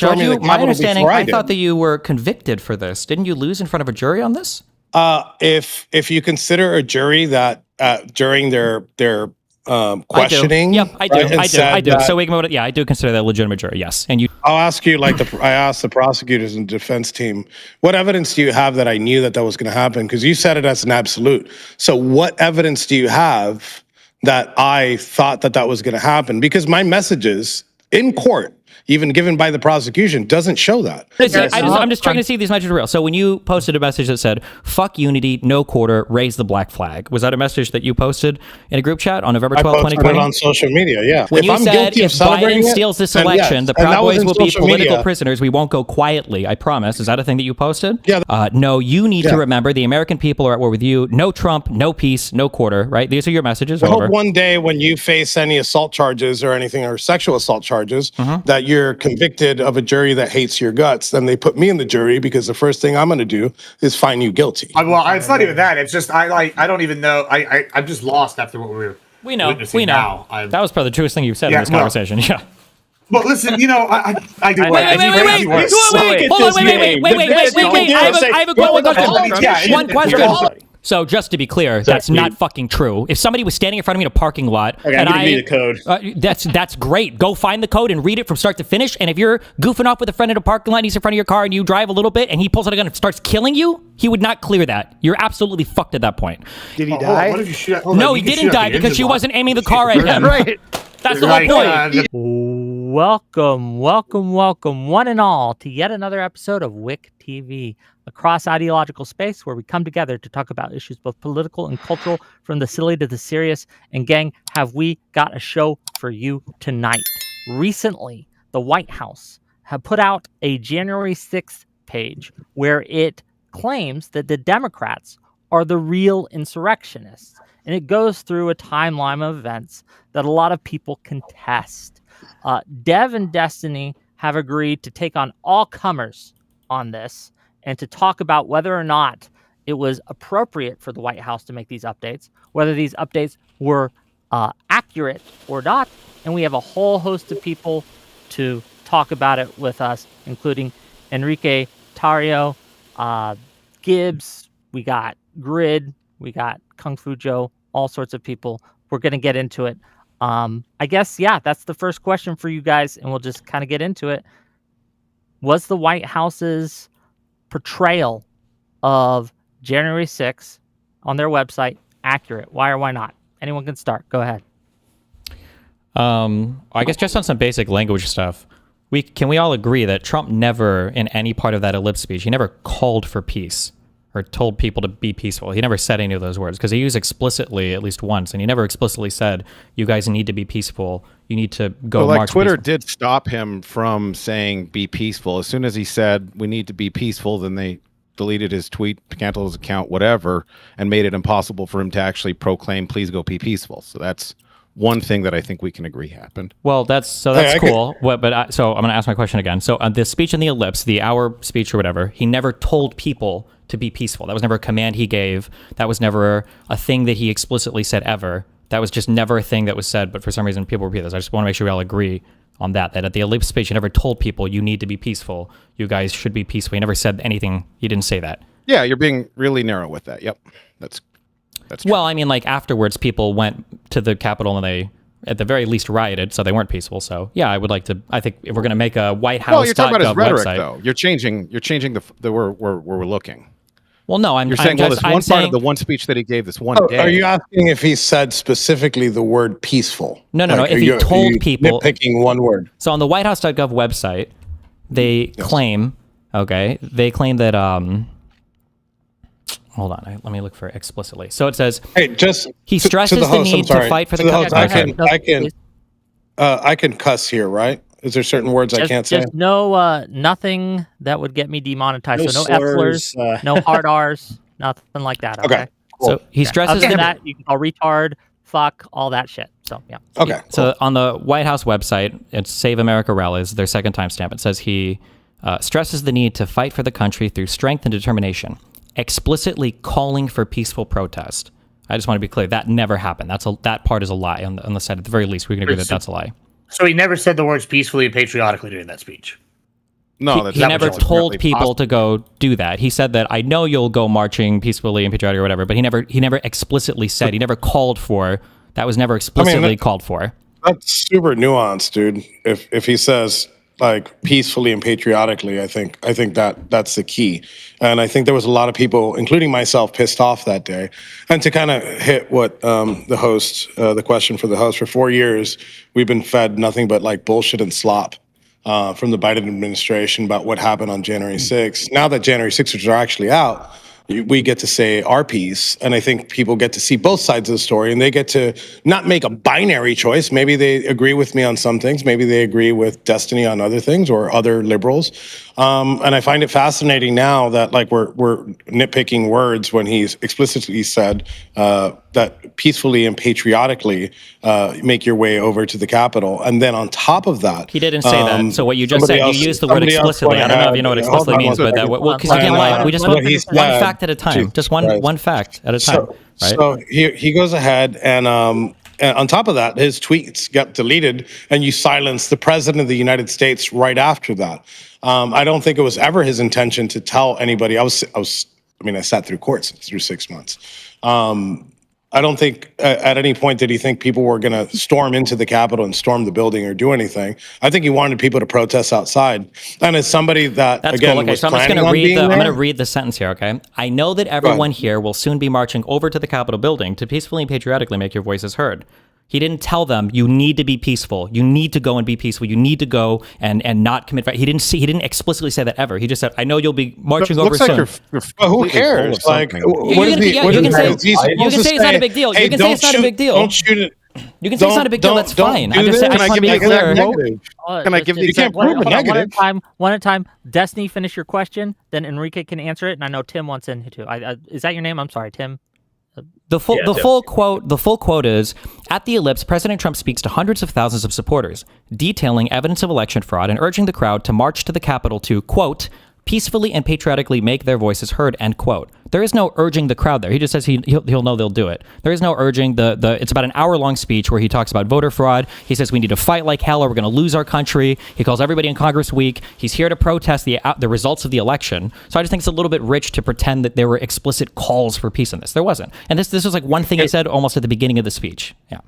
My understanding, I thought that you were convicted for this. Didn't you lose in front of a jury on this? If you consider a jury that during their questioning, I do. So we can move. Yeah, I do consider that a legitimate jury. Yes, and you. I'll ask you, I asked the prosecutors and defense team, what evidence do you have that I knew that was going to happen? Because you said it as an absolute. So what evidence do you have that I thought that was going to happen? Because my messages in court, even given by the prosecution, doesn't show that. I'm just trying to see if these messages are real. So when you posted a message that said, fuck unity, no quarter, raise the black flag, was that a message that you posted in a group chat on November 12, 2020? I posted it on social media, yeah. When you said, if Biden steals this election, the Proud Boys will be political prisoners, we won't go quietly, I promise. Is that a thing that you posted? Yeah. No, you need to remember, the American people are at war with you. No Trump, no peace, no quarter, right? These are your messages. I hope one day when you face any assault charges or anything, or sexual assault charges, that you're convicted of a jury that hates your guts. Then they put me in the jury because the first thing I'm going to do is find you guilty. Well, it's not even that. It's just I don't even know. I'm just lost after what we know. Now. That was probably the truest thing you've said in this conversation. Yeah. But listen, I do. Wait. I have a one question. So just to be clear, that's not fucking true. If somebody was standing in front of me in a parking lot, and I'm gonna read the code. That's great. Go find the code and read it from start to finish. And if you're goofing off with a friend in a parking lot, and he's in front of your car, and you drive a little bit, and he pulls out a gun and starts killing you, he would not clear that. You're absolutely fucked at that point. Did he die? What if you shoot? No, he didn't die because she wasn't aiming the car at him. Right. That's the whole point. Welcome, one and all, to yet another episode of WIC TV, a cross-ideological space where we come together to talk about issues both political and cultural, from the silly to the serious. And gang, have we got a show for you tonight? Recently, the White House have put out a January 6th page where it claims that the Democrats are the real insurrectionists. And it goes through a timeline of events that a lot of people contest. Dev and Destiny have agreed to take on all comers on this and to talk about whether or not it was appropriate for the White House to make these updates, whether these updates were accurate or not. And we have a whole host of people to talk about it with us, including Enrique Tarrio, Gibbs, we got Grid, we got KungFuJoe, all sorts of people. We're going to get into it. I guess, that's the first question for you guys, and we'll just kind of get into it. Was the White House's portrayal of January 6th on their website accurate? Why or why not? Anyone can start. Go ahead. I guess just on some basic language stuff, can we all agree that Trump never, in any part of that ellipse speech, he never called for peace or told people to be peaceful. He never said any of those words, because he used explicitly at least once, and he never explicitly said, you guys need to be peaceful. You need to go march Twitter peaceful. did stop him from saying be peaceful. As soon as he said we need to be peaceful, then they deleted his tweet, canceled his account, whatever, and made it impossible for him to actually proclaim, please go be peaceful. So that's one thing that I think we can agree happened. Well, that's cool. So I'm going to ask my question again. So on the speech in the ellipse, the hour speech or whatever, he never told people to be peaceful. That was never a command he gave. That was never a thing that he explicitly said ever. That was just never a thing that was said, but for some reason people repeat this. I just want to make sure we all agree on that at the ellipse speech, he never told people you need to be peaceful. You guys should be peaceful. He never said anything. He didn't say that. Yeah, you're being really narrow with that. Yep. That's true. Well, I mean, like afterwards people went to the Capitol and they at the very least rioted, so they weren't peaceful. So yeah, I think if we're going to make a White House, you're talking about his rhetoric website, though. You're changing the where we're looking. Well, no, you're saying, this one part of the one speech that he gave this one day. Are you asking if he said specifically the word peaceful? No. If he told people, nitpicking one word. So on the WhiteHouse.gov website, they claim that. Hold on, let me look for it explicitly. So it says, he stresses the need to fight for the country. I can cuss here, right? Is there certain words I can't say? No, nothing that would get me demonetized. No so no slurs, F-slurs, no hard R's, nothing like that. Okay. Cool. So he stresses that you can call retard, fuck, all that shit. So yeah. Okay. Cool. So on the White House website, it's Save America Rallies, their second timestamp. It says he stresses the need to fight for the country through strength and determination, explicitly calling for peaceful protest. I just want to be clear, that never happened. That part is a lie on the side. At the very least, we can agree that that's a lie. So he never said the words peacefully and patriotically during that speech. No, he never told people to go do that. He said that I know you'll go marching peacefully and patriotic or whatever, but he never explicitly said. He never called for. That was never explicitly called for. That's super nuanced, dude. If he says like peacefully and patriotically, I think that's the key. And I think there was a lot of people, including myself, pissed off that day. And to kind of hit what the question for the host, for 4 years, we've been fed nothing but like bullshit and slop from the Biden administration about what happened on January 6th. Now that January 6th are actually out, we get to say our piece, and I think people get to see both sides of the story, and they get to not make a binary choice. Maybe they agree with me on some things, maybe they agree with Destiny on other things, or other liberals. And I find it fascinating now that like we're nitpicking words when he's explicitly said that peacefully and patriotically make your way over to the Capitol, and then on top of that, he didn't say that. So what you just said, you used the word explicitly. I don't know if you know what explicitly means, but because again, we just want one fact at a time, just one fact at a time. Right? So he goes ahead and on top of that, his tweets got deleted, and you silence the president of the United States right after that. I don't think it was ever his intention to tell anybody. I sat through courts through 6 months. I don't think at any point did he think people were going to storm into the Capitol and storm the building or do anything. I think he wanted people to protest outside. And as somebody that, that's again, cool. Okay, was so I'm planning on being there. I'm going to read the sentence here, okay? I know that everyone here will soon be marching over to the Capitol building to peacefully and patriotically make your voices heard. He didn't tell them you need to be peaceful. You need to go and be peaceful. You need to go and not commit. He didn't explicitly say that ever. He just said, "I know you'll be marching over soon." Well, who cares? Like, you can say it's not a big deal. You can say it's not a big deal. Don't shoot it. You can say it's not a big deal. That's fine. I just want to be clear. Can I give you? You can't prove a negative. One at a time. Destiny, finish your question. Then Enrique can answer it. And I know Tim wants in too. Is that your name? I'm sorry, Tim. The full quote is, at the ellipse, President Trump speaks to hundreds of thousands of supporters, detailing evidence of election fraud and urging the crowd to march to the Capitol to, quote, peacefully and patriotically make their voices heard, end quote. There is no urging the crowd there. He just says he'll know they'll do it. There is no urging. It's about an hour-long speech where he talks about voter fraud. He says we need to fight like hell or we're going to lose our country. He calls everybody in Congress weak. He's here to protest the results of the election. So I just think it's a little bit rich to pretend that there were explicit calls for peace in this. There wasn't. And this was like one thing he said almost at the beginning of the speech. Yeah.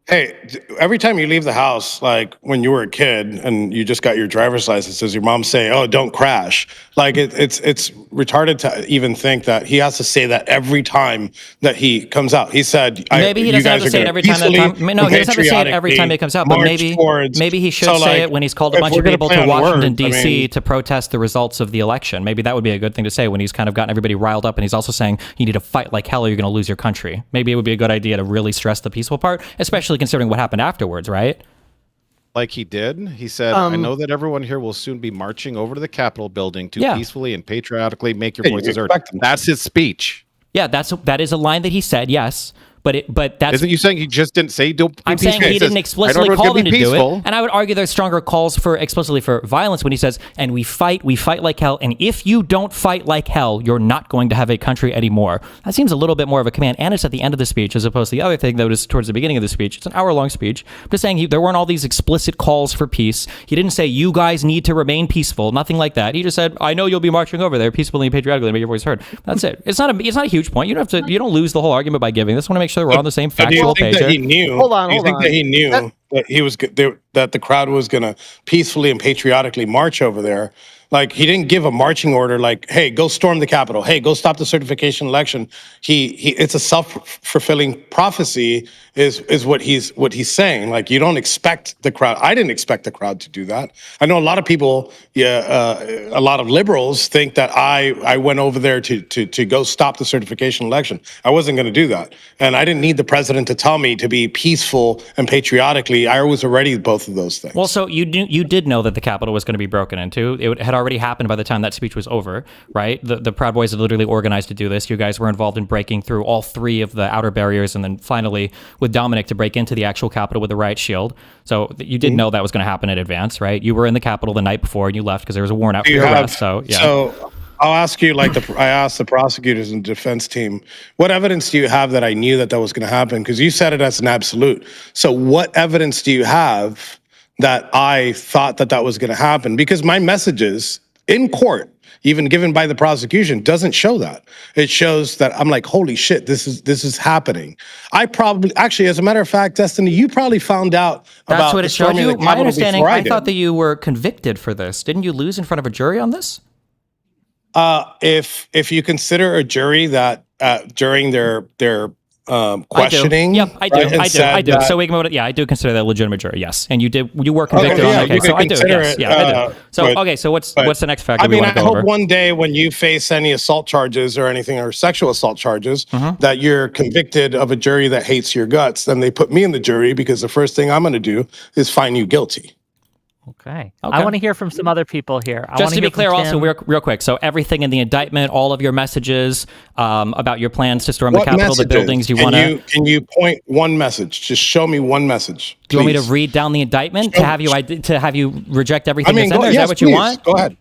Hey, every time you leave the house, like when you were a kid and you just got your driver's license, does your mom say, "Oh, don't crash"? Like it's retarded to even think that he has to say that every time that he comes out. He said, maybe he doesn't have to say it every time. No, he doesn't have to say it every time he comes out. But maybe he should say it when he's called a bunch of people to Washington D.C. to protest the results of the election. Maybe that would be a good thing to say when he's kind of gotten everybody riled up and he's also saying you need to fight like hell or you're going to lose your country. Maybe it would be a good idea to really stress the peaceful part, especially considering what happened afterwards, right? Like he did. He said, I know that everyone here will soon be marching over to the Capitol building to peacefully and patriotically make your voices heard. That's his speech. Yeah, that is a line that he said, yes. But that's... Isn't you saying he just didn't say don't be I'm peaceful? saying he didn't explicitly call them to do it. And I would argue there's stronger calls for explicitly for violence when he says, and we fight like hell. And if you don't fight like hell, you're not going to have a country anymore. That seems a little bit more of a command. And it's at the end of the speech as opposed to the other thing that was towards the beginning of the speech. It's an hour-long speech. I'm just saying there weren't all these explicit calls for peace. He didn't say, you guys need to remain peaceful. Nothing like that. He just said, I know you'll be marching over there peacefully and patriotically, make your voice heard. That's it. It's not a huge point. You don't lose the whole argument by giving this. I want to make sure that we're on the same fact. Do you think that he knew? Hold on. That he knew that he was that the crowd was going to peacefully and patriotically march over there? Like he didn't give a marching order like, "Hey, go storm the Capitol. Hey, go stop the certification election." It's a self-fulfilling prophecy is what he's saying. Like you don't expect the crowd. I didn't expect the crowd to do that. I know a lot of people, a lot of liberals think that I went over there to go stop the certification election. I wasn't going to do that, and I didn't need the president to tell me to be peaceful and patriotically. I was already both of those things. Well, so you did know that the Capitol was going to be broken into. It had already happened by the time that speech was over, right? The Proud Boys had literally organized to do this. You guys were involved in breaking through all three of the outer barriers, and then finally with Dominic to break into the actual Capitol with the riot shield. So you did know that was going to happen in advance, right? You were in the Capitol the night before and you left because there was a warrant out for your arrest. So yeah. So I'll ask you, like I asked the prosecutors and defense team, what evidence do you have that I knew that was going to happen? Because you said it as an absolute. So what evidence do you have that I thought that was going to happen, because my messages in court, even given by the prosecution, doesn't show that. It shows that I'm like, holy shit, this is happening. I probably, actually, as a matter of fact, Destiny, you probably found out That's about what the it showed storming you. of the My Capitol understanding, before I did. thought that you were convicted for this. Didn't you lose in front of a jury on this? If you consider a jury that during their questioning, I do. right, I do. that- So we can yeah, I do consider that a legitimate jury. Yes, and you were convicted yeah, on that you case. So could I do. consider Yes, it, yeah, I do. So but- okay, so what's the next factor I we mean, want to I go hope over? one day when you face any assault charges or anything, or sexual assault charges, that you're convicted of a jury that hates your guts. Then they put me in the jury, because the first thing I'm going to do is find you guilty. Okay. I want to hear from some other people here. Just to be clear, also real quick. So everything in the indictment, all of your messages about your plans to storm the Capitol, the buildings you want to. Can you point one message? Just show me one message. Do you want me to read down the indictment to have you reject everything I mean, that's in there? Is that what you want? Go ahead.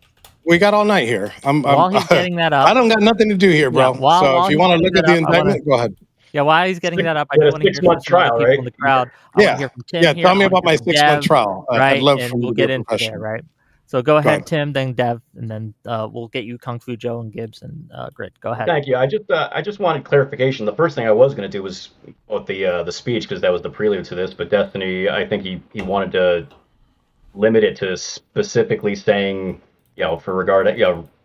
We got all night here. While he's getting that up, I don't got nothing to do here, bro. Yeah, so if you want to look at the indictment, go ahead. Yeah, while he's getting that up, I do want to hear from 6-month some other trial, people right? in the crowd. I want to hear from Tim here. Tell me I about my want to hear from 6-month Dev, trial. right? I'd love and for you we'll to get be a into professional. there, right? So go ahead, ahead. Tim, then Dev, and then we'll get you KungFuJoe and Gibbs and Grit. Go ahead. Thank you. I just wanted clarification. The first thing I was going to do was with the speech, because that was the prelude to this. But Destiny, I think he wanted to limit it to specifically saying, for regard,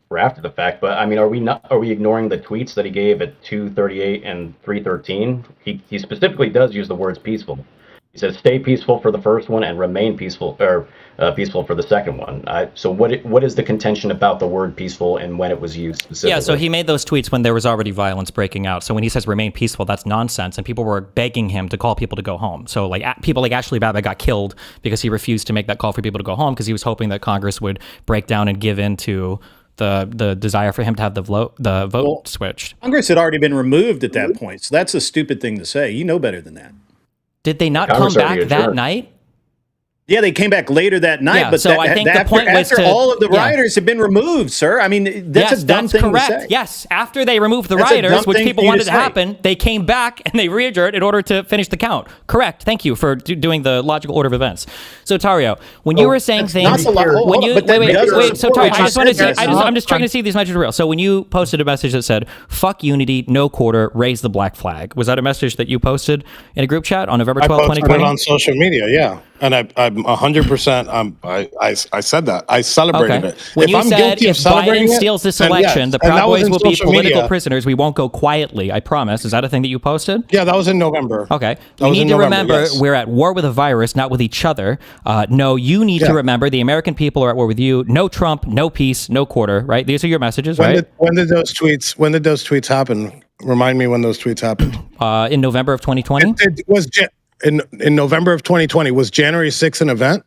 for after the fact. But I mean, are we ignoring the tweets that he gave at 2:38 and 3:13? He specifically does use the words peaceful. He says, "Stay peaceful" for the first one and "remain peaceful," or peaceful for the second one. So what is the contention about the word peaceful and when it was used specifically? Yeah, so he made those tweets when there was already violence breaking out. So when he says "remain peaceful," that's nonsense, and people were begging him to call people to go home. So people like Ashley Babbitt got killed because he refused to make that call for people to go home, because he was hoping that Congress would break down and give in to the desire for him to have the vote switched. Congress had already been removed at that point, so that's a stupid thing to say. You know better than that. Did they not Congress come back already that adjourned. night? Yeah, they came back later that night, Yeah, but so I think the point was after to- all of the yeah. rioters have been removed, sir. I mean, that's a dumb thing correct. to say. Yes, after they removed the That's a rioters, dumb which thing people for you wanted to to say. happen, they came back and they re-adjourned in order to finish the count. Correct. Thank you for doing the logical order of events. So Tario, when you were saying not things, the lo- when hold on, you but that wait. doesn't So support Tario, what I just you want to see. said. I'm just trying to see if these messages are real. So when you posted a message that said "fuck unity, no quarter, raise the black flag," was that a message that you posted in a group chat on November 12th, I posted it 2020? on social media, yeah, and I'm 100%. I said that. I celebrated it. When you I'm said guilty of if celebrating Biden it, steals this then election, yes. the And Proud that was Boys in will be social political media. prisoners. We won't go quietly. I promise. Is that a thing that you posted? Yeah, that was in November. Okay. That We was need in to November, remember yes. we're at war with a virus, not with each other. No, you need Yeah. to remember the American people are at war with you. No Trump, no peace, no quarter, right? These are your messages, right? When did those tweets happen? Remind me when those tweets happened. In November of 2020? In November of 2020, was January 6th an event?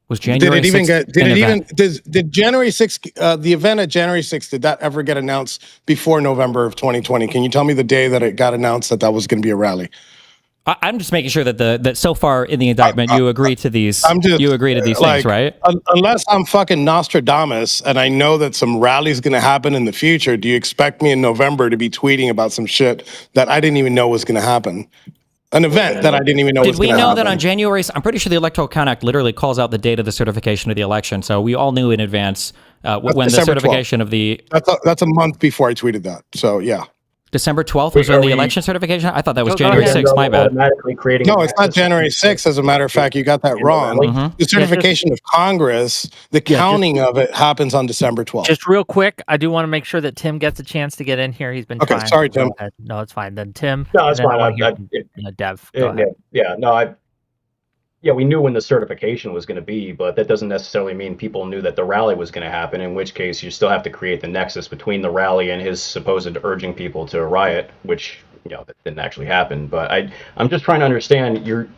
Was January 6th an event? Did January 6th, the event at January 6th, did that ever get announced before November of 2020? Can you tell me the day that it got announced that was going to be a rally? I'm just making sure that that so far in the indictment you agree to these. You agree to these things, right? Unless I'm fucking Nostradamus and I know that some rally's going to happen in the future, do you expect me in November to be tweeting about some shit that I didn't even know was going to happen? An event that I didn't even know was Did going to we happen. know that on January? I'm pretty sure the Electoral Count Act literally calls out the date of the certification of the election. So we all knew in advance when the December certification 12th. of the That's a month before I tweeted that. So yeah. December 12th was when the election certification. I thought that was January ahead. 6th. My bad. Automatically creating. No, it's not January 6th. As a matter of fact, you got that wrong. Mm-hmm. The certification of Congress, the counting of it happens on December 12th. Just real quick, I do want to make sure that Tim gets a chance to get in here. He's been Okay, trying. sorry, Go Tim. ahead. No, it's fine. Then Tim. No, it's and then I fine. wanna hear from, Dev. Go ahead. We knew when the certification was going to be, but that doesn't necessarily mean people knew that the rally was going to happen, in which case you still have to create the nexus between the rally and his supposed urging people to riot, which, that didn't actually happen. But I'm just trying to understand, you're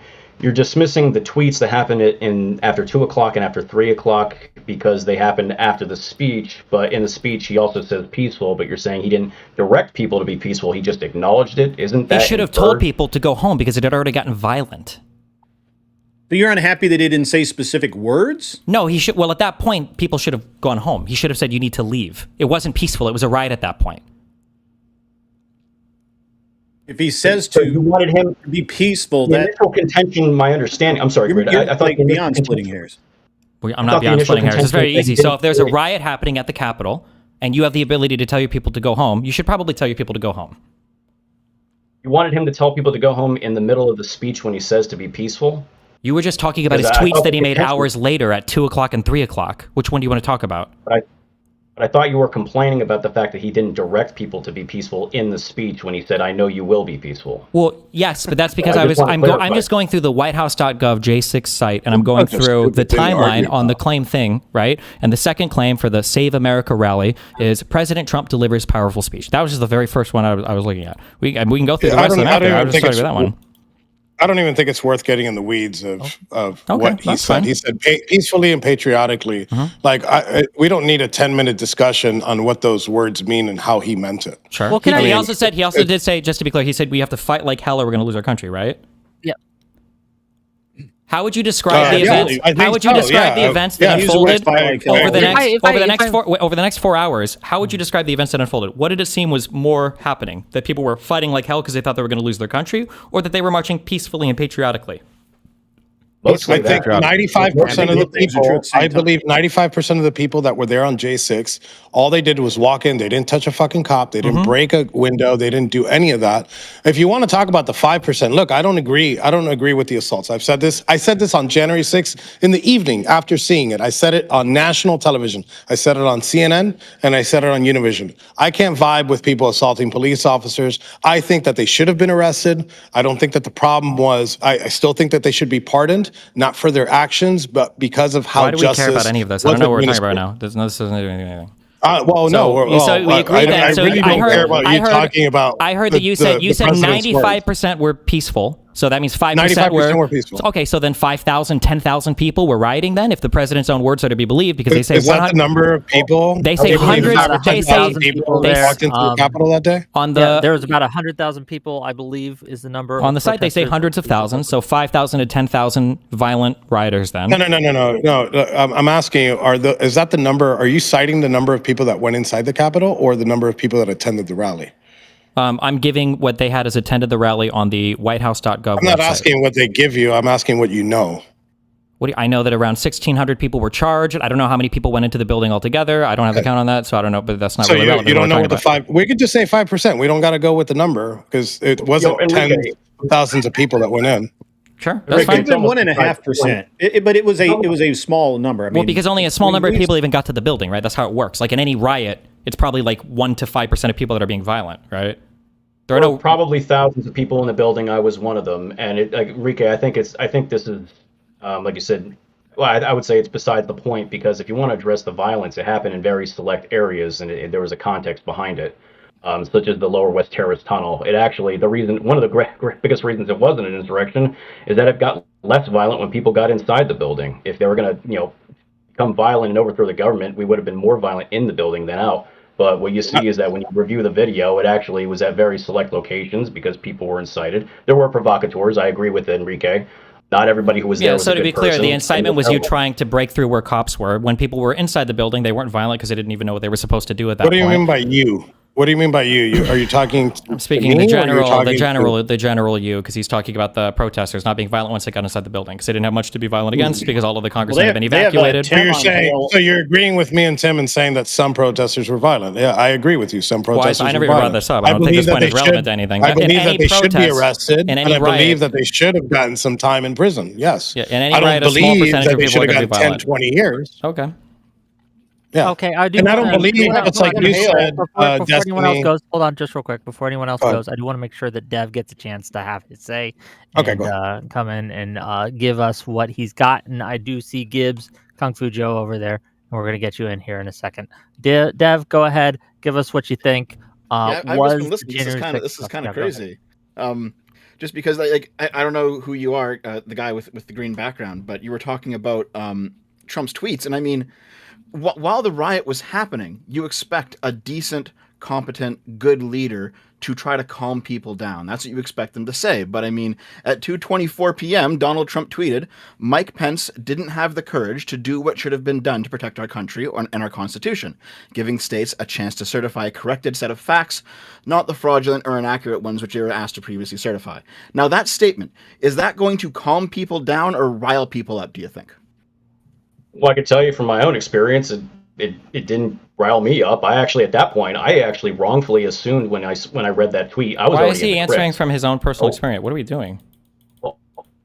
dismissing the tweets that happened in after 2 o'clock and after 3 o'clock because they happened after the speech, but in the speech he also says peaceful, but you're saying he didn't direct people to be peaceful, he just acknowledged it. Isn't that He should have told people to go home because it had already gotten violent. But you're unhappy that he didn't say specific words? No, he should. Well, at that point, people should have gone home. He should have said, "You need to leave." It wasn't peaceful. It was a riot at that point. If he says So you wanted him to be peaceful, the that initial contention, my understanding. I'm sorry, Grid. you're I thought like the initial beyond splitting contention- hairs. I'm thought not the beyond initial splitting hairs. It's very contention easy. was So if there's a they- riot happening at the Capitol and you have the ability to tell your people to go home, you should probably tell your people to go home. You wanted him to tell people to go home in the middle of the speech when he says to be peaceful. You were just talking about his Because I tweets thought that he the made contention- hours later at 2 o'clock and 3 o'clock. Which one do you want to talk about? But I thought you were complaining about the fact that he didn't direct people to be peaceful in the speech when he said, "I know you will be peaceful." Well, yes, but that's because I just wanna I'm clarify. just going through the whitehouse.gov J6 site and I'm going That's through stupid the thing to timeline argue on the about. claim thing, right? And the second claim for the Save America rally is President Trump delivers powerful speech. That was just the very first one I was looking at. We can go through the rest of them after. I was just starting with that one. I don't even think it's worth getting in the weeds of what he that's said. fine. He said peacefully and patriotically. Like we don't need a 10-minute discussion on what those words mean and how he meant it. Sure. Well, can I- he mean, also did say, just to be clear, he said we have to fight like hell or we're going to lose our country, right? Yeah. How would you describe the yeah, events? I think How would you so, describe yeah. the events Yeah, that use the word unfolded fight like hell. over the If over the next 4 hours? How would you describe the events that unfolded? What did it seem was more happening? That people were fighting like hell because they thought they were going to lose their country, or that they were marching peacefully and patriotically? Mostly I think that. 95% of the things are true people, at the same I time. believe 95% of the people that were there on J6, all they did was walk in. They didn't touch a fucking cop. They didn't break a window. They didn't do any of that. If you want to talk about the 5%, look, I don't agree. I don't agree with the assaults. I've said this. I said this on January 6th in the evening after seeing it. I said it on national television. I said it on CNN and I said it on Univision. I can't vibe with people assaulting police officers. I think that they should have been arrested. I don't think that the problem was, I still think that they should be pardoned, not for their actions, but because of how Why do we justice care about any of this? I don't know what we're talking about now. This doesn't do anything. Well, no. So we agree that. I So really don't care about you talking about. I heard that you said the president's 95% were peaceful. So that means 5% 95% were peaceful. Okay, so then 5,000, 10,000 people were rioting then, if the president's own words are to be believed, because they say Is that the number of people? They say Do you believe hundreds. that They say 10,000 people there, walked into the Capitol that day. on the Yeah, there was about 100,000 people, I believe, is the number. on of the site they say protesters. hundreds of thousands. So 5,000 to 10,000 violent rioters. Then No. I'm asking you: is that the number? Are you citing the number of people that went inside the Capitol, or the number of people that attended the rally? I'm giving what they had as attended the rally on the whitehouse.gov. I'm not website. asking what they give you. I'm asking what you know. I know that around 1,600 people were charged. I don't know how many people went into the building altogether. I don't have the count on that, so I don't know. But that's not So really relevant. you don't know We're what the talking 5. We could just say 5%. We don't got to go with the number because it wasn't Enrique. tens of thousands of people that went in. about. Sure, that's It's fine. been 1.5%, but it was a small number. I mean, Well, because only a small number of we- people even got to the building, right? That's how it works. Like in any riot, it's probably like 1 to 5% of people that are being violent, right? There are There were no probably thousands of people in the building. I was one of them, and Enrique, I think this is, like you said. Well, I would say it's beside the point because if you want to address the violence, it happened in very select areas, and there was a context behind it, such as the Lower West Terrace Tunnel. It actually, one of the biggest reasons it wasn't an insurrection is that it got less violent when people got inside the building. If they were going to, become violent and overthrow the government, we would have been more violent in the building than out. But what you see is that when you review the video, it actually was at very select locations because people were incited. There were provocateurs. I agree with Enrique. Not everybody who was there was so a to good be clear, person. the incitement was you trying to break through where cops were. When people were inside the building, they weren't violent because they didn't even know what they were supposed to do at that What do point. you mean by you? What do you mean by you? Are you talking? I'm speaking the general you, because he's talking about the protesters not being violent once they got inside the building, because they didn't have much to be violent against, because all of the congressmen have been evacuated. So you're agreeing with me and Tim and saying that some protesters were violent. Yeah, I agree with you. Some protesters I never were even brought violent. this up. I don't think this point is relevant to anything. I believe that they should be protest, arrested, in and any I believe riot- that they should have gotten some time in prison. Yes. Yeah, in any I don't riot, a small believe percentage that of they people should are have going to be gotten 10, violent. 20 years. Okay. Yeah. Okay, I do. And I don't wanna- believe it's like you said, Before anyone else Destiny. goes, hold on, just real quick. Before anyone else Go ahead. goes, I do want to make sure that Dev gets a chance to have his say. Okay, and, go come in and give us what he's got. And I do see Gibbs, KungFuJoe over there, and we're gonna get you in here in a second. Dev, go ahead, give us what you think. I've just was been listening. This is January kind of 6th kind of go ahead. crazy. Just because I don't know who you are, the guy with the green background, but you were talking about Trump's tweets, and I mean, while the riot was happening, you expect a decent competent, good leader to try to calm people down. That's what you expect them to say. But I mean, at 2:24 p.m., Donald Trump tweeted, Mike Pence didn't have the courage to do what should have been done to protect our country and our Constitution, giving states a chance to certify a corrected set of facts, not the fraudulent or inaccurate ones which they were asked to previously certify. Now, that statement, is that going to calm people down or rile people up, do you think? Well, I could tell you from my own experience, it didn't rile me up. I actually, at that point, I actually wrongfully assumed when I read that tweet, I was. Why is he answering from his own personal experience? What are we doing?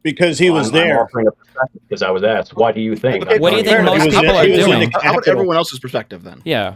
Because he was there. I'm offering a perspective because I was asked, "What do you think?" Okay, What do you think most was people there. are He was in doing? the How about everyone else's perspective then? Yeah.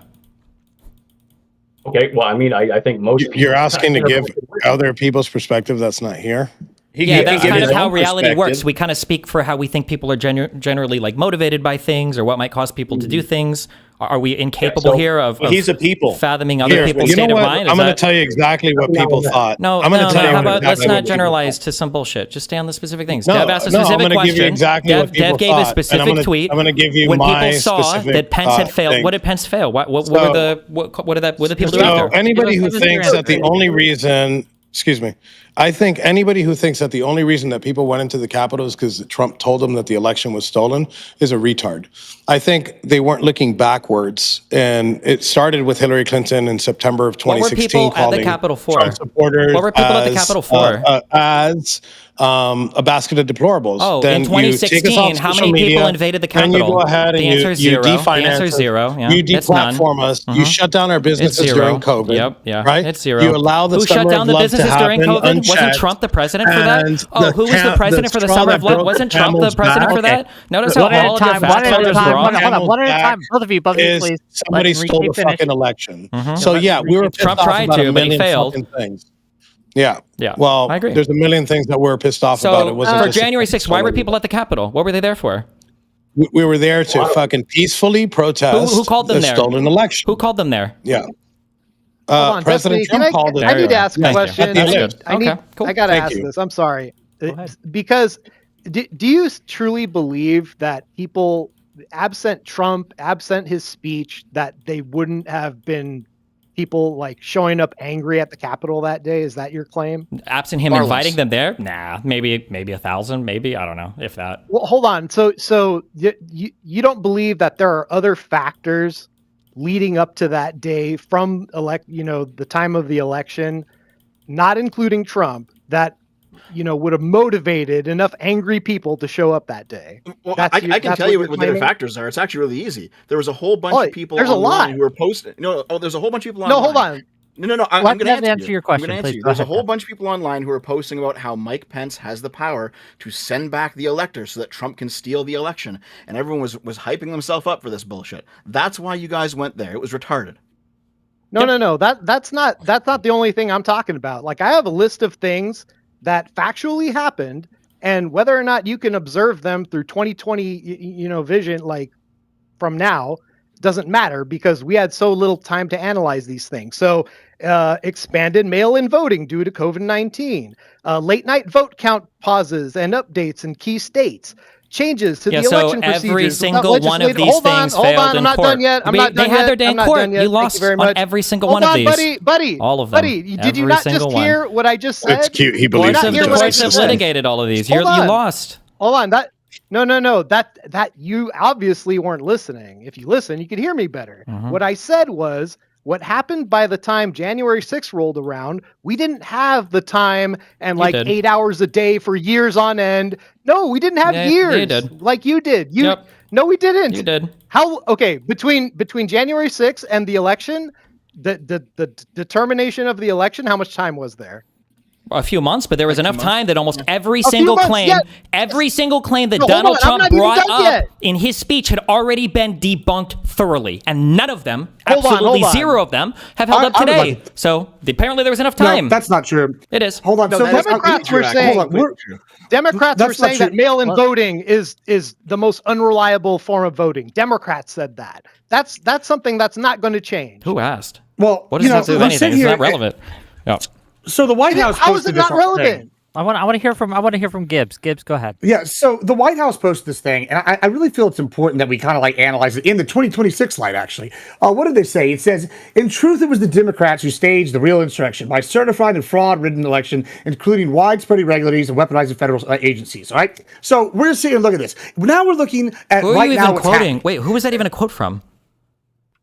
Okay, well, I mean, I think most people. You're asking to give other people's perspective that's not here. Yeah, that's give kind his of how own reality perspective. works. We kind of speak for how we think people are generally like motivated by things or what might cause people to do things. Are we incapable here of he's a people. fathoming other Here, people's you know state of what? mind? I'm Is going to that- tell you exactly what people thought. No, I'm going to tell you how about let's exactly not what people generalize thought. to some bullshit. Just stay on the specific things. No, Dev asked a no, I'm specific gonna give you question. exactly what people Dev gave thought, a and specific tweet. I'm gonna give you when my people saw specific, that Pence had failed. thing. What did Pence fail? What So- were the people do out So there? anybody who Give us thinks your that the answer. only reason, excuse me, I think anybody who thinks that the only reason that people went into the Capitol is because Trump told them that the election was stolen is a retard. I think they weren't looking backwards, and it started with Hillary Clinton in September of What were 2016. people at the calling Capitol for? Trump supporters What were people at the as, Capitol for? As a basket of deplorables. Oh, then in you take us 2016, off how social many people media, invaded the Then you Capitol? go ahead and The answer is you zero. The definance answer is us, zero. Yeah, you it's none. deplatform us. You shut down our businesses zero. during COVID. Yep, yeah, Right? it's zero. You allow the Who shut summer down of the love businesses to during happen COVID? Wasn't unchecked, Trump the president for that? and Oh, who was the president for the straw summer that of love? broke Wasn't the Trump the camel's president back- for that? Notice how One at all a of your time. One fact at a checkers time. wrong. Hold on. One at a time. Both of you, is please. somebody Let stole the Enrique finish. fucking election. Mhm. So yeah, we were pissed Trump off tried about to, a but he million failed. fucking things. Yeah. Yeah, Well, I agree. there's a million things that we're pissed off about. It So wasn't for just January 6th, why were people at the Capitol? What were they there for? We were there to fucking peacefully protest Who called them a there? stolen election. Who called them there? Yeah. Hold on, President Destiny, Trump called it. I need to ask a Thank you. question. At the list. Okay, cool. I gotta Thank ask you. this. I'm sorry. ahead. Because do you truly believe that people, absent Trump, absent his speech, that they wouldn't have been people like showing up angry at the Capitol that day? Is that your claim? Absent him Far inviting less. them there? Nah, maybe 1,000, maybe, I don't know, if that. Well, hold on. So you don't believe that there are other factors leading up to that day from the time of the election, not including Trump, that would have motivated enough angry people to show up that day? Well, That's I you- can that's tell what you you're what the other claiming? factors are. It's actually really easy. There was a whole bunch Oh, of people there's a online lot. who were posting. There's a whole bunch of people No, online. hold on. No. I'm Let going to Devin answer your question, I'm gonna please. answer you. Go There's a ahead, whole Devin. bunch of people online who are posting about how Mike Pence has the power to send back the electors so that Trump can steal the election, and everyone was hyping themselves up for this bullshit. That's why you guys went there. It was retarded. No. That's not the only thing I'm talking about. Like, I have a list of things that factually happened, and whether or not you can observe them through 2020, vision, like from now, doesn't matter because we had so little time to analyze these things. So, expanded mail-in voting due to COVID-19, late night vote count pauses and updates in key states. Changes to the So election every procedures. single one of these Hold on, things failed I'm in not court. done yet. I'm not They done had yet. their day I'm in not court. done yet. You Thank lost you very on much. every single Hold one of on, these. buddy. All of them. Buddy, did Every you not just single one. hear what I just said? It's cute. He Did you believes not in hear the what I Courts have just said? litigated all of these. You Hold on. lost. Hold on. No. That you obviously weren't listening. If you listen, you could hear me better. What I said was, what happened by the time January 6th rolled around, we didn't have the time and You did. 8 hours a day for years on end. No, we didn't have Yeah, years you did. like you did. Yep. No, we didn't. You did. Between January 6th and the election, the determination of the election, how much time was there? A few months, but there was enough time that almost every few single months, claim, yeah. every single claim that No, hold Donald on, I'm Trump not even brought done up yet. in his speech had already been debunked thoroughly, and none of them, Hold on, absolutely hold on. zero of them, have held up I would today. like So apparently there was enough time. No, that's not true. It is. Hold on. No, so that let's- is Democrats were Hold saying- on, we're- Democrats were That's not saying that true. mail-in voting is the most unreliable form of voting. Democrats said that. That's something that's not going to change. Who asked? well, What does that have to do with we're anything? sitting It's here- not relevant. Yeah. So the White House How is posted it not this whole thing. relevant? I want to hear from Gibbs. Gibbs, go ahead. Yeah, so the White House posted this thing, and I really feel it's important that we kind of like analyze it in the 2026 light, actually. What did they say? It says, in truth, it was the Democrats who staged the real insurrection by certifying a fraud-ridden election, including widespread irregularities and weaponizing federal agencies, all right? So we're seeing, look at this. Now we're looking at Who are right you now even what's quoting? happening. Wait, who was that even a quote from?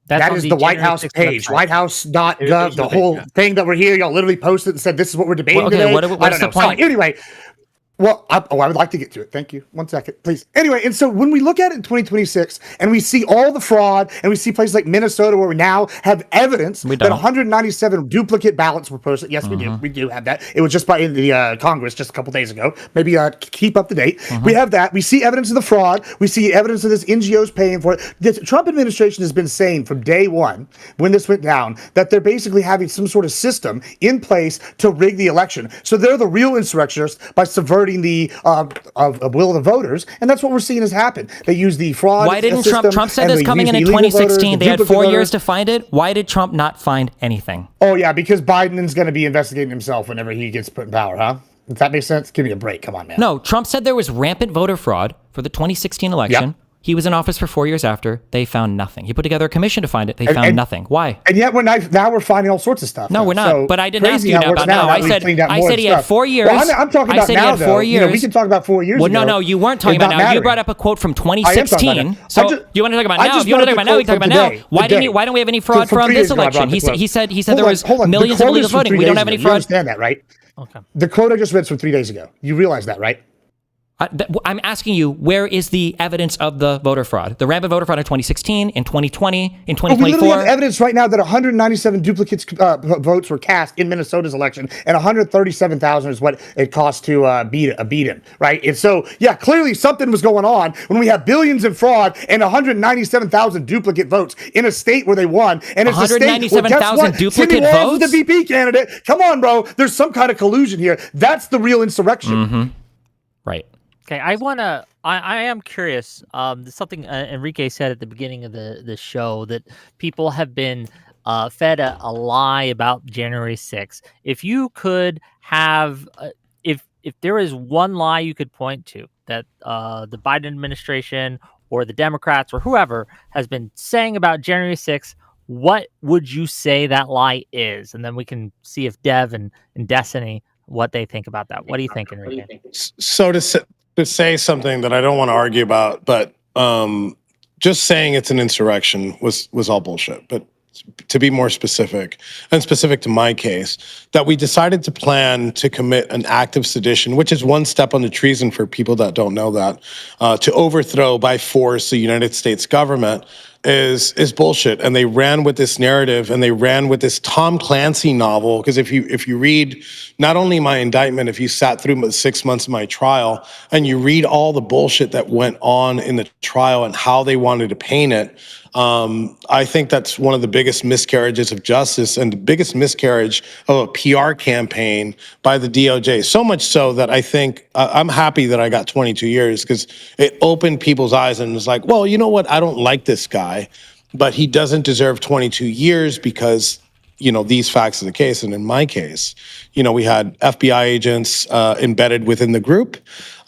That is the White House page, whitehouse.gov, the whole thing that we're here. Y'all literally posted and said, this is what we're debating today. What's the point? So, anyway, well, I would like to get to it. Thank you. 1 second, please. Anyway, and so when we look at it in 2026 and we see all the fraud and we see places like Minnesota where we now have evidence that 197 duplicate ballots were posted. Yes, we do. We do have that. It was just by the Congress just a couple days ago. Maybe keep up to date. We have that. We see evidence of the fraud. We see evidence of this NGOs paying for it. The Trump administration has been saying from day one when this went down that they're basically having some sort of system in place to rig the election. So they're the real insurrectionists by subverting the will of the voters, and that's what we're seeing has happened. They use the fraud. Why didn't Trump said this coming in 2016? They had 4 years to find it. Why did Trump not find anything? Oh yeah, because Biden's going to be investigating himself whenever he gets put in power, huh? Does that make sense? Give me a break. Come on, man. No, Trump said there was rampant voter fraud for the 2016 election. Yep. He was in office for 4 years after. They found nothing. He put together a commission to find it. They found nothing. Why? And yet now we're finding all sorts of stuff. No, we're not. So but I didn't ask you about now. I said he had 4 years. Well, I'm talking about now, though. 4 years. We can talk about 4 years ago. No, you weren't talking about now. You brought up a quote from 2016. So you want to talk about now? If you want to talk about now, we can talk about now. Why don't we have any fraud from this election? He said there was millions of illegal voting. We don't have any fraud. You understand that, right? Okay. The quote I just read is from 3 days ago. You realize that, right? I'm asking you, where is the evidence of the voter fraud? The rampant voter fraud in 2016, in 2020, in 2024? We literally have evidence right now that 197 duplicates votes were cast in Minnesota's election, and 137,000 is what it cost to beat him, right? And so, yeah, clearly something was going on when we have billions in fraud and 197,000 duplicate votes in a state where they won. And it's 197,000 duplicate votes? Was the VP candidate. Come on, bro. There's some kind of collusion here. That's the real insurrection. Mm-hmm. Right. Okay, I am curious. Something Enrique said at the beginning of the show, that people have been fed a lie about January 6th. If you could have, if there is one lie you could point to that the Biden administration or the Democrats or whoever has been saying about January 6th, what would you say that lie is? And then we can see if Dev and Destiny, what they think about that. What do you think, Enrique? So to say something that I don't want to argue about, but just saying it's an insurrection was all bullshit. But to be more specific, and specific to my case, that we decided to plan to commit an act of sedition, which is one step on the treason for people that don't know that, to overthrow by force the United States government is bullshit. And they ran with this narrative, and they ran with this Tom Clancy novel. Because if you read not only my indictment, if you sat through 6 months of my trial and you read all the bullshit that went on in the trial and how they wanted to paint it, I think that's one of the biggest miscarriages of justice and the biggest miscarriage of a PR campaign by the DOJ. So much so that I think I'm happy that I got 22 years, because it opened people's eyes and was like, well, you know what? I don't like this guy, but he doesn't deserve 22 years because, these facts are the case. And in my case, we had FBI agents embedded within the group.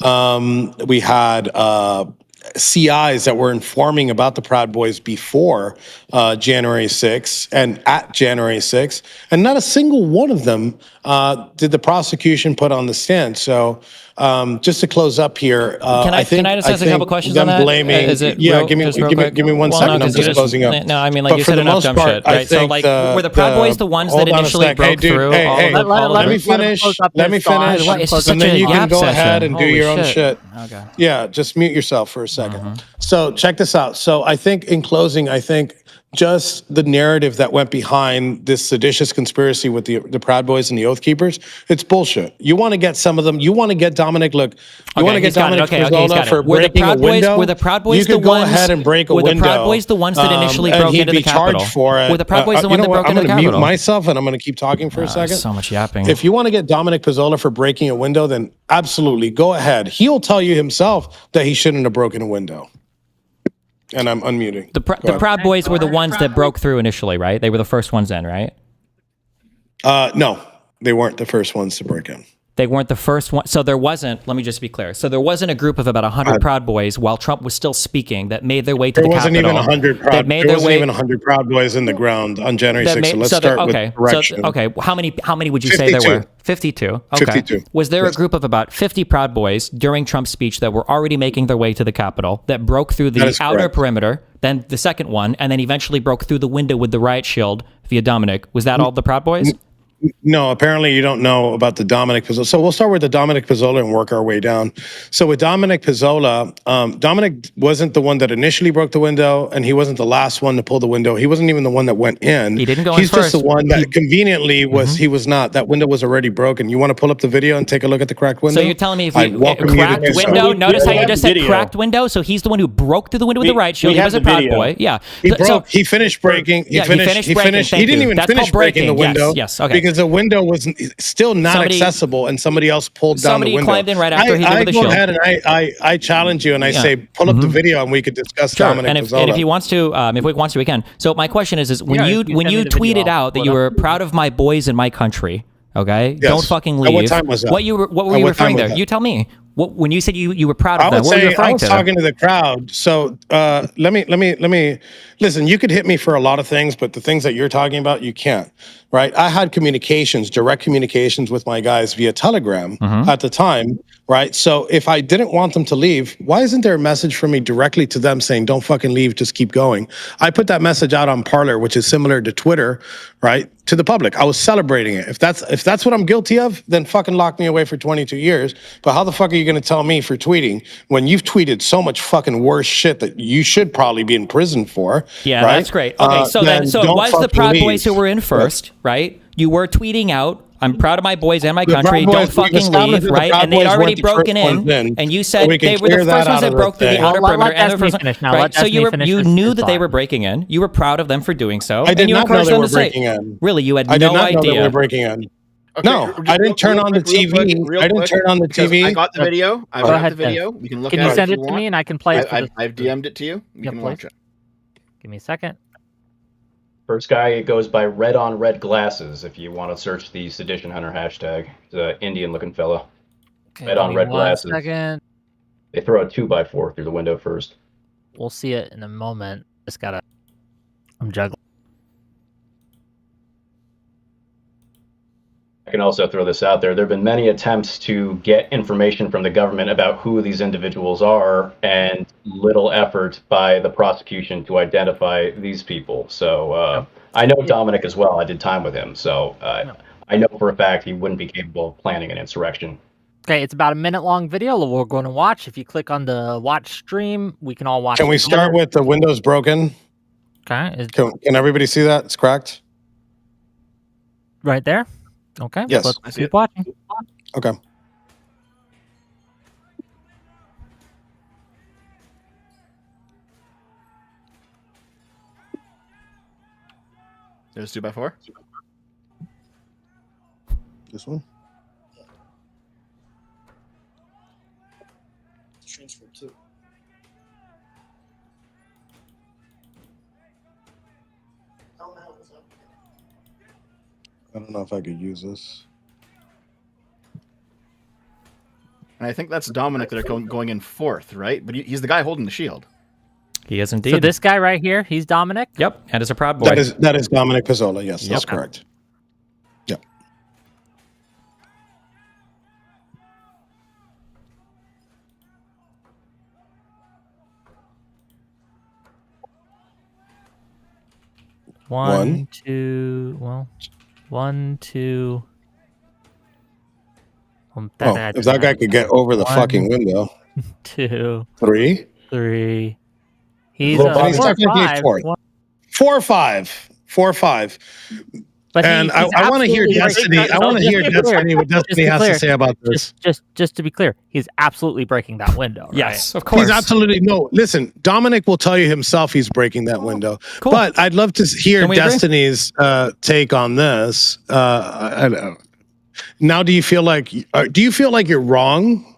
We had CIs that were informing about the Proud Boys before January 6th and at January 6th, and not a single one of them did the prosecution put on the stand. So just to close up here, can I just ask a couple questions on that? Blaming, give me 1 second. I'm just closing up. No, I mean, like, you said enough dumb shit, right? So, like, were the Proud Boys the ones that initially broke through? Let me finish. And then you can go ahead and do your own shit. Okay. Yeah, just mute yourself for a second. So check this out. So I think in closing, just the narrative that went behind this seditious conspiracy with the Proud Boys and the Oath Keepers, it's bullshit. You want to get some of them. You want to get Dominic. Look, you want to get Dominic Pizzola for breaking a window. Were the Proud Boys the ones? You could go ahead and break a window. Were the Proud Boys the ones that initially broke into the Capitol? Were the Proud Boys the ones that broke into the Capitol? I'm going to mute myself and I'm going to keep talking for a second. So much yapping. If you want to get Dominic Pizzola for breaking a window, then absolutely go ahead. He'll tell you himself that he shouldn't have broken a window. And I'm unmuting. The Proud Boys were the ones that broke through initially, right? They were the first ones in, right? No, they weren't the first ones to break in. They weren't the first one. So there wasn't, let me just be clear. So there wasn't a group of about 100 Proud Boys while Trump was still speaking that made their way to the Capitol. There wasn't even 100 Proud Boys in the ground on January 6th. So let's start with correction. How many would you say there were? 52. Okay. 52. Was there a group of about 50 Proud Boys during Trump's speech that were already making their way to the Capitol that broke through the outer perimeter, then the second one, and then eventually broke through the window with the riot shield via Dominic? Was that all the Proud Boys? No, apparently you don't know about the Dominic Pizzola. So we'll start with the Dominic Pizzola and work our way down. So with Dominic Pizzola, Dominic wasn't the one that initially broke the window, and he wasn't the last one to pull the window. He wasn't even the one that went in. He didn't go in He's first. just the one that conveniently was, he was not. That window was already broken. You want to pull up the video and take a look at the cracked window? So you're telling me if we cracked window, notice how you just said cracked window? So he's the one who broke through the window with the riot shield. He was a Proud Boy. Yeah. He finished breaking. He finished. He didn't even finish breaking the window. Yes. Okay. Because the window was still not accessible, and somebody else pulled down the window. Somebody climbed in right after he did with the shield. I go ahead and I challenge you, and I say, pull up the video, and we could discuss Dominic Pizzola. And if he wants to, if he wants to, we can. So my question is when you tweeted out that you were proud of my boys in my country, okay? Yes. Don't fucking leave. At what time was that? What were you referring there? You tell me. When you said you were proud of them, what were you referring to? I was talking to the crowd. So let me listen. You could hit me for a lot of things, but the things that you're talking about, you can't. Right? I had direct communications with my guys via Telegram at the time. Right? So if I didn't want them to leave, why isn't there a message from me directly to them saying, "Don't fucking leave, just keep going"? I put that message out on Parler, which is similar to Twitter, right? To the public. I was celebrating it. If that's what I'm guilty of, then fucking lock me away for 22 years. But how the fuck are you going to tell me for tweeting when you've tweeted so much fucking worse shit that you should probably be in prison for? Yeah, right? That's great. Okay, so it was the Proud Boys who were in first, right? You were tweeting out, "I'm proud of my boys and my country. Don't fucking leave," right? And they'd already broken in, and you said they were the first ones that broke through the outer perimeter. And the first one, right? So you knew that they were breaking in. You were proud of them for doing so. I did not know they were breaking in. Really, you had no idea. I did not know they were breaking in. Okay, no, I didn't turn on the TV. I didn't turn on the TV. I got the video. I got the video. You can look at it. Can you send it to me and I can play it? I've DM'd it to you. You can watch it. Give me a second. First guy goes by Red on Red Glasses. If you want to search the Sedition Hunter hashtag, he's an Indian-looking fella. Okay, Red on Red Glasses. Second. They throw a 2x4 through the window first. We'll see it in a moment. I'm juggling. I can also throw this out there. There have been many attempts to get information from the government about who these individuals are, and little effort by the prosecution to identify these people. So I know Dominic as well. I did time with him. So I know for a fact he wouldn't be capable of planning an insurrection. Okay, it's about a minute-long video that we're going to watch. If you click on the watch stream, we can all watch it. Can we start with the windows broken? Okay. Can everybody see that? It's cracked? Right there? Okay. Yes. Let's keep watching. Okay. There's 2x4. This one? Transfer too. I don't know if I could use this. And I think that's Dominic that are going in fourth, right? But he's the guy holding the shield. He is indeed. So this guy right here, he's Dominic? Yep, and is a Proud Boy. That is Dominic Pizzola. Yes, that's correct. Yep. One, two. If that guy could get over the fucking window. 2, 3. He's he's technically fourth. 4 or 5. 4 or 5. But and I want to hear Destiny. I want to hear Destiny what Destiny has to say about this. Just to be clear, he's absolutely breaking that window. Right? Yes, of course. He's absolutely Listen, Dominic will tell you himself he's breaking that window. Cool. But I'd love to hear Destiny's take on this. I don't know. Now, do you feel like you're wrong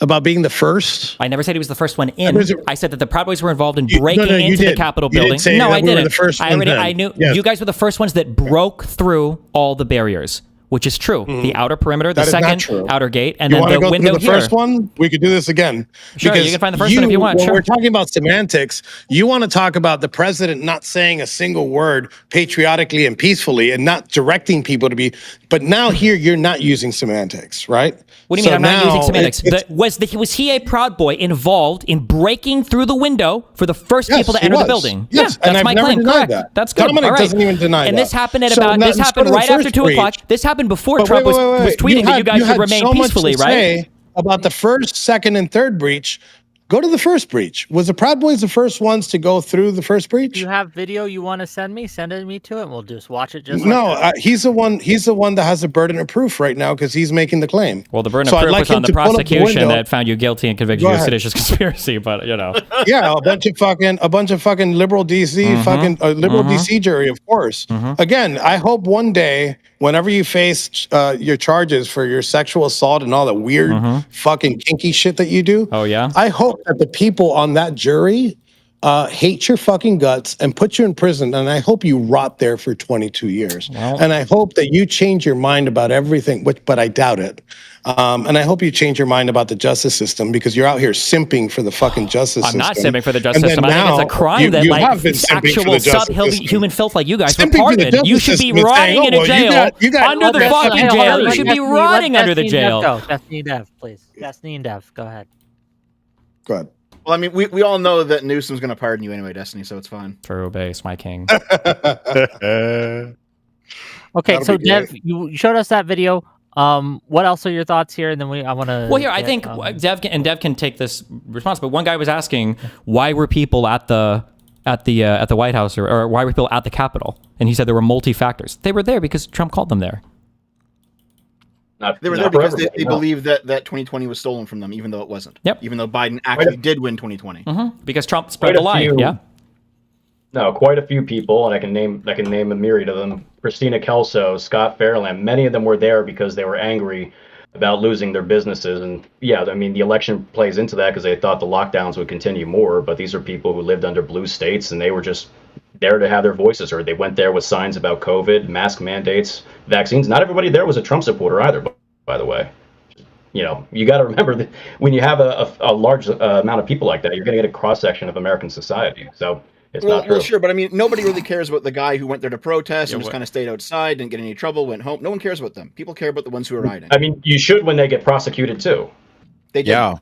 about being the first? I never said he was the first one in. I said that the Proud Boys were involved in breaking into the Capitol building. No, I didn't. I knew you guys were the first ones that broke through all the barriers. which is true. The outer perimeter, the That is not second true. outer gate, and You then want the to go window through the here. first one? We could do this again. Sure, you can find the first one if you want. When Sure. we're talking about semantics, you want to talk about the president not saying a single word patriotically and peacefully and not directing people to be. But now here, you're not using semantics, right? What do you mean I'm not using semantics? it's- Was he a Proud Boy involved in breaking through the window for the first Yes, people to he enter the was. building? Yes, yeah, and that's I've my never claim. denied Correct. that. That's good. Dominic All right. doesn't even deny and that. this happened at So about. now This let's go happened to the right after first 2 o'clock. breach. This happened before But Trump was tweeting that you guys should had remain so much peacefully, to right? say about the first, second, and third breach. Go to the first breach. Was the Proud Boys the first ones to go through the first breach? Do you have video you want to send me? Send it me to it, and we'll just watch it. Just No, like that. he's the one. He's the one that has the burden of proof right now because he's making the claim. Well, the burden So of I'd proof like was on him the to pull up the prosecution window. that found you guilty and convicted Go you of ahead. seditious conspiracy. But Yeah, a bunch of fucking liberal DC, fucking liberal DC jury, of course. Again, I hope one day, whenever you face your charges for your sexual assault and all that weird fucking kinky shit that you do. Oh, yeah? I hope that the people on that jury hate your fucking guts and put you in prison, and I hope you rot there for 22 years. And I hope that you change your mind about everything, but I doubt it. And I hope you change your mind about the justice system because you're out here simping for the fucking justice system. I'm not simping for the justice And system. then I think it's a now, crime that you like have been simping for actual the justice system. subhuman filth like you guys were Simping for the pardoned. You justice should be system is saying, rotting in oh, a well, jail you got under the all that fucking stuff. jail. You should be rotting under the jail. Go. Destiny and Dev, please. Destiny and Dev, go ahead. Go ahead. Well, I mean, we all know that Newsom's going to pardon you anyway, Destiny, so it's fine. True base, my king. Okay, That'll so be Dev, great. you showed us that video. What else are your thoughts here? And then I want to. Well, here I think Dev can take this response. But one guy was asking why were people at the White House or why were people at the Capitol? And he said there were multi-factors. They were there because Trump called them there. They were there because they believe that 2020 was stolen from them, even though it wasn't. Yep. Even though Biden actually did win 2020. Because Trump spread the lie. Yeah. No, quite a few people, and I can name a myriad of them. Christina Kelso, Scott Fairland, many of them were there because they were angry about losing their businesses. And yeah, I mean, the election plays into that because they thought the lockdowns would continue more. But these are people who lived under blue states, and they were just there to have their voices heard. They went there with signs about COVID, mask mandates, vaccines. Not everybody there was a Trump supporter either, by the way. You know, you got to remember that when you have a large amount of people like that, you're going to get a cross-section of American society. So it's not true. Well, sure, but I mean, nobody really cares about the guy who went there to protest and just kind of stayed outside, didn't get any trouble, went home. No one cares about them. People care about the ones who are rioting. I mean, you should when they get prosecuted too. They did. Yeah,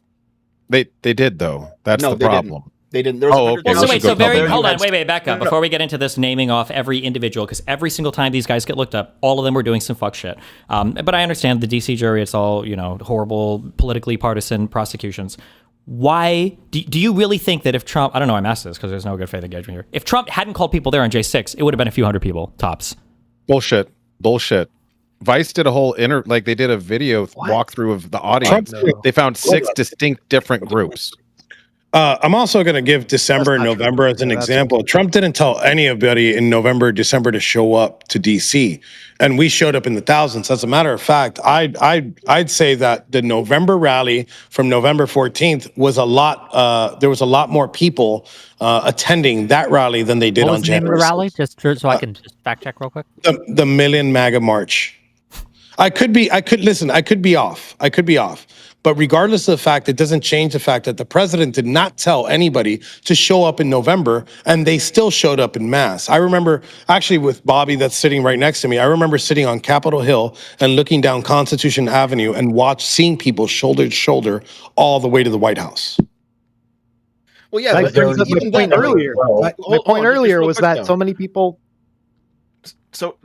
they did though. That's the problem. They didn't. There was Oh, 100,000 okay. Well, so wait, so Let's go hold on, public. wait, back up. Before we get into this naming off every individual, because every single time these guys get looked up, all of them were doing some fuck shit. But I understand the DC jury, it's all, horrible, politically partisan prosecutions. Why, do you really think that if Trump, I don't know, I'm asked this because there's no good faith engagement here. If Trump hadn't called people there on J6, it would have been a few hundred people, tops. Bullshit. Vice did a whole they did a video walkthrough of the audience. They found 6 distinct different groups. I'm also going to give December and November as an example. Trump didn't tell anybody in November, December to show up to DC, and we showed up in the thousands. As a matter of fact, I'd say that the November rally from November 14th was a lot. There was a lot more people attending that rally than they did What on was the name of January. the rally? Just so I can just fact check real quick. The Million MAGA March. I could be off. But regardless of the fact, it doesn't change the fact that the president did not tell anybody to show up in November, and they still showed up in mass. I remember, actually with Bobby that's sitting right next to me, I remember sitting on Capitol Hill and looking down Constitution Avenue and seeing people shoulder to shoulder all the way to the White House. Well, yeah, That but brings up even my point then, earlier. My hold point on, earlier just was real quick, that though. so many people. So,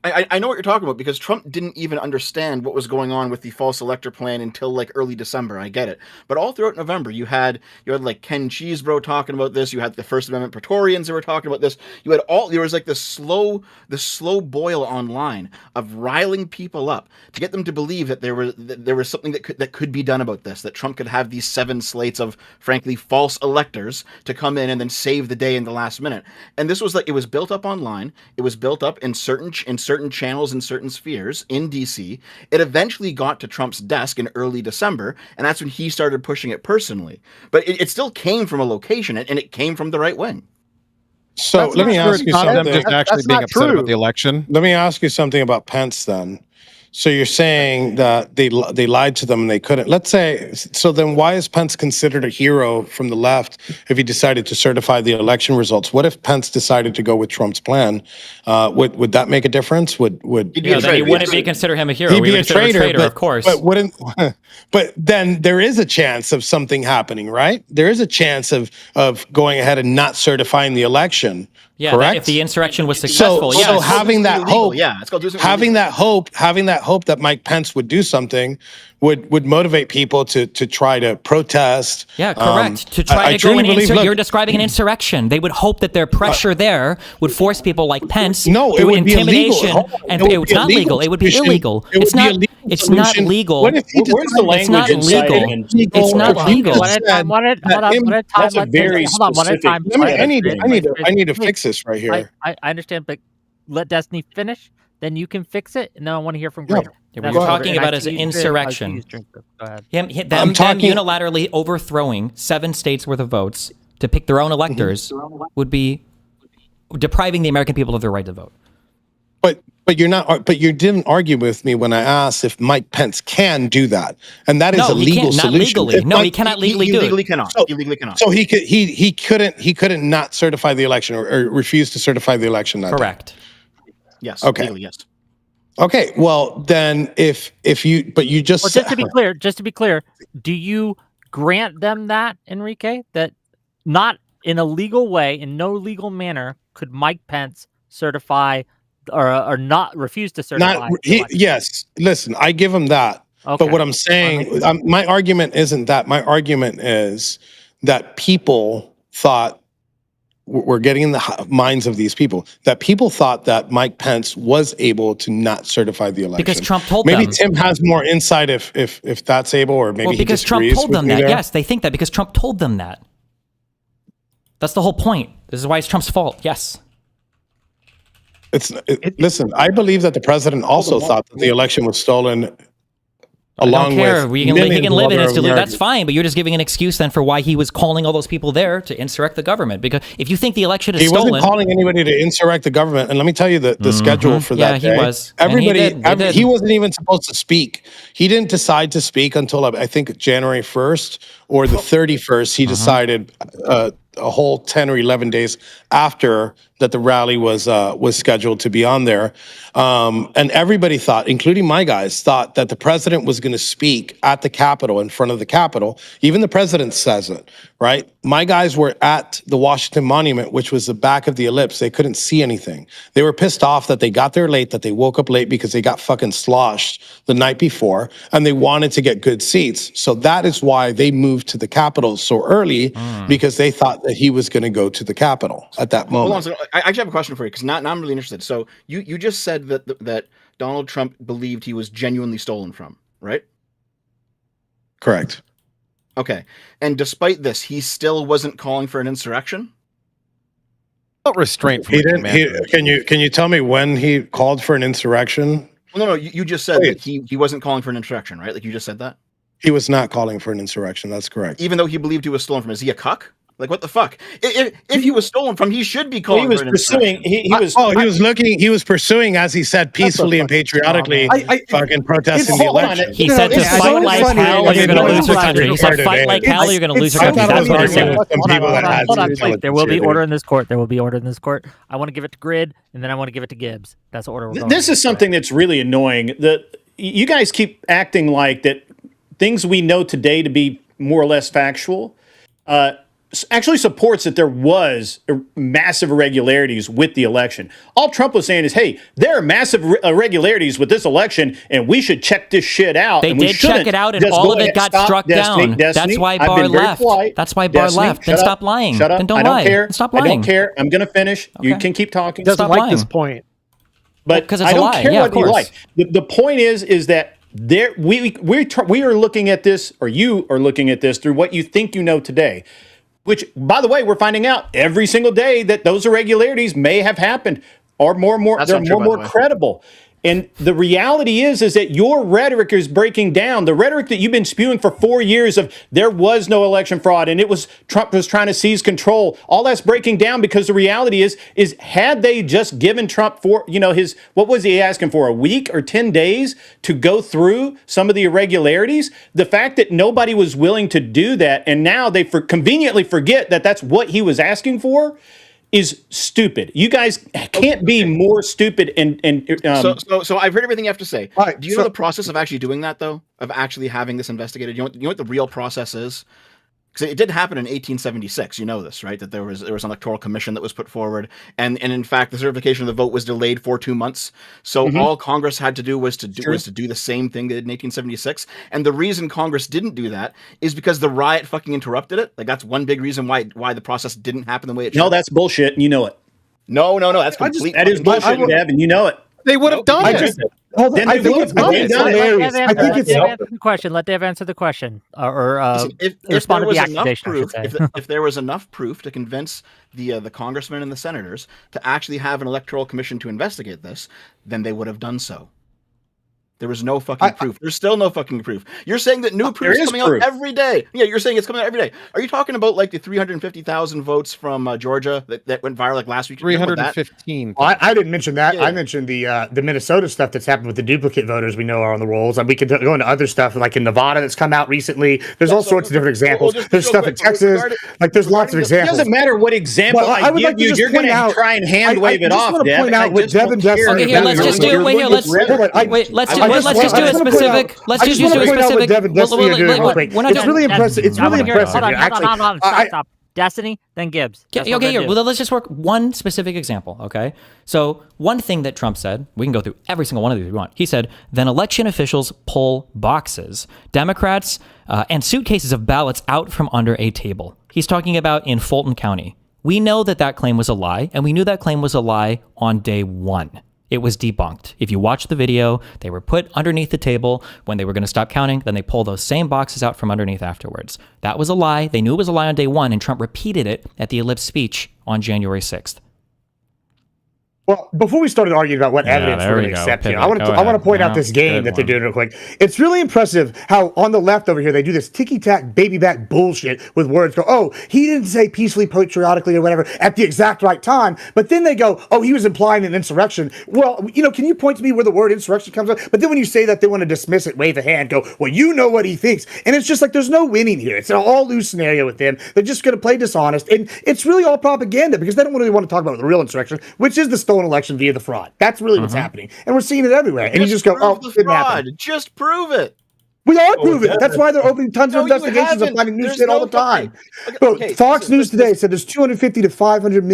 I know what you're talking about because Trump didn't even understand what was going on with the false elector plan until early December. I get it, but all throughout November, you had Ken Cheesebro talking about this. You had the First Amendment Praetorians that were talking about this. You had there was this slow boil online of riling people up to get them to believe that there was something that could be done about this. That Trump could have these 7 slates of frankly false electors to come in and then save the day in the last minute. And this was it was built up online. It was built up in certain channels in certain spheres in DC. It eventually got to Trump's desk in early December, and that's when he started pushing it personally. But it still came from a location, and it came from the right wing. So That's let me not true. ask you Not something. Them just actually That's being not upset true. about the election. Let me ask you something about Pence then. So you're saying that they lied to them and they couldn't. Let's say, so then why is Pence considered a hero from the left if he decided to certify the election results? What if Pence decided to go with Trump's plan? Would that make a difference? Would then he wouldn't be consider him a hero. He'd be a traitor, of course. But wouldn't? But then there is a chance of something happening, right? There is a chance of going ahead and not certifying the election. Yeah, correct? If the insurrection was successful, so having that hope, let's go do something having that hope that Mike Pence would do something would motivate people to try to protest. Yeah, correct. To try to go and you're describing an insurrection. They would hope that their pressure there would force people like Pence no, it through would intimidation. Be illegal. And it's not legal. It would be illegal. It's not legal. Where's the language inciting? It's not legal. That's a very specific. I need to fix this right here. I understand, but let Destiny finish. Then you can fix it, and then I want to hear from Greg. Yeah, what you're talking about is an insurrection. Them unilaterally overthrowing 7 states worth of votes to pick their own electors would be depriving the American people of their right to vote. But you're not. But you didn't argue with me when I asked if Mike Pence can do that, and that is a legal solution. Legally. No, he cannot legally do it. Legally cannot. He legally cannot. So he couldn't not certify the election or refuse to certify the election. Correct. Yes. Okay. Legally, yes. Okay. Well, then if you just just to be clear, do you grant them that, Enrique, that not in a legal way, in no legal manner, could Mike Pence certify or not refuse to certify? Yes. Listen, I give him that. Okay. But what I'm saying, my argument isn't that. My argument is that people thought, we're getting in the minds of these people, that people thought that Mike Pence was able to not certify the election. Because Trump told them. Maybe Tim has more insight if that's able, or maybe because Trump told them that. Yes, they think that because Trump told them that. That's the whole point. This is why it's Trump's fault. Yes. Listen, I believe that the president also thought that the election was stolen. I don't care. He can live in his delusion. That's fine, but you're just giving an excuse then for why he was calling all those people there to insurrect the government. Because if you think the election is stolen, he wasn't calling anybody to insurrect the government. And let me tell you the schedule for that day. Yeah, he was. He wasn't even supposed to speak. He didn't decide to speak until I think January 1st or the 31st. He decided a whole 10 or 11 days after that the rally was scheduled to be on there. And everybody thought, including my guys, thought that the president was going to speak at the Capitol, in front of the Capitol. Even the president says it, right? My guys were at the Washington Monument, which was the back of the ellipse. They couldn't see anything. They were pissed off that they got there late, that they woke up late because they got fucking sloshed the night before, and they wanted to get good seats. So that is why they moved to the Capitol so early, because they thought that he was going to go to the Capitol at that moment. Hold on, so I actually have a question for you, because now I'm really interested. So you just said that Donald Trump believed he was genuinely stolen from, right? Correct. Okay. And despite this, he still wasn't calling for an insurrection? Not restraint from Can you tell me when he called for an insurrection? Well, no, you just said that he wasn't calling for an insurrection, right? Like you just said that? He was not calling for an insurrection. That's correct. Even though he believed he was stolen from, is he a cuck? Like, what the fuck? If he was stolen from, he should be calling. He was pursuing. He was pursuing, as he said, peacefully and patriotically, fucking protesting the election. He said to fight like hell, or you're going to lose your country. He said fight like hell, or you're going to lose your country. That's what he said. Hold on, please. There will be order in this court. I want to give it to Grid, and then I want to give it to Gibbs. That's the order we're going. This is something that's really annoying. You guys keep acting like that things we know today to be more or less factual actually supports that there was massive irregularities with the election. All Trump was saying is, hey, there are massive irregularities with this election, and we should check this shit out. They did check it out, and all of it got struck down. That's why Barr left. That's why Barr left. Then stop lying. Shut up. Then don't I don't lie. care. Stop lying. I don't care. I'm going to finish. Okay. You can keep talking. Doesn't Stop like lying. this point. But because it's I a don't lie. care Yeah, what you like. The point is that we are looking at this, or you are looking at this through what you think you know today. Which, by the way, we're finding out every single day that those irregularities may have happened, or more and more. They're more credible. And the reality is that your rhetoric is breaking down. The rhetoric that you've been spewing for 4 years of there was no election fraud and it was Trump was trying to seize control. All that's breaking down because the reality is had they just given Trump what was he asking for, a week or 10 days to go through some of the irregularities? The fact that nobody was willing to do that and now they conveniently forget that that's what he was asking for is stupid. You guys can't be more stupid. So I've heard everything you have to say. Right, Do you know the process of actually doing that, though? Of actually having this investigated? You know what the real process is? Because it did happen in 1876. You know this, right? That there was an electoral commission that was put forward, and in fact, the certification of the vote was delayed for 2 months. So all Congress had to do was to do the same thing they did in 1876. And the reason Congress didn't do that is because the riot fucking interrupted it. Like that's one big reason why the process didn't happen the way it should. No, that's bullshit, and you know it. No, that's complete. That is bullshit, Devin. You know it. They would have done it. I think it's hilarious. I think it's answer the question. Let Dave answer the question, if respond there to the was enough accusation. proof, if there was enough proof to convince the congressmen and the senators to actually have an electoral commission to investigate this, then they would have done so. There was no fucking proof. There's still no fucking proof. You're saying that new proof is coming out every day. Yeah, you're saying it's coming out every day. Are you talking about like the 350,000 votes from Georgia that went viral like last week? 315. I didn't mention that. Yeah. I mentioned the Minnesota stuff that's happened with the duplicate voters we know are on the rolls. And we could go into other stuff like in Nevada that's come out recently. There's all sorts of different examples. There's stuff in Texas. There's lots of examples. It doesn't matter what example I give you. You're going to try and hand wave it off. I just want to point out what Devin just said. Okay, here, let's just do it. Let's just do a specific. Let's just do a specific. It's really impressive. It's really impressive. Hold on. Stop. Destiny, then Gibbs. Okay, here. Well, let's just work one specific example, okay? So one thing that Trump said, we can go through every single one of these if we want. He said, then election officials pull boxes, Democrats, and suitcases of ballots out from under a table. He's talking about in Fulton County. We know that claim was a lie, and we knew that claim was a lie on day one. It was debunked. If you watch the video, they were put underneath the table when they were going to stop counting. Then they pull those same boxes out from underneath afterwards. That was a lie. They knew it was a lie on day one, and Trump repeated it at the ellipse speech on January 6th. Well, before we started arguing about what evidence we're going to accept here, I want to point out this game that they're doing real quick. It's really impressive how on the left over here, they do this ticky-tack, baby-back bullshit with words. Go, oh, he didn't say peacefully, patriotically, or whatever at the exact right time. But then they go, oh, he was implying an insurrection. Well, can you point to me where the word insurrection comes up? But then when you say that, they want to dismiss it, wave a hand, go, well, you know what he thinks. And it's just like there's no winning here. It's an all-lose scenario with them. They're just going to play dishonest. And it's really all propaganda because they don't really want to talk about the real insurrection, which is the stolen election via the fraud. That's really what's happening. And we're seeing it everywhere. And you just go, oh, it didn't happen. Just prove it. We are proving it. That's why they're opening tons of investigations and finding new shit all the time. Fox News today said there's 250 to 500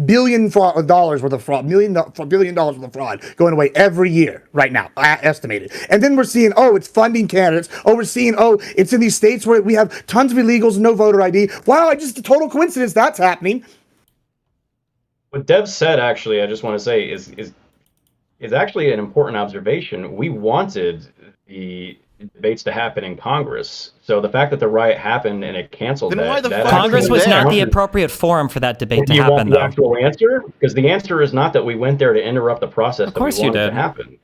billion dollars worth of fraud, $1 billion worth of fraud going away every year right now, estimated. And then we're seeing, oh, it's funding candidates. Oh, we're seeing, oh, it's in these states where we have tons of illegals, no voter ID. Wow, just a total coincidence that's happening. What Dev said, actually, I just want to say is actually an important observation. We wanted the debates to happen in Congress. So the fact that the riot happened and it canceled that Congress was not the appropriate forum for that debate to happen, though. The actual answer? Because the answer is not that we went there to interrupt the process. Of course you did. To happen.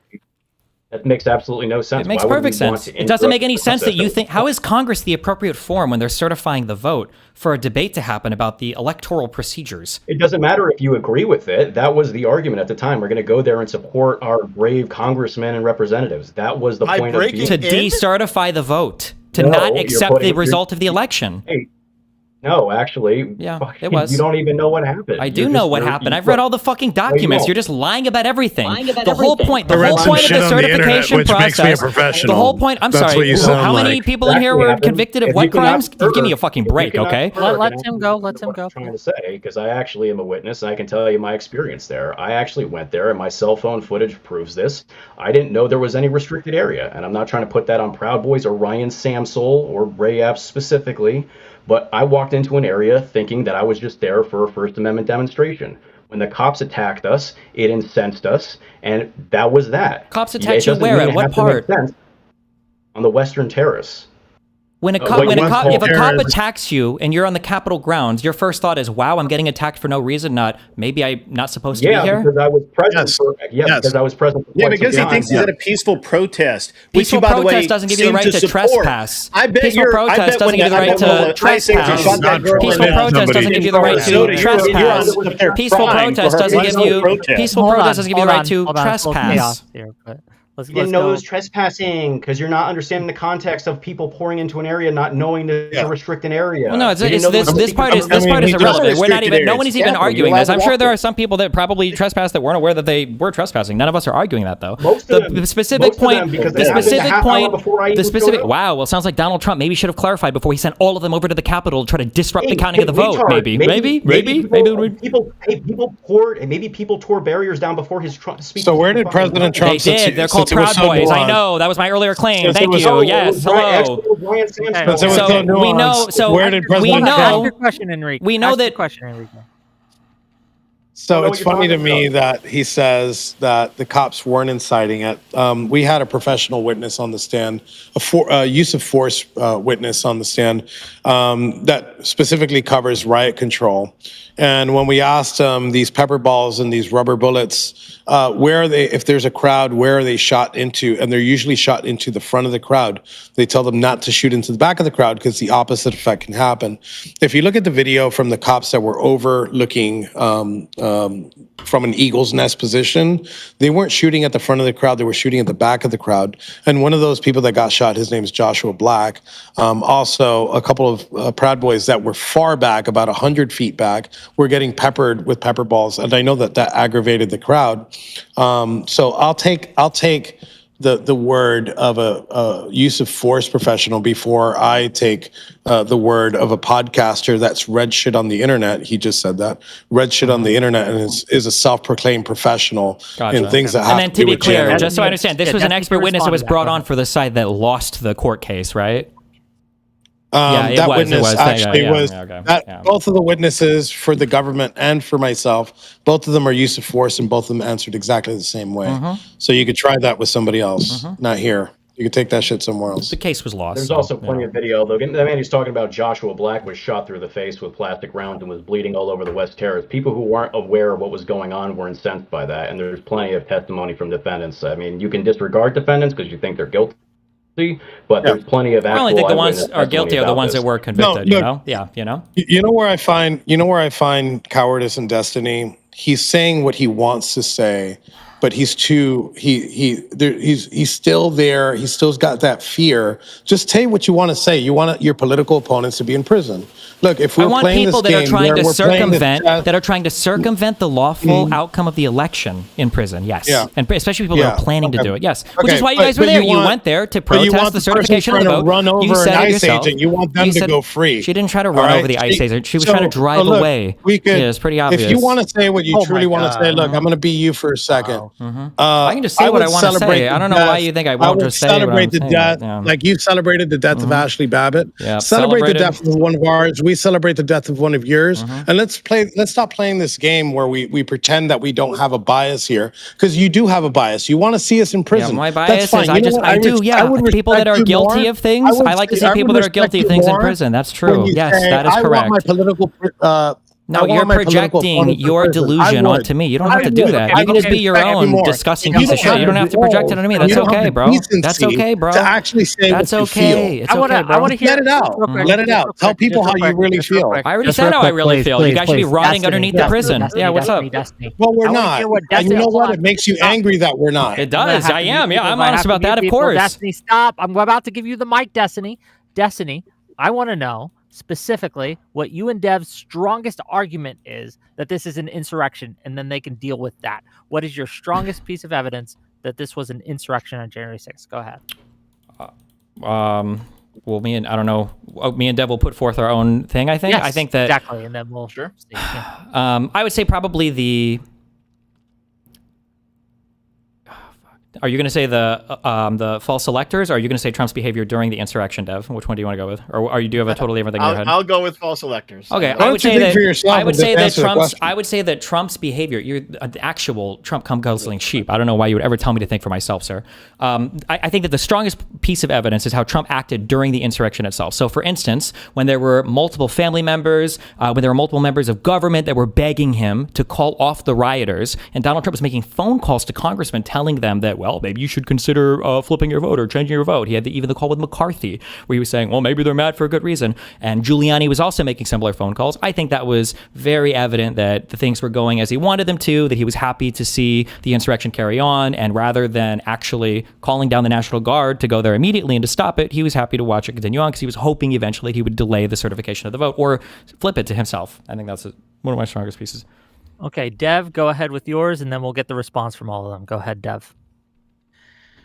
That makes absolutely no sense. It makes perfect sense. It doesn't make any sense that you think, how is Congress the appropriate forum when they're certifying the vote for a debate to happen about the electoral procedures? It doesn't matter if you agree with it. That was the argument at the time. We're going to go there and support our brave congressmen and representatives. That was the point of it. To decertify the vote, to not accept the result of the election. Hey, no, actually, it was. You don't even know what happened. I do know what happened. I've read all the fucking documents. You're just lying about everything. The whole point of the certification process. The whole point. I'm sorry. How many people in here were convicted of what crimes? Give me a fucking break, okay? Let him go. Let him go. I'm trying to say, because I actually am a witness, and I can tell you my experience there. I actually went there, and my cell phone footage proves this. I didn't know there was any restricted area, and I'm not trying to put that on Proud Boys or Ryan Samsel or Ray Epps specifically. But I walked into an area thinking that I was just there for a First Amendment demonstration. When the cops attacked us, it incensed us, and that was that. Cops attacked you where? At what part? On the Western Terrace. When a cop, if a cop attacks you and you're on the Capitol grounds, your first thought is, "Wow, I'm getting attacked for no reason." Not maybe I'm not supposed to be here. Because I was present. Because I was present. Because he thinks he's at a peaceful protest. Peaceful protest doesn't give you the right to trespass. Peaceful protest doesn't give you the right to trespass. Peaceful protest doesn't give you the right to trespass. Peaceful protest doesn't give you the right to trespass. You know who's trespassing because you're not understanding the context of people pouring into an area, not knowing to restrict an area. Well, no, this part is irrelevant. We're not even. No one is even arguing this. I'm sure there are some people that probably trespassed that weren't aware that they were trespassing. None of us are arguing that though. The specific point. Wow. Well, it sounds like Donald Trump maybe should have clarified before he sent all of them over to the Capitol to try to disrupt the counting of the vote. Maybe people tore barriers down before his speech. So where did President Trump? They did. They're called Proud Boys. I know. That was my earlier claim. Thank you. Yes. Hello. So we know. So where did President we know. Ask your question, Enrique. We know that. So it's funny to me that he says that the cops weren't inciting it. We had a professional witness on the stand, a use of force witness on the stand that specifically covers riot control. And when we asked these pepper balls and these rubber bullets, where are they, if there's a crowd, where are they shot into? And they're usually shot into the front of the crowd. They tell them not to shoot into the back of the crowd because the opposite effect can happen. If you look at the video from the cops that were overlooking from an eagle's nest position, they weren't shooting at the front of the crowd, they were shooting at the back of the crowd. And one of those people that got shot, his name is Joshua Black. Also, a couple of Proud Boys that were far back, about 100 feet back, were getting peppered with pepper balls. And I know that aggravated the crowd. So I'll take the word of a use of force professional before I take the word of a podcaster that's read shit on the internet. He just said that. Read shit on the internet and is a self-proclaimed professional in things that have to do with. And then to be clear, just so I understand, this was an expert witness that was brought on for the side that lost the court case, right? Both of the witnesses for the government and for myself, both of them are use of force and both of them answered exactly the same way. So you could try that with somebody else, not here. You could take that shit somewhere else. The case was lost. There's also plenty of video, though. The man he's talking about, Joshua Black, was shot through the face with plastic rounds and was bleeding all over the West Terrace. People who weren't aware of what was going on were incensed by that, and there's plenty of testimony from defendants. I mean, you can disregard defendants because you think they're guilty. But there's plenty of actual. I only think the ones are guilty are the ones that were convicted. You know, You know where I find cowardice in Destiny. He's saying what he wants to say, but he's still there. He's still got that fear. Just say what you want to say. You want your political opponents to be in prison. Look, if we're playing this game, that are trying to circumvent the lawful outcome of the election in prison. Yes, and especially people that are planning to do it. Yes, which is why you guys were there. You went there to protest the certification of the vote. Run over you said an it ICE yourself. agent. You want them to go free. She didn't try to run over the ICE agent. She was trying to drive away. It's pretty obvious. If you want to say what you truly want to say, look, I'm going to be you for a second. I can just say what I want to say. I don't know why you think I won't just say celebrate the death, like you celebrated the death of Ashley Babbitt. Celebrate the death of one of ours. We celebrate the death of one of yours. And let's stop playing this game where we pretend that we don't have a bias here, because you do have a bias. You want to see us in prison. My bias is people that are guilty of things. I like to see people that are guilty of things in prison. That's true. Yes, that is correct. No, you're projecting your delusion onto me. You don't have to do that. You can just be your own disgusting piece of shit. You don't have to project it onto me. That's okay, bro. That's okay, bro. To actually say that's okay. It's okay, bro. I want to hear let it out. Let it out. Tell people how you really feel. I already said how I really feel. You guys should be rotting underneath the prison. Yeah, what's up? Well, we're not. And you know what? It makes you angry that we're not. It does. I am. Yeah, I'm honest about that, of course. Destiny, stop. I'm about to give you the mic, Destiny. Destiny, I want to know specifically what you and Dev's strongest argument is that this is an insurrection, and then they can deal with that. What is your strongest piece of evidence that this was an insurrection on January 6th? Go ahead. Well, me and Dev will put forth our own thing, I think. Yes, I think that exactly, and then we'll see. Yeah. I would say probably Are you going to say the false electors, or are you going to say Trump's behavior during the insurrection, Dev? Which one do you want to go with? Or do you have a totally different thing in your head? I'll go with false electors. Okay, I would say that Trump's behavior, you're the actual Trump guzzling sheep. I don't know why you would ever tell me to think for myself, sir. I think that the strongest piece of evidence is how Trump acted during the insurrection itself. So, for instance, when there were multiple family members, when there were multiple members of government that were begging him to call off the rioters, and Donald Trump was making phone calls to congressmen telling them that, well, maybe you should consider flipping your vote or changing your vote. He had even the call with McCarthy where he was saying, well, maybe they're mad for a good reason. And Giuliani was also making similar phone calls. I think that was very evident that the things were going as he wanted them to, that he was happy to see the insurrection carry on. And rather than actually calling down the National Guard to go there immediately and to stop it, he was happy to watch it continue on because he was hoping eventually he would delay the certification of the vote or flip it to himself. I think that's one of my strongest pieces. Okay, Dev, go ahead with yours, and then we'll get the response from all of them. Go ahead, Dev.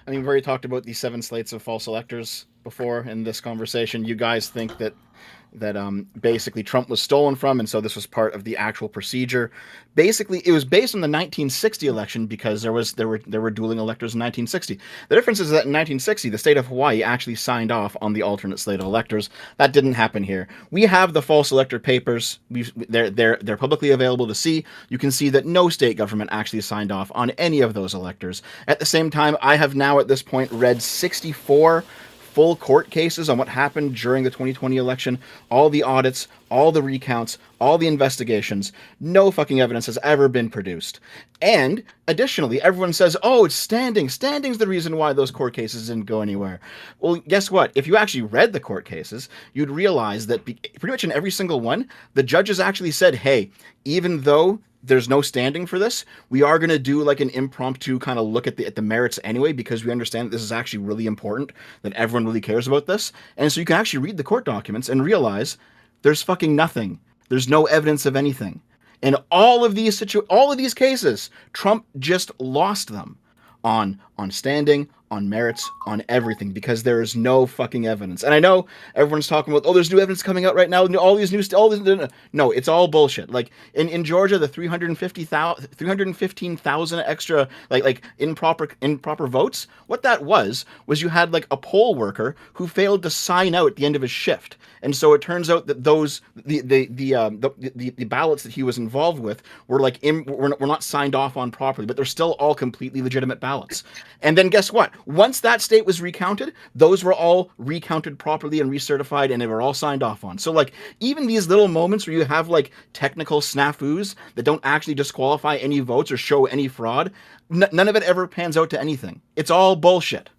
I mean, we've already talked about the 7 slates of false electors before in this conversation. You guys think that basically Trump was stolen from, and so this was part of the actual procedure. Basically, it was based on the 1960 election because there were dueling electors in 1960. The difference is that in 1960, the state of Hawaii actually signed off on the alternate slate of electors. That didn't happen here. We have the false elector papers. They're publicly available to see. You can see that no state government actually signed off on any of those electors. At the same time, I have now at this point read 64 full court cases on what happened during the 2020 election, all the audits, all the recounts, all the investigations. No fucking evidence has ever been produced. And additionally, everyone says, oh, it's standing. Standing's the reason why those court cases didn't go anywhere. Well, guess what? If you actually read the court cases, you'd realize that pretty much in every single one, the judges actually said, hey, even though there's no standing for this, we are going to do like an impromptu kind of look at the merits anyway, because we understand that this is actually really important, that everyone really cares about this. And so you can actually read the court documents and realize there's fucking nothing. There's no evidence of anything. In all of these cases, Trump just lost them on standing, on merits, on everything, because there is no fucking evidence. And I know everyone's talking about, oh, there's new evidence coming out right now, no, it's all bullshit. Like in Georgia, the 315,000 extra like improper votes, what that was you had like a poll worker who failed to sign out at the end of his shift. And so it turns out that the ballots that he was involved with were were not signed off on properly, but they're still all completely legitimate ballots. And then guess what? Once that state was recounted, those were all recounted properly and recertified, and they were all signed off on. So like even these little moments where you have like technical snafus that don't actually disqualify any votes or show any fraud, none of it ever pans out to anything. It's all bullshit.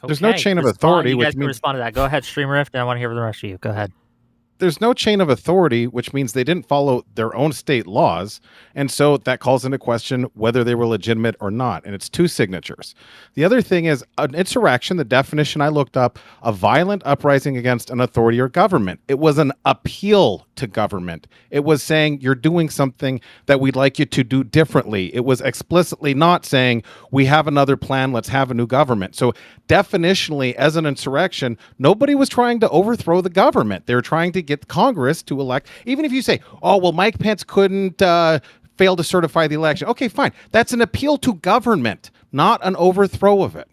There's no chain of authority. You guys which can means respond to that. Go ahead, Streamrift, and I want to hear from the rest of you. Go ahead. There's no chain of authority, which means they didn't follow their own state laws. And so that calls into question whether they were legitimate or not. And it's 2 signatures. The other thing is an insurrection, the definition I looked up, a violent uprising against an authority or government. It was an appeal to government. It was saying you're doing something that we'd like you to do differently. It was explicitly not saying we have another plan, let's have a new government. So definitionally, as an insurrection, nobody was trying to overthrow the government. They were trying to get Congress to elect. Even if you say, oh, well, Mike Pence couldn't fail to certify the election. Okay, fine. That's an appeal to government, not an overthrow of it.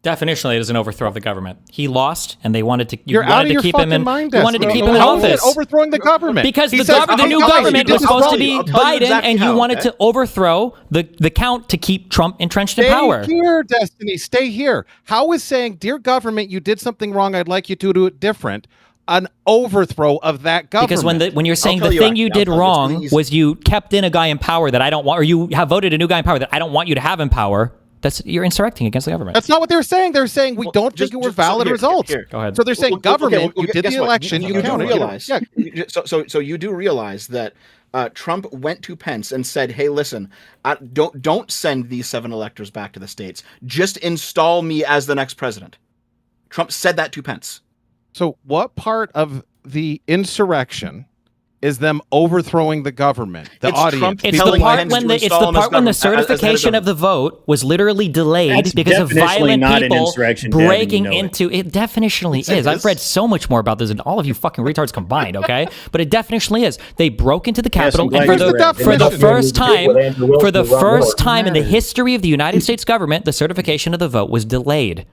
Definitionally, it is an overthrow of the government. He lost, and they wanted to. You're out of your fucking mind. You wanted to keep him in office. Overthrowing the government because the new government was supposed to be Biden, and you wanted to overthrow the count to keep Trump entrenched in power. Stay here, Destiny. Stay here. How is saying, dear government, you did something wrong. I'd like you to do it different. An overthrow of that government. Because when you're saying the thing you did wrong was you kept in a guy in power that I don't want, or you have voted a new guy in power that I don't want you to have in power. You're insurrecting against the government. That's not what they were saying. They're saying we don't think it were valid results. Go ahead. So they're saying government, you did the election, you counted. So you do realize that Trump went to Pence and said, hey, listen, don't send these 7 electors back to the states. Just install me as the next president. Trump said that to Pence. So what part of the insurrection is them overthrowing the government. The It's audience. Trump It's the telling part Pence when to the it's install the him as part when the government- as head of certification of the vote was literally delayed That's because of definitionally violent not an people insurrection, Devin, breaking you know it. into it. Definitionally Yes, it is. I've is. read so much more about this than all of you fucking retards combined. Okay, but it definitionally is. They broke into the Capitol, I'm and glad for you the read. for the Definition. first time, With Andrew Wilson for the and Ron first Moore. time in the history of the United States government, the certification of the vote was delayed.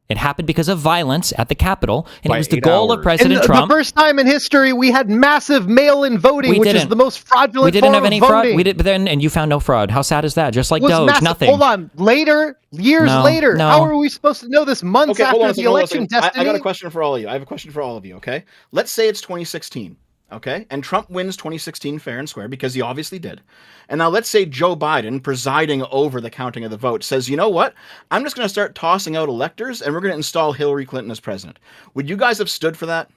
It happened because of violence at the Capitol, and By it was the 8 goal of hours. President And Trump. the first time in history we had massive mail-in voting, We which is didn't. the most fraudulent We didn't form have any of fraud. voting. We did, but then, and you found no fraud. How sad is that? Just like Was Doge, massive. nothing. Hold on. Later, years No, later, no. how are we supposed to know this months Okay, hold on after a second, the hold on a election? second. Destiny. I got a question for all of you. I have a question for all of you, okay? Let's say it's 2016, okay? And Trump wins 2016 fair and square because he obviously did. And now let's say Joe Biden, presiding over the counting of the vote, says, you know what? I'm just going to start tossing out electors and we're going to install Hillary Clinton as president. Would you guys have stood for that?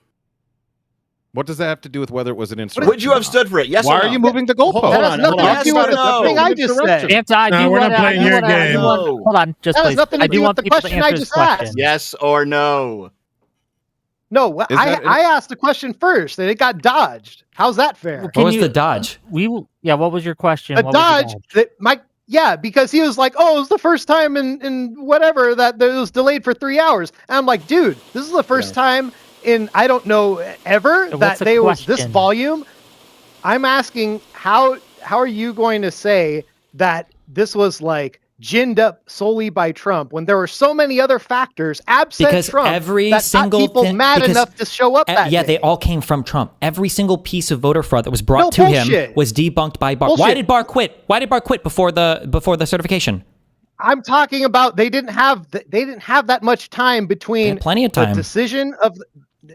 What does that have to do with whether it was an insurrection? Would you have stood for it? Yes Why or no? are you moving the goalpost? That has nothing Yes to do or with the no? thing I just said. Answer, I do No, we're not wanna- I playing do your wanna- I do game. wanna- No. Hold on, just That has please. nothing to I do do want with the people to question I answer just this question. asked. Yes or no? No, Is that I asked the question first, and it got dodged. How's that fair? What Can was you- the dodge? Yeah, what was your question? A What was your dodge that Mike. Yeah, because he was like, "Oh, it was the first time in whatever that it was delayed for 3 hours," and I'm like, "Dude, this is the first time in I don't know ever So that what's the they was this question? volume." I'm asking how are you going to say that this was like ginned up solely by Trump when there were so many other factors absent Because Trump every that single got people thing- mad because- enough to show up that Yeah, day? they all came from Trump. Every single piece of voter fraud that was brought No, to him bullshit. was debunked by Barr. Why Bullshit. did Barr quit? Why did Barr quit before the certification? I'm talking about they didn't have that much time between had plenty of time. the decision of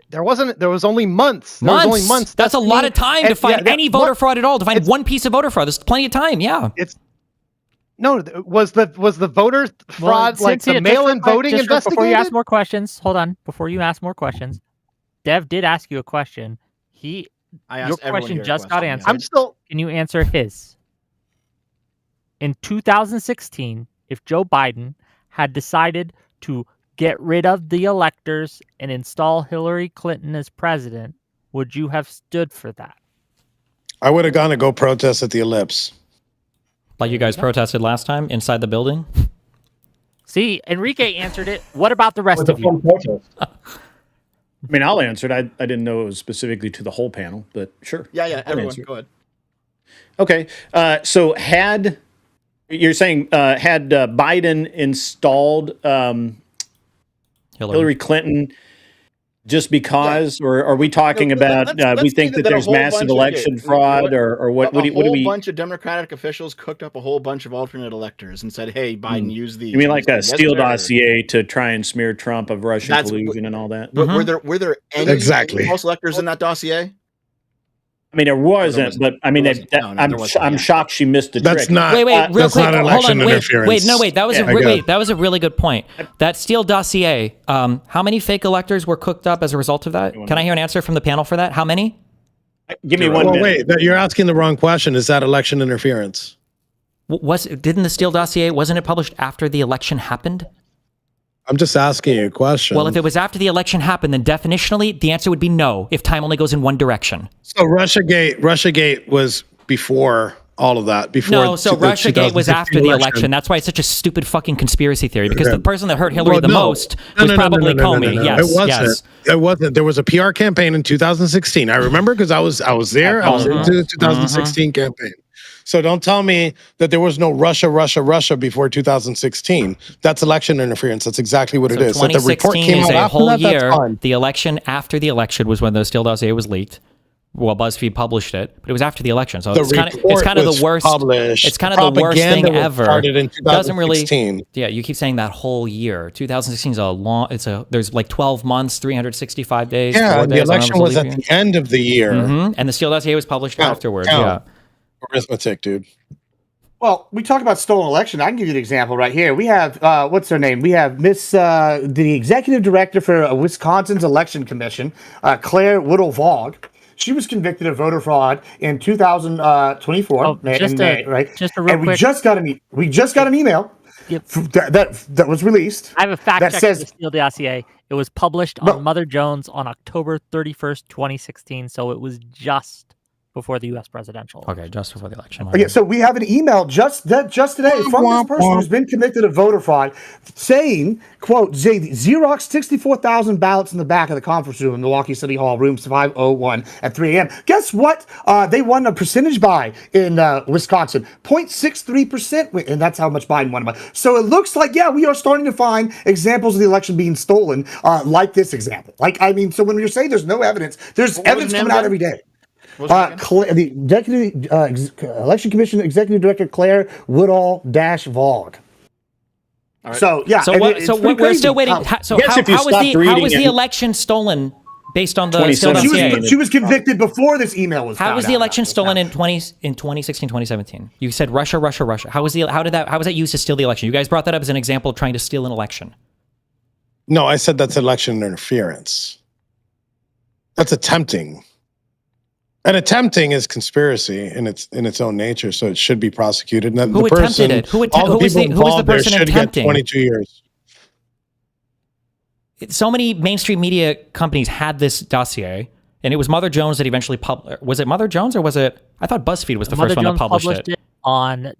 there was only months. There was only months. That's a lot of time to find any voter fraud at all. To find it's- one piece of voter fraud, there's plenty of time. Yeah. Was the voter fraud like the mail-in voting investigation? Before you ask more questions, hold on. Before you ask more questions, Dev did ask you a question. I Your asked everyone question here a just got question, answered. I'm still Can you answer his? In 2016, if Joe Biden had decided to get rid of the electors and install Hillary Clinton as president, would you have stood for that? I would have gone to go protest at the Ellipse. Like you guys protested last time inside the building. See, Enrique answered it. What about the rest With a of you? full protest. I mean, I'll answer it. I didn't know it was specifically to the whole panel, but sure. Yeah, I'll everyone, answer it. go ahead. Okay. So you're saying had Biden installed Hillary Clinton just because, or are we talking about let's we say think that a there's whole massive bunch of- election fraud, or what? What do A whole we? bunch of Democratic officials cooked up a whole bunch of alternate electors and said, "Hey, Biden, use these." You mean like a Yes, Steele sir. dossier to try and smear Trump of Russian That's- collusion and all that? Were there any Exactly. false electors in that dossier? I mean, there wasn't, but I mean, there wasn't. No, there wasn't, I'm yeah. shocked she missed the That's trick. not. Wait, real that's quick. not Hold election on. Wait, interference. that was I guess. that was a really good point. That Steele dossier. How many fake electors were cooked up as a result of that? Can I hear an answer from the panel for that? How many? Give me one Well, minute. wait. You're asking the wrong question. Is that election interference? Didn't the Steele dossier, wasn't it published after the election happened? I'm just asking you a question. Well, if it was after the election happened, then definitionally the answer would be no. If time only goes in one direction. So Russiagate was before all of that. Before No, so the Russiagate was 2016 after the election. That's why it's such a stupid fucking conspiracy theory. Because the person that hurt Hillary the most was probably Comey. Yes, it wasn't. yes. It wasn't. There was a PR campaign in 2016. I remember because I was there. I was into the 2016 campaign. So don't tell me that there was no Russia before 2016. That's election interference. That's exactly what it is. That the report 2016 came is out a after whole that, that's year. fine. The election after the election was when the Steele dossier was leaked. Well, BuzzFeed published it, but it was after the election, so it's kind of was the worst. published. It's kind of the worst thing Propaganda was ever. started in Doesn't really. 2016. Yeah, you keep saying that whole year. 2016 is a long. There's like 12 months, 365 days. Yeah, 4 and the days, I don't election know if was it's a at leap the end of the year. year. And the Steele dossier was published afterwards. Yeah. Arithmetic, dude. Well, we talk about stolen election. I can give you an example right here. We have, what's her name? We have the executive director for Wisconsin's election commission, Claire Whittle-Vaugh. She was convicted of voter fraud in 2024, Oh, in May, right? just a real and quick- we just got an email Yep. that was released. I have a fact that check says- for the Steele dossier. It was published on Mother Jones on October 31st, 2016, so it was just before the U.S. presidential. Okay, just before the election. Okay, so we have an email just today from this person who's been convicted of voter fraud, saying, "quote Xerox 64,000 ballots in the back of the conference room in Milwaukee City Hall, room 501 at 3 a.m." Guess what? They won a percentage by in Wisconsin, 0.63%, and that's how much Biden won by. So it looks like, yeah, we are starting to find examples of the election being stolen, like this example. Like, I mean, so when you're saying there's no evidence, there's evidence coming out every day. The Election Commission Executive Director Claire Woodall-Vog. Right. So yeah, So we're still waiting. How was the election stolen based on the stolen dossier? She was convicted before this email was. How was the election stolen in 2016, 2017? You said Russia. How was that used to steal the election? You guys brought that up as an example of trying to steal an election. No, I said that's election interference. That's attempting. And attempting is conspiracy in its own nature, so it should be prosecuted. And who attempted it? Who was the person attempting? 22 years. So many mainstream media companies had this dossier, and it was Mother Jones that eventually published. Was it Mother Jones or was it? I thought BuzzFeed was the first one that published it on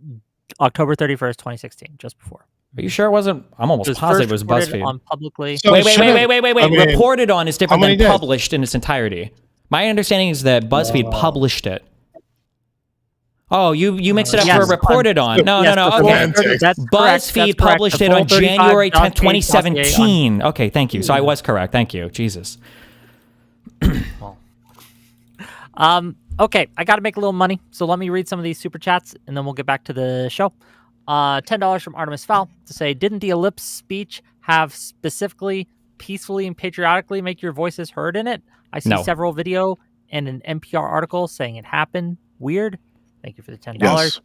October 31st, 2016, just before. Are you sure it wasn't? I'm almost positive it was BuzzFeed. On publicly. So wait. Reported on is different than published in its entirety. My understanding is that BuzzFeed published it. Oh, you mixed it up for reported on. No. Okay. BuzzFeed published it on January 10th, 2017. Okay, thank you. So I was correct. Thank you. Jesus. Okay, I got to make a little money. So let me read some of these super chats, and then we'll get back to the show. $10 from Artemis Fowl to say, didn't the ellipse speech have specifically, peacefully, and patriotically make your voices heard in it? I see several video and an NPR article saying it happened. Weird. Thank you for the $10. Yes.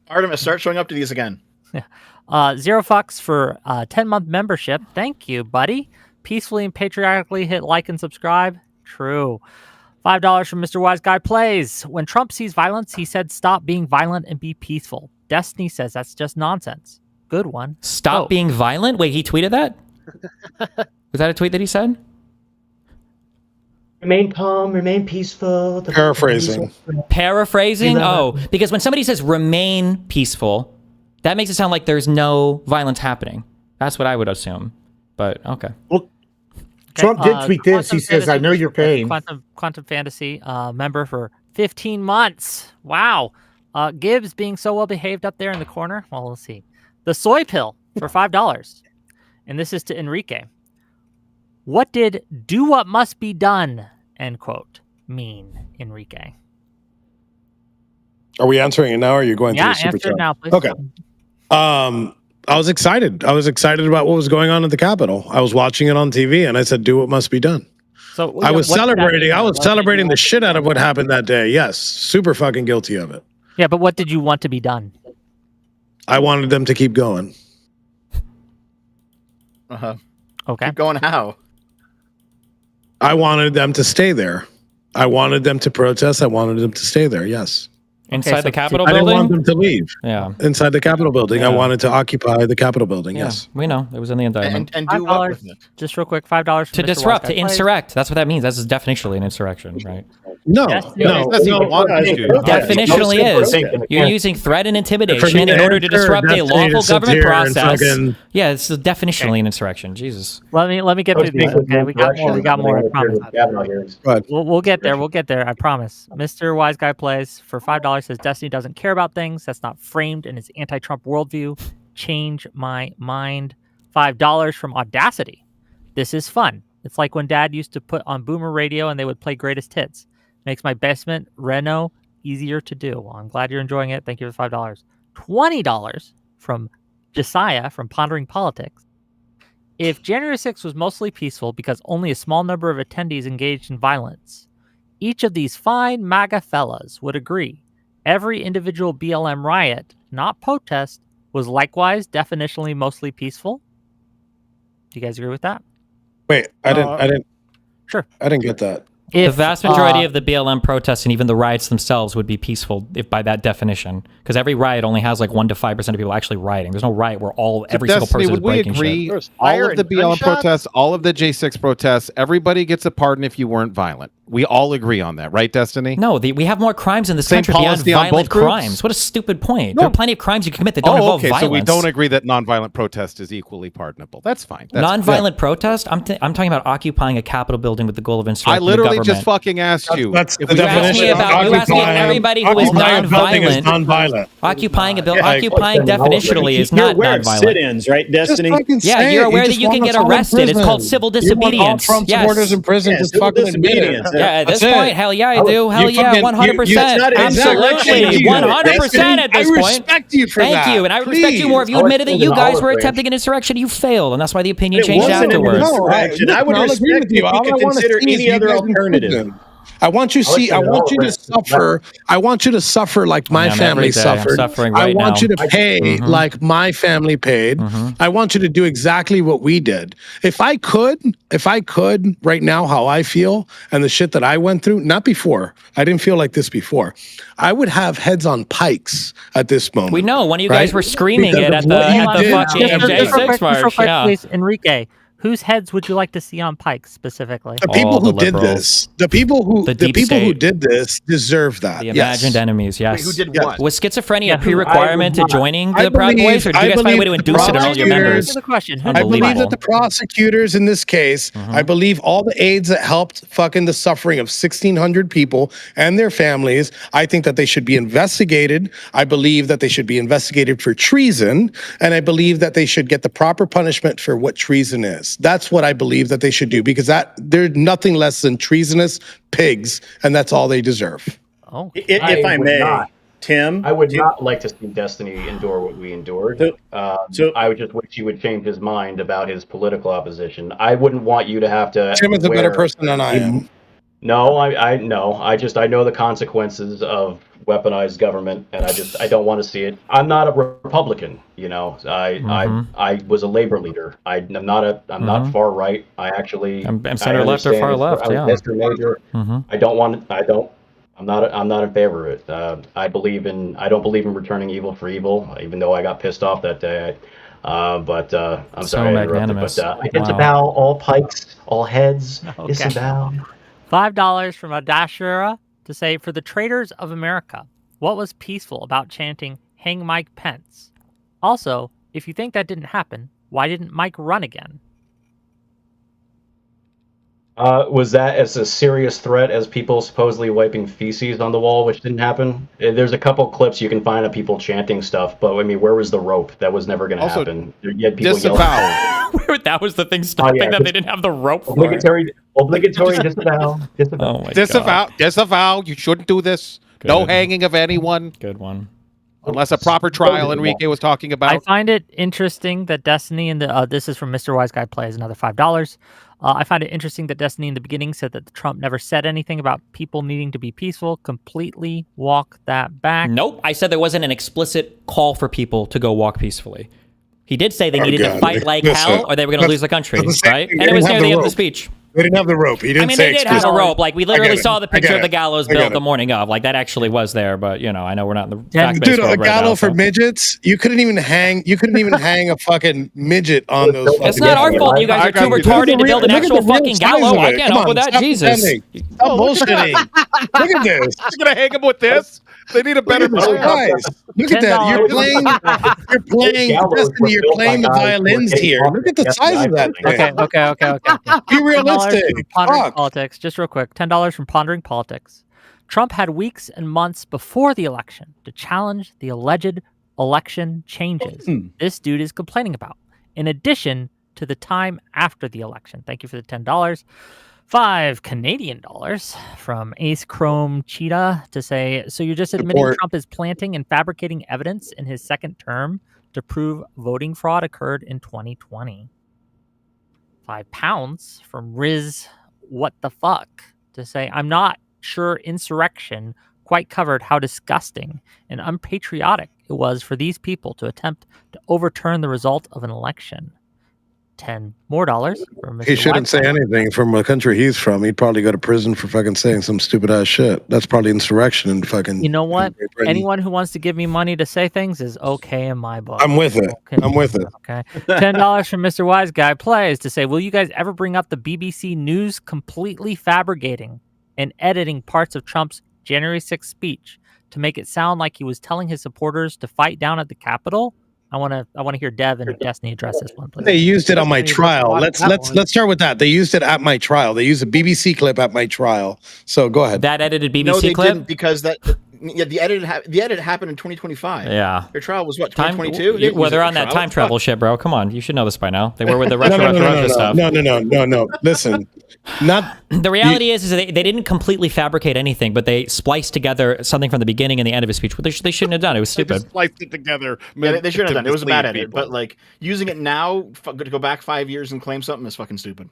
Artemis, start showing up to these again. Zero fucks for 10-month membership. Thank you, buddy. Peacefully and patriotically hit like and subscribe. True. $5 from Mr. Wise Guy Plays. When Trump sees violence, he said, stop being violent and be peaceful. Destiny says that's just nonsense. Good one. Stop being violent? Wait, he tweeted that? Was that a tweet that he said? Remain calm, remain peaceful. Paraphrasing. Paraphrasing? Oh, because when somebody says remain peaceful, that makes it sound like there's no violence happening. That's what I would assume. But okay. Well, Trump did tweet this. He says, I know your pain. Quantum Fantasy member for 15 months. Wow. Gibbs being so well behaved up there in the corner. Well, we'll see. The soy pill for $5. And this is to Enrique. What did do what must be done, end quote, mean, Enrique? Are we answering it now or are you going through the super chat? Now, please. Okay. I was excited. I was excited about what was going on at the Capitol. I was watching it on TV and I said, do what must be done. So I was celebrating. I was celebrating the shit out of what happened that day. Yes. Super fucking guilty of it. Yeah, but what did you want to be done? I wanted them to keep going. Okay. Keep going how? I wanted them to stay there. I wanted them to protest. I wanted them to stay there. Yes. Inside the Capitol I building? didn't want them to leave. Yeah. Inside the Capitol building. I wanted to occupy the Capitol building. Yeah, Yes. we know. It was in the indictment. And do what with it? Just real quick, $5 to disrupt, to insurrect. That's what that means. That's definitionally an insurrection, right? No. That's not what I do. Definitionally is. You're using threat and intimidation in order to disrupt a lawful government process. Yeah, it's definitionally an insurrection. Jesus. Let me get through these. Okay, we got more. I promise. We'll get there. We'll get there. I promise. Mr. Wise Guy Plays for $5 says Destiny doesn't care about things that's not framed in his anti-Trump worldview. Change my mind. $5 from Audacity. This is fun. It's like when Dad used to put on Boomer Radio and they would play greatest hits. Makes my basement reno easier to do. Well, I'm glad you're enjoying it. Thank you for $5. $20 from Josiah from Pondering Politics. If January 6th was mostly peaceful because only a small number of attendees engaged in violence, each of these fine MAGA fellas would agree every individual BLM riot, not protest, was likewise definitionally mostly peaceful. Do you guys agree with that? Wait, I didn't. Sure. I didn't get that. The vast majority of the BLM protests and even the riots themselves would be peaceful if by that definition, because every riot only has like 1 to 5% of people actually rioting. There's no riot where every single person is breaking shit. All of the BLM protests, all of the J6 protests, everybody gets a pardon if you weren't violent. We all agree on that, right, Destiny? No, we have more crimes in this country beyond violent crimes. What a stupid point. There are plenty of crimes you can commit that don't involve violence. So we don't agree that nonviolent protest is equally pardonable. That's fine. Nonviolent protest? I'm talking about occupying a Capitol building with the goal of instructing the government. I literally just fucking asked you. That's the definition. You asked me if everybody who is nonviolent. Occupying definitionally is not nonviolent. Sit-ins, right, Destiny? Yeah, you're aware that you can get arrested. It's called civil disobedience. Trump supporters in prison. Just fucking admit it. Yeah, at this point, hell yeah, I do. Hell yeah, 100%. Absolutely, 100% at this point. I respect you for that. Thank you, and I respect you more if you admitted that you guys were attempting an insurrection. You failed, and that's why the opinion changed afterwards. I would respect if you could consider any other alternative. I want you to suffer. I want you to suffer like my family suffered. I want you to pay like my family paid. I want you to do exactly what we did. If I could right now, how I feel and the shit that I went through, not before. I didn't feel like this before. I would have heads on pikes at this moment. We know one of you guys were screaming it at the fucking J6 march. Please, Enrique. Whose heads would you like to see on pikes specifically? The people who did this. The people who did this deserve that. The imagined enemies, yes. Wait, who did what? Was schizophrenia a pre-requirement to joining the Proud Boys, or did you guys find a way to induce it on all your members? I believe that the prosecutors in this case, I believe all the aides that helped fucking the suffering of 1,600 people and their families, I think that they should be investigated. I believe that they should be investigated for treason, and I believe that they should get the proper punishment for what treason is. That's what I believe that they should do, because they're nothing less than treasonous pigs, and that's all they deserve. Oh, if I may, Tim, I would not like to see Destiny endure what we endured. So I would just wish he would change his mind about his political opposition. I wouldn't want you to have to. Tim is a better person than I am. No, I know the consequences of weaponized government, and I don't want to see it. I'm not a Republican, I was a labor leader. I'm not far right. I'm center left or far left. Yeah. History major. I'm not in favor of it. I don't believe in returning evil for evil, even though I got pissed off that day. I'm sorry. Magnanimous. Disavow all pikes, all heads. Okay. Disavow. $5 from Adashura to say, for the traitors of America, what was peaceful about chanting, "Hang Mike Pence"? Also, if you think that didn't happen, why didn't Mike run again? Was that as a serious threat as people supposedly wiping feces on the wall, which didn't happen? There's a couple clips you can find of people chanting stuff, but I mean, where was the rope? That was never going to happen. You had people disavow. That was the thing stopping that they didn't have the rope for. Obligatory disavow. Oh my God. Disavow. You shouldn't do this. Good. No hanging of anyone. Good one. Unless a proper trial, Enrique was talking about. I find it interesting that Destiny and this is from Mr. Wise Guy Plays, another $5. I find it interesting that Destiny in the beginning said that Trump never said anything about people needing to be peaceful. Completely walk that back. Nope. I said there wasn't an explicit call for people to go walk peacefully. He did say they needed to fight like hell or they were going to lose the country, right? And it was near the end of the speech. They didn't have the rope. He didn't say they did have a rope. Like, we literally saw the picture of the gallows built the morning of. Like, that actually was there, but, I know we're not in the fact-based world a gallows for midgets? You couldn't even hang a fucking midget on those. It's not our fault you guys are too retarded to build an actual fucking gallows. I can't help with that, Jesus. Stop bullshitting. Look at this. You're going to hang them with this? They need a better guys. Look at that. You're playing Destiny. You're playing the violins here. Look at the size of that thing. Okay. Be realistic. Pondering politics. Just real quick. $10 from Pondering Politics. Trump had weeks and months before the election to challenge the alleged election changes this dude is complaining about, in addition to the time after the election. Thank you for the $10. 5 Canadian dollars from Ace Chrome Cheetah to say, so you're just admitting Trump is planting and fabricating evidence in his second term to prove voting fraud occurred in 2020. £5 from Riz What the Fuck to say, I'm not sure insurrection quite covered how disgusting and unpatriotic it was for these people to attempt to overturn the result of an election. $10 more for Mr. He shouldn't say anything from the country he's from. He'd probably go to prison for fucking saying some stupid ass shit. That's probably insurrection and fucking. You know what? Anyone who wants to give me money to say things is okay in my book. I'm with it. Okay. I'm with it. Okay. $10 from Mr. Wise Guy Plays to say, will you guys ever bring up the BBC News completely fabricating and editing parts of Trump's January 6th speech to make it sound like he was telling his supporters to fight down at the Capitol? I want to hear Dev and Destiny address this one, please. They used it on my trial. Let's start with that. They used it at my trial. They used a BBC clip at my trial. So go ahead. That edited BBC No, they clip? didn't, because the edit happened in 2025. Yeah. Your trial was what, 2022? Well, they're on that time travel shit, bro. Come on, you should know this by now. They were with the Russia stuff. No. Listen, not the reality is they didn't completely fabricate anything, but they spliced together something from the beginning and the end of his speech. They shouldn't have done. It was stupid. They just spliced it together. Yeah, they shouldn't have done. It was a bad edit. People. But like using it now to go back 5 years and claim something is fucking stupid.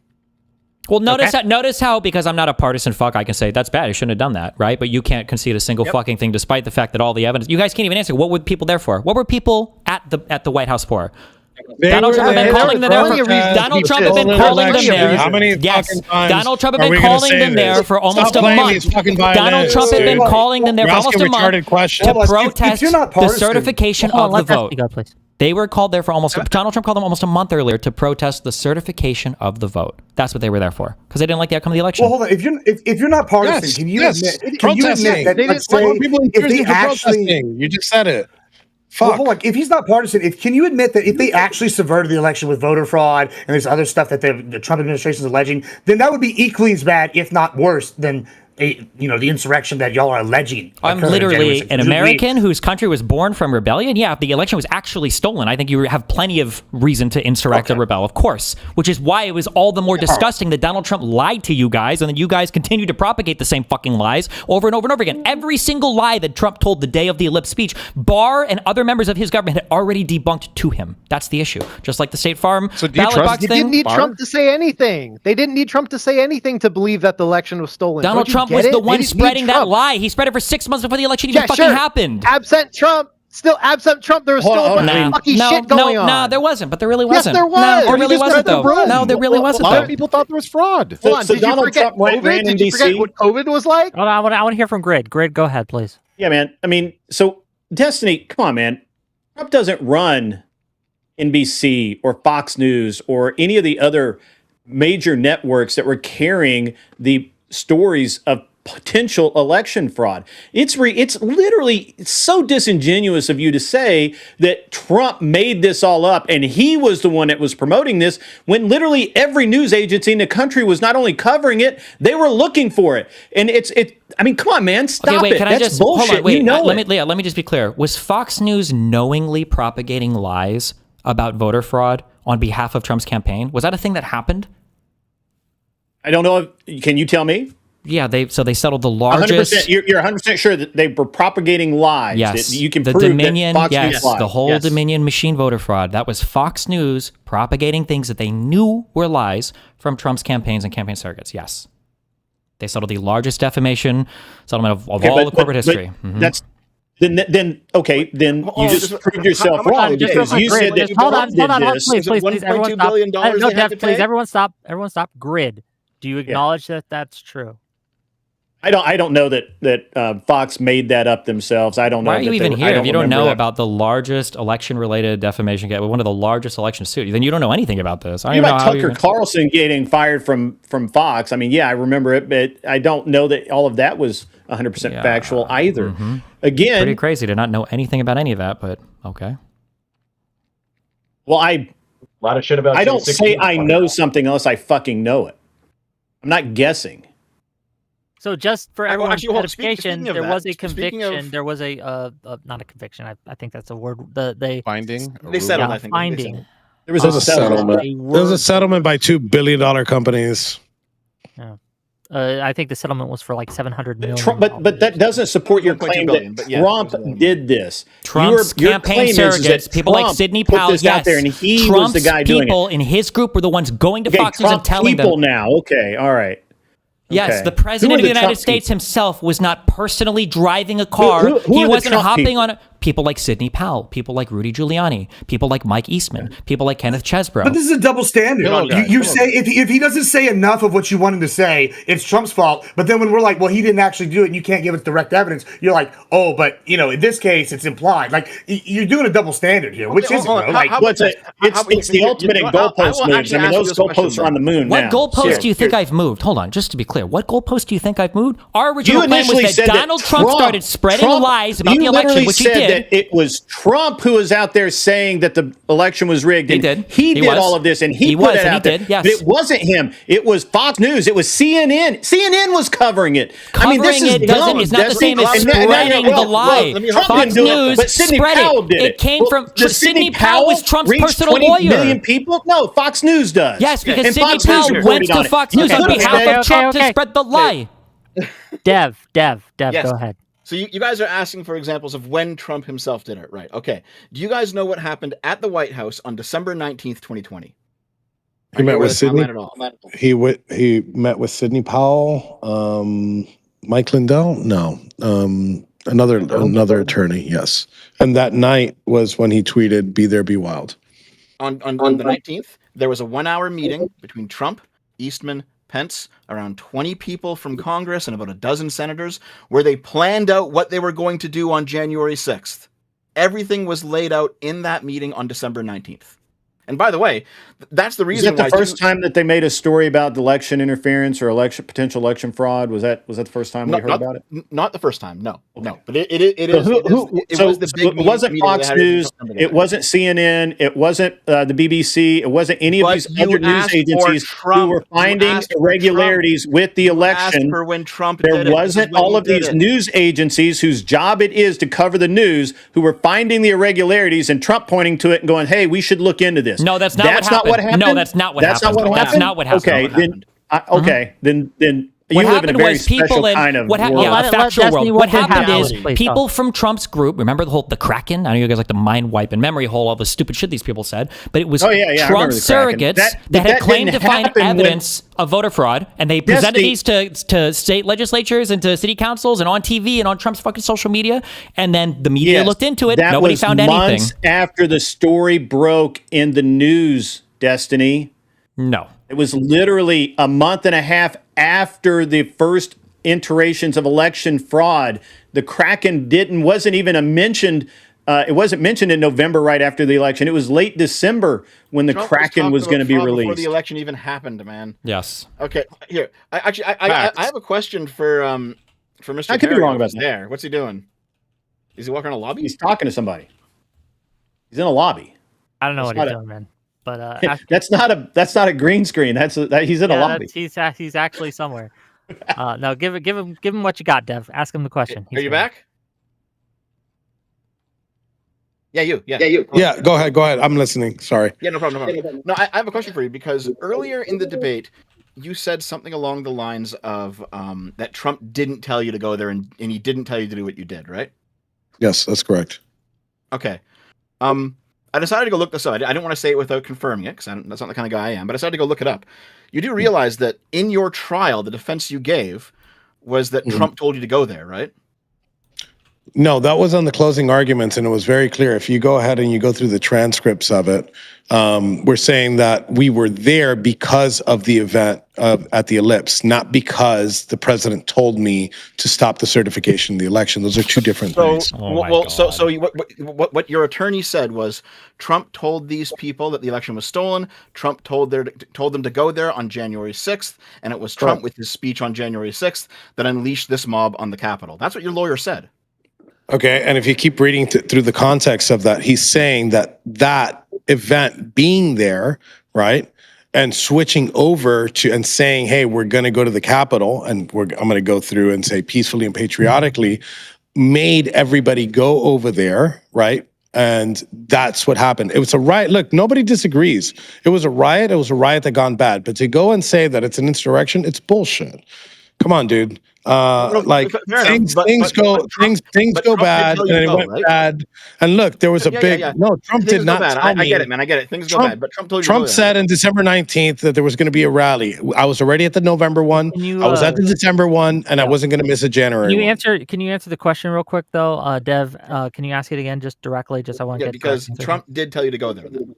Well, notice how, because I'm not a partisan fuck, I can say that's bad. I shouldn't have done that, right? But you can't concede a single fucking thing, despite the fact that all the evidence. You guys can't even answer. What were people there for? What were people at the White House for? Donald Trump had been calling them there. Donald Trump had been calling them there. How many yes, times Donald Trump had been calling them there for almost a month. Donald Trump had been calling them there for almost a month to protest the certification of the vote. They were called there for almost. Donald Trump called them almost a month earlier to protest the certification of the vote. That's what they were there for, because they didn't like the outcome of the election. Well, hold on. If you're not partisan, can you admit that they didn't say if they actually? You just said it. Fuck. Well, hold on. If he's not partisan, can you admit that if they actually subverted the election with voter fraud and there's other stuff that the Trump administration is alleging, then that would be equally as bad, if not worse, than the insurrection that y'all are alleging. I'm literally an American whose country was born from rebellion. Yeah, if the election was actually stolen, I think you have plenty of reason to insurrect or rebel, of course, which is why it was all the more disgusting that Donald Trump lied to you guys, and then you guys continue to propagate the same fucking lies over and over and over again. Every single lie that Trump told the day of the ellipse speech, Barr and other members of his government had already debunked to him. That's the issue. Just like the State Farm ballot box thing. They didn't need Trump to say anything. They didn't need Trump to say anything to believe that the election was stolen. Donald Trump was the one spreading that lie. He spread it for 6 months before the election even fucking happened. Absent Trump, there was still a bunch of fucking shit going on. No, there wasn't, but there really wasn't. Yes, there was. No, there really wasn't, though. No, there really wasn't, though. A lot of though. people thought there was fraud. Hold on, So did you Donald forget Trump ran COVID? Did you forget what COVID was like? I want to hear from Grid. Grid, go ahead, please. Yeah, man. I mean, so Destiny, come on, man. Trump doesn't run NBC or Fox News or any of the other major networks that were carrying the stories of potential election fraud. It's literally so disingenuous of you to say that Trump made this all up and he was the one that was promoting this, when literally every news agency in the country was not only covering it, they were looking for it. And I mean, come on, man, stop it. Can That's I just bullshit. hold on? Wait, Let let me just be clear. Was Fox News knowingly propagating lies about voter fraud on behalf of Trump's campaign? Was that a thing that happened? I don't know. Can you tell me? Yeah, they settled the largest. 100%, you're 100% sure that they were propagating lies. Yes, that you can the prove Dominion. that Fox Yes, News lied. the whole Dominion machine voter fraud. That was Fox News propagating things that they knew were lies from Trump's campaigns and campaign surrogates. Yes, they settled the largest defamation settlement of all the corporate history. That's then okay. Then you just proved yourself wrong, because you said that hold on, please, everyone $1.2 stop. billion No, they had Jeff, to please, pay? everyone stop. Grid. Do you acknowledge that that's true? I don't know that Fox made that up themselves. I don't know. Why are you even here if you don't know that. about the largest election-related defamation case, one of the largest election suits? Then you don't know anything about this. I You don't know about how Tucker Carlson getting fired from Fox. I mean, yeah, I remember it, but I don't know that all of that was 100% factual either. Mm-hmm. Again, pretty crazy to not know anything about any of that, but okay. Well, A lot of shit about. I don't say I know something unless I fucking know it. I'm not guessing. So just for everyone's actually, hold on. edification, Speaking of there that, was a speaking conviction. of- There was not a conviction. I think that's a word. They Finding. They settled, yeah, I think. finding. There was There was a a settlement. settlement. There was a settlement by $2 billion companies. Yeah. I think the settlement was for like $700 million. Trump, but that doesn't support your 1.2 claim billion, that but yeah, Trump it was, did this. Trump's Your campaign claim is surrogates, that people like Trump Sidney put Powell, this yes, out there, and he Trump's was the guy doing people it. in his group were the ones going to Okay, Fox News and Trump telling people them. now. Okay, all right. Yes, Okay. the president Who are of the United Trump States people? himself was not personally driving a car. Who He are the wasn't Trump hopping people? on a people like Sidney Powell, people like Rudy Giuliani, people like Mike Eastman, people like Kenneth Chesbrough. But this is a double standard. You say if he doesn't say enough of what you want him to say, it's Trump's fault. But then when we're like, well, he didn't actually do it, and you can't give us direct evidence, you're like, oh, but in this case, it's implied. Like you're doing a double standard here, which is it's the ultimate in goalpost moves. I mean, those goalposts are on the moon what now. Goalpost do you think I've moved? Hold on, just to be clear, what goalpost do you think I've moved? Our original plan was that Donald Trump started spreading lies about the election, which he did. That it was Trump who was out there saying that the election was rigged. He did. He did all of this, and he put it out there. Yes. But it wasn't him. It was Fox News. It was CNN. CNN was covering it. Covering it is not the same as spreading the lie. Fox News spread it. It came from Sidney Powell was Trump's personal lawyer. 20 million people? No, Fox News does. Yes, because Sidney Powell went to Fox News on behalf of Trump to spread the lie. Dev, yes. go ahead. So you guys are asking for examples of when Trump himself did it, right? Okay. Do you guys know what happened at the White House on December 19th, 2020? He met with Sidney. He met with Sidney Powell, Mike Lindell. No, another attorney. Yes, and that night was when he tweeted, "Be there, be wild." On the 19th, there was a 1-hour meeting between Trump, Eastman, Pence, around 20 people from Congress, and about a dozen senators, where they planned out what they were going to do on January 6th. Everything was laid out in that meeting on December 19th. And by the way, that's the reason. Was that the first time that they made a story about election interference or potential election fraud? Was that the first time we heard about it? Not the first time. No. But it is. It wasn't Fox News. It wasn't CNN. It wasn't the BBC. It wasn't any of these other news agencies who were finding irregularities with the election. For when Trump there wasn't all of these news agencies whose job it is to cover the news who were finding the irregularities and Trump pointing to it and going, "Hey, we should look into this." No, that's not what happened. No, that's not what happened. That's not what happened. Okay, then you live in a very special kind of world. A factual world. What happened is people from Trump's group, remember the Kraken? I know you guys like the mind wipe and memory hole, all the stupid shit these people said, but it was Trump surrogates that had claimed to find evidence of voter fraud, and they presented these to state legislatures and to city councils and on TV and on Trump's fucking social media, and then the media looked into it. Nobody found anything. Months after the story broke in the news, Destiny. No. It was literally a month and a half after the first iterations of election fraud. The Kraken wasn't even mentioned. It wasn't mentioned in November right after the election. It was late December when the Kraken was going to be released. Before the election even happened, man. Yes. Okay. Here, I have a question for Mr. I could be wrong about that. There. What's he doing? Is he walking around a lobby? He's talking to somebody. He's in a lobby. I don't know what he's doing, man. But that's not a green screen. He's in a lobby. He's actually somewhere. No, give him what you got, Dev. Ask him the question. Are you back? Yeah, you. Yeah, go ahead. I'm listening. Sorry. Yeah, no problem. No, I have a question for you because earlier in the debate, you said something along the lines of that Trump didn't tell you to go there and he didn't tell you to do what you did, right? Yes, that's correct. Okay. I decided to go look this up. I didn't want to say it without confirming it because that's not the kind of guy I am, but I decided to go look it up. You do realize that in your trial, the defense you gave was that Trump told you to go there, right? No, that was on the closing arguments, and it was very clear. If you go ahead and you go through the transcripts of it, we're saying that we were there because of the event at the Ellipse, not because the president told me to stop the certification of the election. Those are two different things. What your attorney said was Trump told these people that the election was stolen. Trump told them to go there on January 6th, and it was Trump with his speech on January 6th that unleashed this mob on the Capitol. That's what your lawyer said. Okay, and if you keep reading through the context of that, he's saying that event being there, right, and switching over to and saying, hey, we're going to go to the Capitol, and I'm going to go through and say peacefully and patriotically, made everybody go over there, right? And that's what happened. It was a riot. Look, nobody disagrees. It was a riot. It was a riot that gone bad. But to go and say that it's an insurrection, it's bullshit. Come on, dude. Like Fair things enough, things go Trump go did bad tell and you it to go, went right? bad. And look, there was a big no. Trump Things did go not bad. tell me. I get it, man. I get it. Things go Trump- bad, but Trump told you. Trump to go said on December 19th that there was going to be a rally. I was already at the November one. I was at the December one, and I wasn't going to miss a January. Can you answer the question real quick though, Dev? Can you ask it again just directly? Just I want to get because Trump did tell you to go there. Then.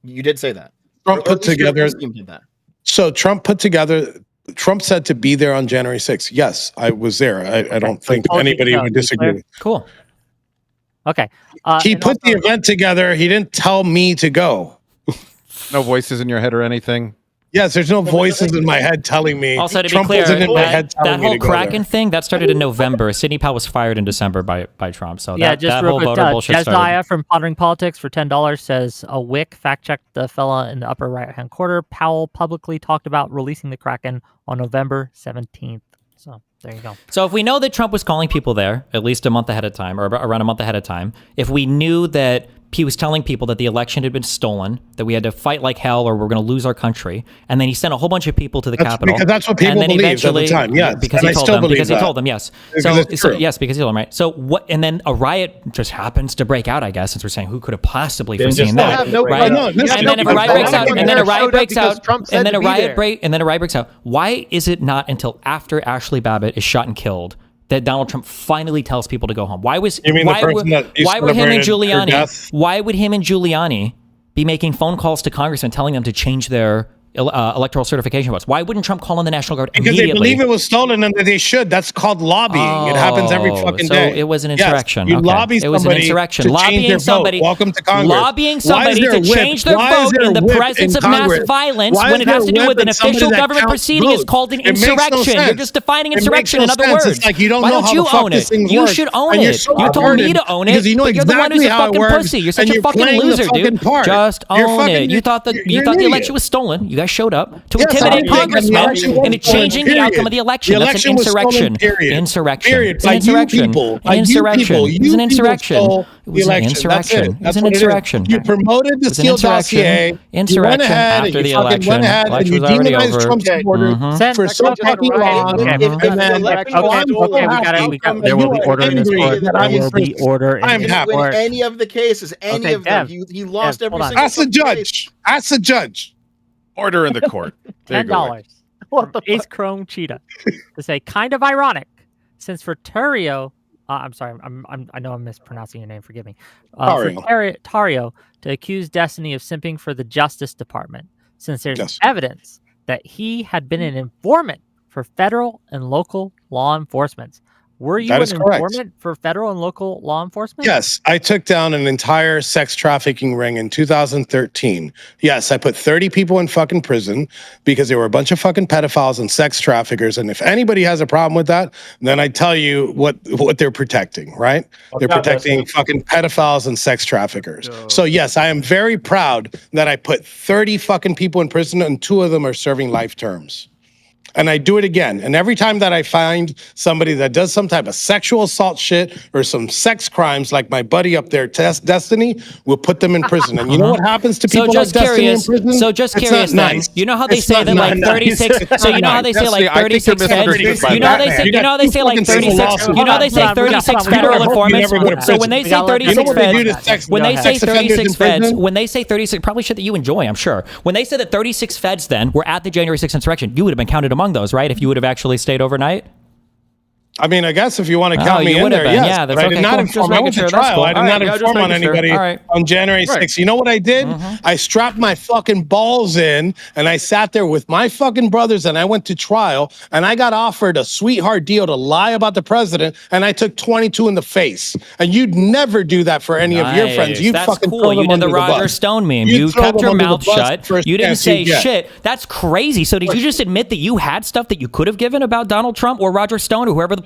You did say that. Trump put together. Did that. So Trump put together. Trump said to be there on January 6th. Yes, I was there. I don't think anybody would disagree. Cool. Okay. He put the event together. He didn't tell me to go. No voices in your head or anything? Yes, there's no voices in my head telling me. Also, to Trump be clear, wasn't in my head that telling me whole to go Kraken there. thing, that started in November. Sidney Powell was fired in December by Trump. So yeah, that, just that real whole quick. voter bullshit started. Jesiah from Pondering Politics for $10 says a Wick fact-checked the fella in the upper right-hand corner. Powell publicly talked about releasing the Kraken on November 17th. So there you go. So if we know that Trump was calling people there at least a month ahead of time, or around a month ahead of time, if we knew that he was telling people that the election had been stolen, that we had to fight like hell or we're going to lose our country, and then he sent a whole bunch of people to the Capitol. Because that's what people and then believed at the eventually, time. Yes, because and he I told still them. believe Because that. he told them. Yes. Because it's true. Yes, because he told them. Right. So what? And then a riot just happens to break out. I guess since we're saying who could have possibly foreseen that, right? And then if a riot breaks out, and then a riot breaks out, and then a riot breaks out. Why is it not until after Ashley Babbitt is shot and killed that Donald Trump finally tells people to go home? Why was You mean the person that you why would him and celebrated her death? Why would him and Giuliani be making phone calls to congressmen telling them to change their electoral certification votes? Why wouldn't Trump call in the National Guard Because immediately? they believe it was stolen and that they should. That's called lobbying. It happens every fucking so day. it was an Yes, insurrection. you Okay. lobby It was an somebody insurrection. to change Lobbying their somebody. vote. Welcome to Congress. Lobbying somebody Why is there to a whip? change their Why is vote there in a the whip presence in of mass Congress? violence Why when is it has there to a do whip with an in somebody official that government counts proceeding is votes? called an It makes no insurrection. You're sense. just defining It makes insurrection no in other sense. words. It's like you don't Why know don't how you the fuck own this it? thing You works. should own And you're it. so You told me retarded to own it, because you know but you're the one exactly who's a how it fucking works, pussy. You're such and a you're fucking playing the loser, fucking dude. part. Just You're own fucking- it. You thought you're the an election idiot. was stolen. You guys showed up to Yes, intimidate I think the congressmen election was into stolen, changing the period. outcome of the election. The That's election an was stolen, insurrection. period. Insurrection. Period. It's an By you insurrection. people. An By you insurrection. people. It was You an people insurrection. stole It the was an election. That's insurrection. it. It was That's an what it is. insurrection. You promoted the It was an Steele insurrection. dossier. You went Insurrection ahead after and the you fucking election. went ahead and Election you was already demonized over. Trump supporters Send for that so just went fucking right long. in. If And the then election oh, was I'm stolen, so Okay, we got happy. it. We got And there will you be are order in this angry court. that There I'm will be imprisoned. order in I'm this didn't happy. win court. any of the cases. Any of them. Dev. He lost Dev, every hold on. single Ask the fucking case. judge. Ask the judge. Order in the court. There you go. $10 from Ace Chrome Cheetah to say kind of ironic, since for Tarrio, I'm sorry, I know I'm mispronouncing your name. Forgive me. For Tarrio to accuse Destiny of simping for the Justice Department, since there's evidence that he had been an informant for federal and local law enforcement. Were you an informant for federal and local law enforcement? Yes, I took down an entire sex trafficking ring in 2013. Yes, I put 30 people in fucking prison because they were a bunch of fucking pedophiles and sex traffickers. And if anybody has a problem with that, then I tell you what they're protecting, right? They're protecting fucking pedophiles and sex traffickers. So yes, I am very proud that I put 30 fucking people in prison and 2 of them are serving life terms. And I do it again. And every time that I find somebody that does some type of sexual assault shit or some sex crimes, like my buddy up there, Destiny, we'll put them in prison. And you know what happens to people like Destiny in prison? So just curious, then. Nice. You know how they say that like 36. So you know how they say like 36 feds. You know how they say. You know how they say like 36. You know they say 36 federal informants. So when they say 36 feds, when they say 36 feds, when they say 36, probably shit that you enjoy, I'm sure. When they say that 36 feds then were at the January 6th insurrection, you would have been counted among those, right? If you would have actually stayed overnight. I mean, I guess if you want to count me in there, yes. Yeah, but I did not inform. I went to trial. I did not inform on anybody on January 6th. You know what I did? I strapped my fucking balls in and I sat there with my fucking brothers and I went to trial and I got offered a sweetheart deal to lie about the president and I took 22 in the face. And you'd never do that for any of your friends. You'd fucking throw them You did under the the Roger bus. Stone meme. You'd You throw kept them your under the mouth bus shut. first You didn't chance say you get. shit. That's crazy. So did you just admit that you had stuff that you could have given about Donald Trump or Roger Stone or whoever the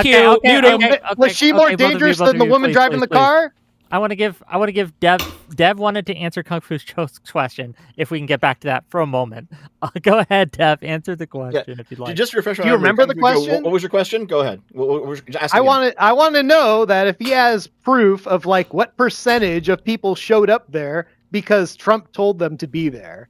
Thank you. Mute him. Was she more dangerous than the woman driving the car? I want to give Dev wanted to answer KungFuJoe's question. If we can get back to that for a moment, go ahead, Dev. Answer the question if you'd like. Just refresh. Do you remember the question? What was your question? Go ahead. I want to know that if he has proof of like what percentage of people showed up there because Trump told them to be there.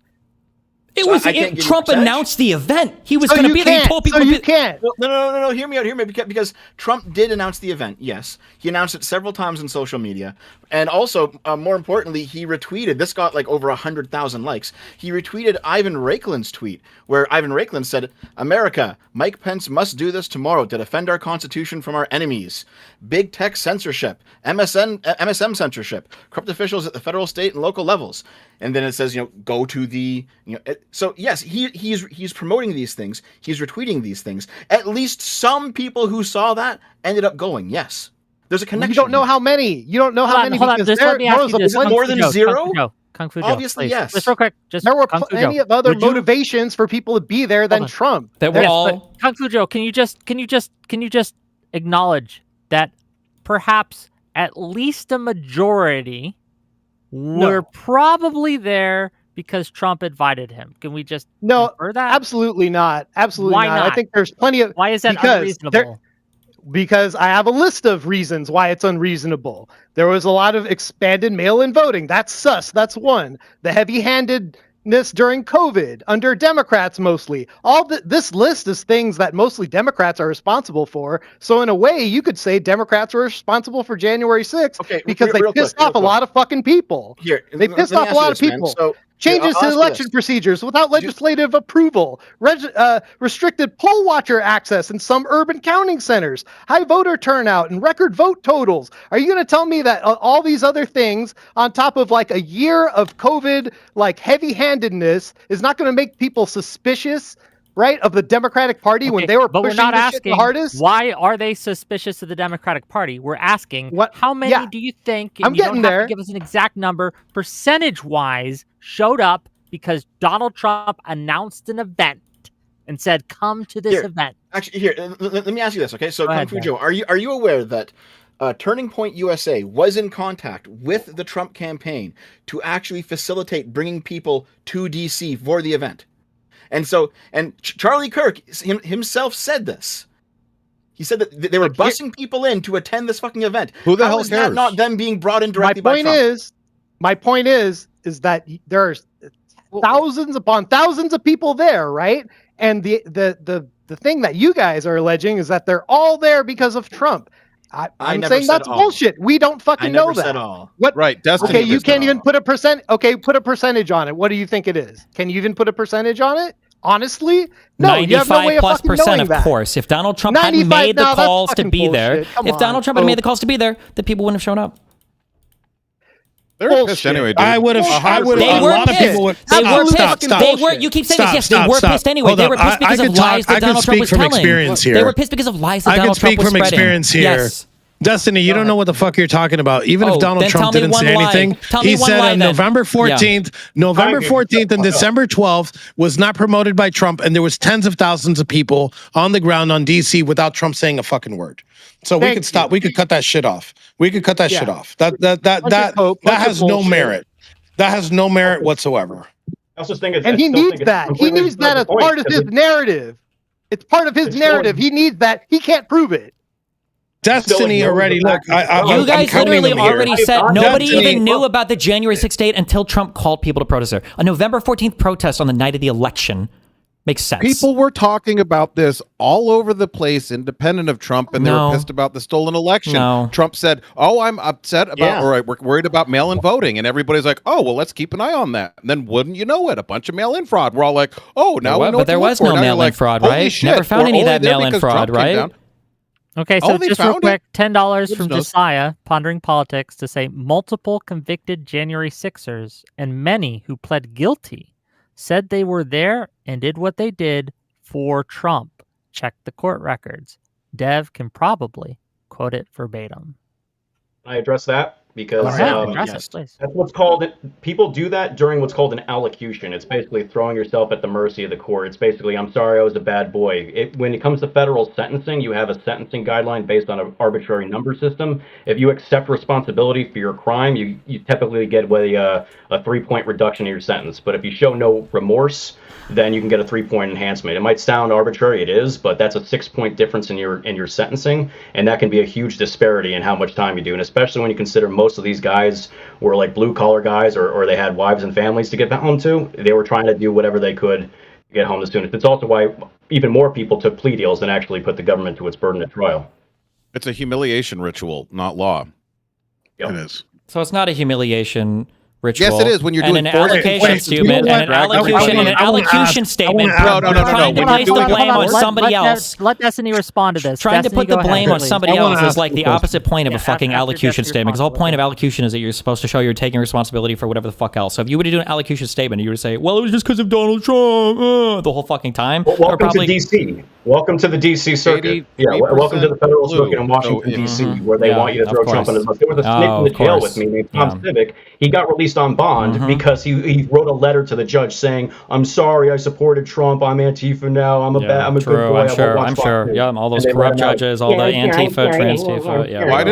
Trump announced the event. He was going to be there. He told people so you can't. No. Hear me out. Because Trump did announce the event. Yes, he announced it several times on social media, and also more importantly, he retweeted. This got like over 100,000 likes. He retweeted Ivan Raiklin's tweet, where Ivan Raiklin said, "America, Mike Pence must do this tomorrow to defend our Constitution from our enemies. Big tech censorship, MSM censorship, corrupt officials at the federal, state, and local levels." And then it says, go to the, so yes, he's promoting these things. He's retweeting these things. At least some people who saw that ended up going. Yes, there's a connection. You don't know how many. You don't know how many. Hold on. Just let me ask you this. Is it more than zero? KungFuJoe, Obviously, please. yes. Just real quick. There were plenty of other motivations for people to be there than Trump. That were all. KungFuJoe, can you just acknowledge that perhaps at least a majority were probably there because Trump invited him? Can we just infer that? Absolutely not. Absolutely Why not. I think there's plenty of. Why is that unreasonable? Because I have a list of reasons why it's unreasonable. There was a lot of expanded mail-in voting. That's sus. That's one. The heavy-handedness during COVID under Democrats mostly. This list is things that mostly Democrats are responsible for. So in a way, you could say Democrats were responsible for January 6th because they pissed off a lot of fucking people. They pissed off a lot of people. Changes to election procedures without legislative approval, restricted poll watcher access in some urban counting centers, high voter turnout, and record vote totals. Are you going to tell me that all these other things on top of like a year of COVID, like heavy-handedness, is not going to make people suspicious, right, of the Democratic Party when they were pushing this shit the hardest? Why are they suspicious of the Democratic Party? We're asking how many do you think, and you don't have to give us an exact number, percentage-wise, showed up because Donald Trump announced an event and said, "Come to this event." Actually, let me ask you this, okay? So, KungFuJoe, are you aware that Turning Point USA was in contact with the Trump campaign to actually facilitate bringing people to DC for the event? And Charlie Kirk himself said this. He said that they were busing people in to attend this fucking event. Who the hell cares? That not them being brought in directly by Trump? My point is that there are thousands upon thousands of people there, right? And the thing that you guys are alleging is that they're all there because of Trump. I'm saying that's bullshit. We don't fucking know that. Said all. What? Right. Destiny okay, you can't even put a percent. Okay, put a percentage on it. What do you think it is? Can you even put a percentage on it? Honestly, no. 95+%, of course. If Donald Trump hadn't made the calls to be there, if Donald Trump had made the calls to be there, the people wouldn't have shown up. They're pissed anyway, dude. I would have. They A were lot of people would. They were pissed. They were. You keep saying this. Yes, they were pissed anyway. They were pissed because of lies that Donald Trump was telling. They were pissed because of lies that Donald Trump was spreading. I can speak from experience here. Yes. Destiny, you don't know what the fuck you're talking about. Even if Donald Trump didn't say anything, he said on November 14th, and December 12th was not promoted by Trump, and there was tens of thousands of people on the ground on DC without Trump saying a fucking word. So we could stop. We could cut that shit off. We could cut that shit off. That has no merit. That has no merit whatsoever. I also think it's, and he needs that. He needs that as part of his narrative. It's part of his narrative. He needs that. He can't prove it. Destiny already. Look, you guys literally already said nobody even knew about the January 6th date until Trump called people to protest there. A November 14th protest on the night of the election makes sense. People were talking about this all over the place, independent of Trump, and they were pissed about the stolen election. Trump said, "Oh, I'm upset about, or we're worried about mail-in voting," and everybody's like, "Oh, well, let's keep an eye on that." And then, wouldn't you know it, a bunch of mail-in fraud. We're all like, "Oh, now we know." But there was no mail-in fraud, right? Never found any of that mail-in fraud, right? Okay, so just real quick, $10 from Josiah, Pondering Politics, to say multiple convicted January 6ers and many who pled guilty said they were there and did what they did for Trump. Check the court records. Dev can probably quote it verbatim. Can I address that? because Address it, please. that's what's called. People do that during what's called an allocution. It's basically throwing yourself at the mercy of the court. It's basically, I'm sorry, I was a bad boy. When it comes to federal sentencing, you have a sentencing guideline based on an arbitrary number system. If you accept responsibility for your crime, you typically get a 3-point reduction in your sentence. But if you show no remorse, then you can get a 3-point enhancement. It might sound arbitrary, it is, but that's a 6-point difference in your sentencing, and that can be a huge disparity in how much time you do. And especially when you consider most of these guys were like blue collar guys, or they had wives and families to get home to. They were trying to do whatever they could to get home the soonest. It's also why even more people took plea deals than actually put the government to its burden at trial. It's a humiliation ritual, not law. Yep. It is. So it's not a humiliation ritual. Yes, it is when you're and doing an forced allocation employment. statement, and an allocution statement. No. Trying to place the blame on somebody else. Let Destiny respond to this. Trying to Destiny, put the go ahead, blame on please. somebody I wanna else is ask like a the question. opposite point of a fucking after allocution Destiny statement. Because the whole responds, point of allocution is that you're supposed to show you're taking responsibility for whatever the fuck else. So if you were to do an allocution statement, you were to say, well, it was just because of Donald Trump the whole fucking time. Well, welcome to DC. Welcome to the DC circuit. Yeah, welcome to the federal blue. circuit in Washington, So, D.C., where they want you to throw Trump under the bus. There was a snake in the jail with me named Tom Civic. He got released on bond because he wrote a letter to the judge saying, "I'm sorry, I supported Trump. I'm Antifa now. I'm a good boy. I'm sure. Yeah, all those corrupt judges, all the Antifa, Transtifa. Yeah. Why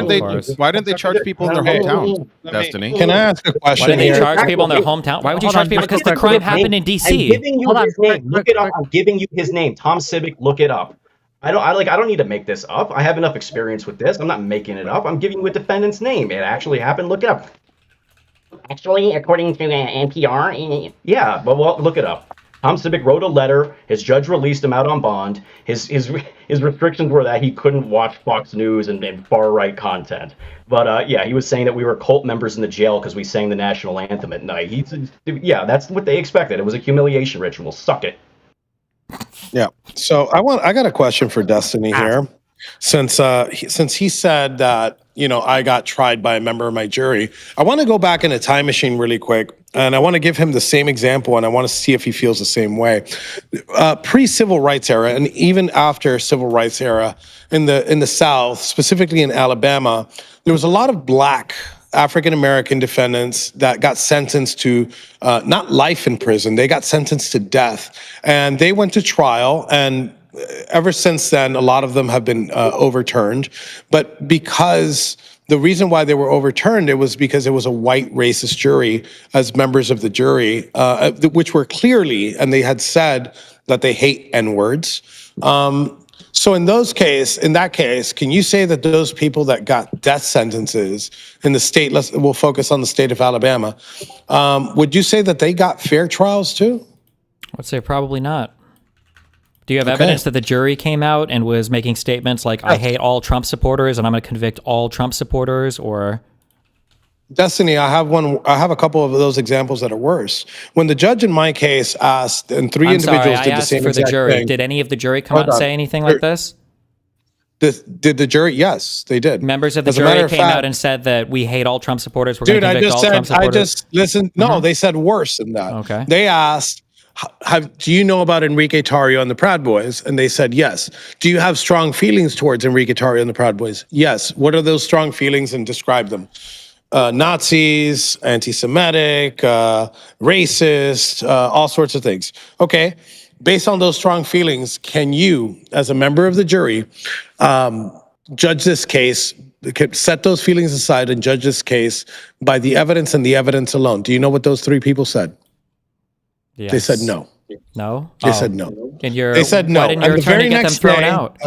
didn't they charge people in their hometowns? Destiny. Can I ask a question? Why did they here? charge people in their hometown? Why would you Hold charge on, people? Because the crime happened in I'm D.C. giving you Hold on, his name. Look quick, it up. I'm giving you his name. Tom Civic. Look it up. I don't need to make this up. I have enough experience with this. I'm not making it up. I'm giving you a defendant's name. It actually happened. Look it up. Actually, according to NPR, yeah, but well, look it up. Tom Civic wrote a letter. His judge released him out on bond. His restrictions were that he couldn't watch Fox News and far right content. But yeah, he was saying that we were cult members in the jail because we sang the national anthem at night. Yeah, that's what they expected. It was a humiliation ritual. Suck it. Yeah. So I got a question for Destiny here. Since he said that, I got tried by a member of my jury, I want to go back in a time machine really quick, and I want to give him the same example, and I want to see if he feels the same way. Pre-civil rights era, and even after civil rights era, in the South, specifically in Alabama, there was a lot of black African-American defendants that got sentenced to not life in prison, they got sentenced to death. And they went to trial, and ever since then, a lot of them have been overturned. But because the reason why they were overturned, it was because it was a white racist jury as members of the jury, which were clearly, and they had said that they hate N-words. So in that case, can you say that those people that got death sentences in the state, we'll focus on the state of Alabama, would you say that they got fair trials too? I would say probably not. Do you have evidence that the jury came out and was making statements like, I hate all Trump supporters and I'm going to convict all Trump supporters, or... Destiny, I have a couple of those examples that are worse. When the judge in my case asked, and three individuals did the same for the exact jury. thing. Did any of the jury come out and say anything like this? Did the jury? Yes, they did. Members of the jury came out and said that we hate all Trump supporters. We're going to convict all Trump supporters. No, they said worse than that. Okay. They asked, do you know about Enrique Tarrio and the Proud Boys? And they said yes. Do you have strong feelings towards Enrique Tarrio and the Proud Boys? Yes. What are those strong feelings, and describe them? Nazis, anti-Semitic, racist, all sorts of things. Okay, based on those strong feelings, can you, as a member of the jury, judge this case, set those feelings aside and judge this case by the evidence and the evidence alone? Do you know what those three people said? Yes. They said no. No? They said no. They said no. Why didn't your attorney get them thrown out?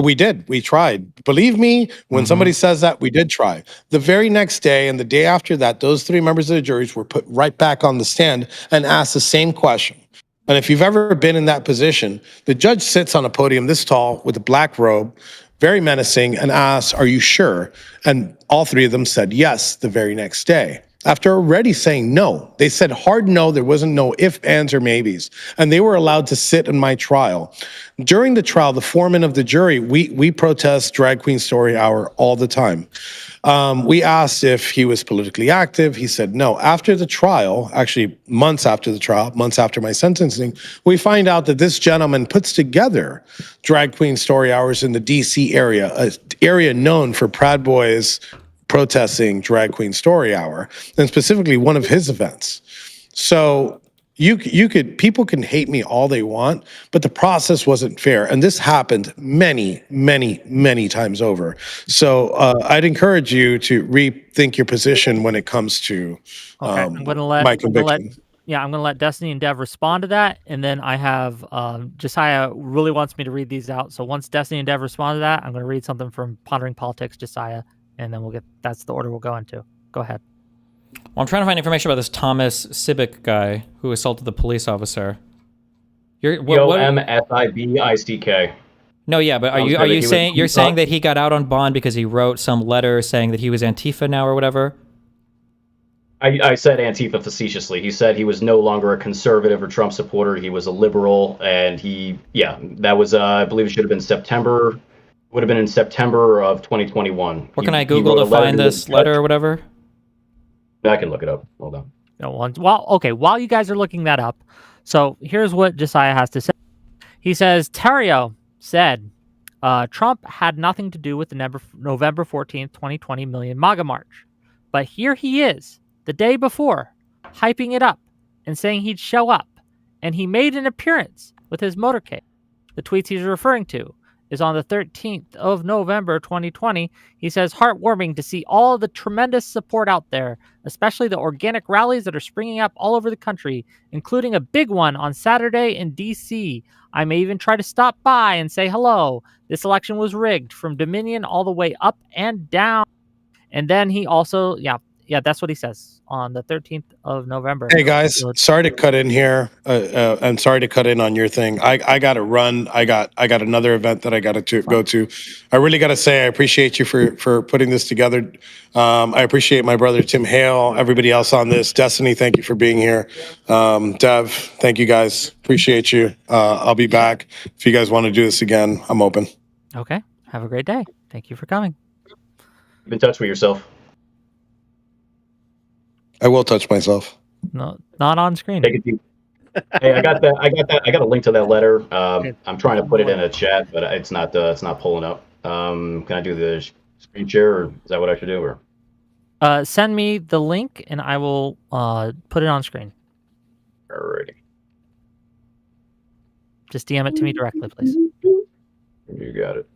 We did. We tried. Believe me, when somebody says that, we did try. The very next day and the day after that, those three members of the juries were put right back on the stand and asked the same question. And if you've ever been in that position, the judge sits on a podium this tall with a black robe, very menacing, and asks, "Are you sure?" And all three of them said yes the very next day. After already saying no, they said hard no, there wasn't no ifs, ands, or maybes. And they were allowed to sit in my trial. During the trial, the foreman of the jury, we protest Drag Queen Story Hour all the time. We asked if he was politically active. He said no. After the trial, actually months after the trial, months after my sentencing, we find out that this gentleman puts together Drag Queen Story Hours in the DC area, an area known for Proud Boys protesting Drag Queen Story Hour, and specifically one of his events. So people can hate me all they want, but the process wasn't fair, and this happened many, many, many times over. So I'd encourage you to rethink your position when it comes to I'm going to let my conviction. I'm going to let Destiny and Dev respond to that, and then I have Josiah really wants me to read these out. So once Destiny and Dev respond to that, I'm going to read something from Pondering Politics, Josiah, and then that's the order we'll go into. Go ahead. Well, I'm trying to find information about this Thomas Sibick guy who assaulted the police officer. Msibick. No, yeah, but are you saying that he got out on bond because he wrote some letter saying that he was Antifa now or whatever? I said Antifa facetiously. He said he was no longer a conservative or Trump supporter. He was a liberal, and that was I believe it should have been September. Would have been in September of 2021. What can I Google to find this letter or whatever? I can look it up. Hold on. While you guys are looking that up, so here's what Josiah has to say. He says, Tarrio said, Trump had nothing to do with the November 14th, 2020 Million MAGA March. But here he is, the day before, hyping it up and saying he'd show up. And he made an appearance with his motorcade. The tweets he's referring to is on the 13th of November, 2020. He says, heartwarming to see all the tremendous support out there, especially the organic rallies that are springing up all over the country, including a big one on Saturday in D.C. I may even try to stop by and say hello. This election was rigged from Dominion all the way up and down. And then he also, that's what he says on the 13th of November. Hey guys, sorry to cut in here. I'm sorry to cut in on your thing. I got to run. I got another event that I got to go to. I really got to say I appreciate you for putting this together. I appreciate my brother Tim Hale, everybody else on this. Destiny, thank you for being here. Dev, thank you guys. Appreciate you. I'll be back if you guys want to do this again. I'm open. Okay. Have a great day. Thank you for coming. Keep in touch with yourself. I will touch myself. No, not on screen. Take it deep. Hey, I got that. I got a link to that letter. I'm trying to put it in a chat, but it's not pulling up. Can I do the screen share, or is that what I should do? Or send me the link, and I will put it on screen. Alrighty. Just DM it to me directly, please. You got it.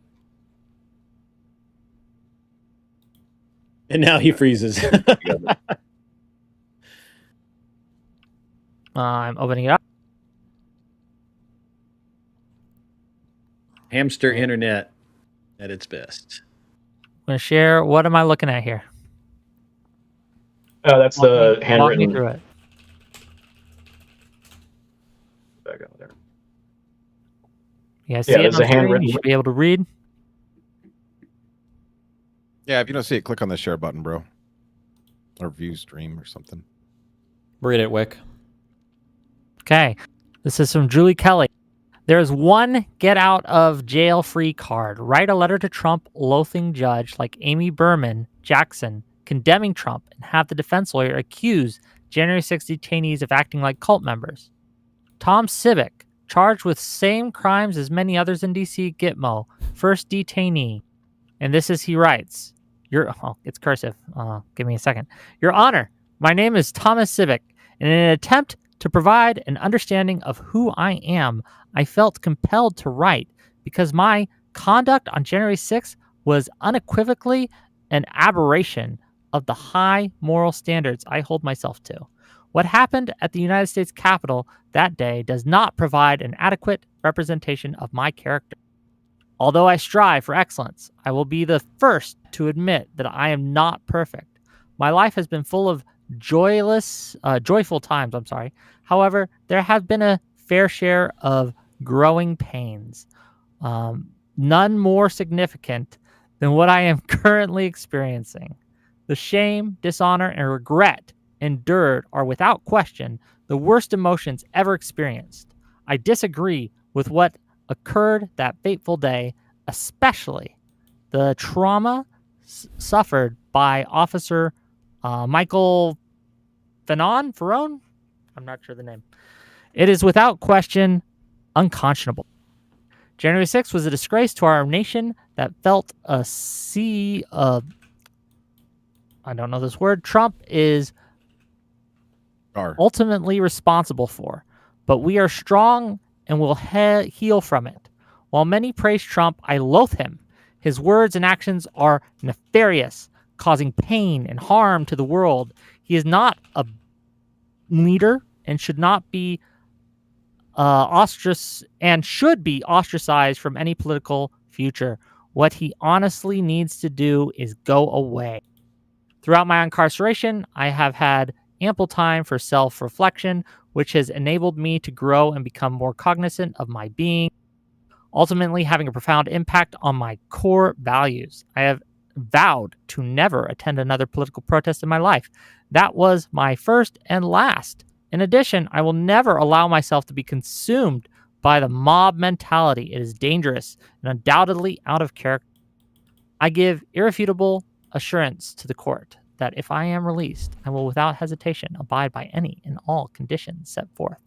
And now he freezes. I'm opening it up. Hamster internet at its best. I'm going to share. What am I looking at here? Oh, that's the handwritten. Walk me through it. Back over there. You guys see it on the screen? You should be able to read. Yeah, if you don't see it, click on the share button, bro. Or view stream or something. Read it, Wick. Okay. This is from Julie Kelly. There's one get out of jail free card. Write a letter to Trump loathing judge like Amy Berman Jackson condemning Trump and have the defense lawyer accuse January 6 detainees of acting like cult members. Tom Sibick, charged with same crimes as many others in D.C. Gitmo, first detainee. And this is, he writes, it's cursive. Give me a second. Your Honor, my name is Thomas Sibick. In an attempt to provide an understanding of who I am, I felt compelled to write because my conduct on January 6th was unequivocally an aberration of the high moral standards I hold myself to. What happened at the United States Capitol that day does not provide an adequate representation of my character. Although I strive for excellence, I will be the first to admit that I am not perfect. My life has been full of joyful times, However, there have been a fair share of growing pains, none more significant than what I am currently experiencing. The shame, dishonor, and regret endured are without question the worst emotions ever experienced. I disagree with what occurred that fateful day, especially the trauma suffered by Officer Michael Ferrone? I'm not sure the name. It is without question unconscionable. January 6th was a disgrace to our nation that felt a sea of I don't know this word, Trump is ultimately responsible for, but we are strong and will heal from it. While many praise Trump, I loathe him. His words and actions are nefarious, causing pain and harm to the world. He is not a leader and should not be should be ostracized from any political future. What he honestly needs to do is go away. Throughout my incarceration, I have had ample time for self-reflection, which has enabled me to grow and become more cognizant of my being, ultimately having a profound impact on my core values. I have vowed to never attend another political protest in my life. That was my first and last. In addition, I will never allow myself to be consumed by the mob mentality. It is dangerous and undoubtedly out of character. I give irrefutable assurance to the court that if I am released, I will without hesitation abide by any and all conditions set forth.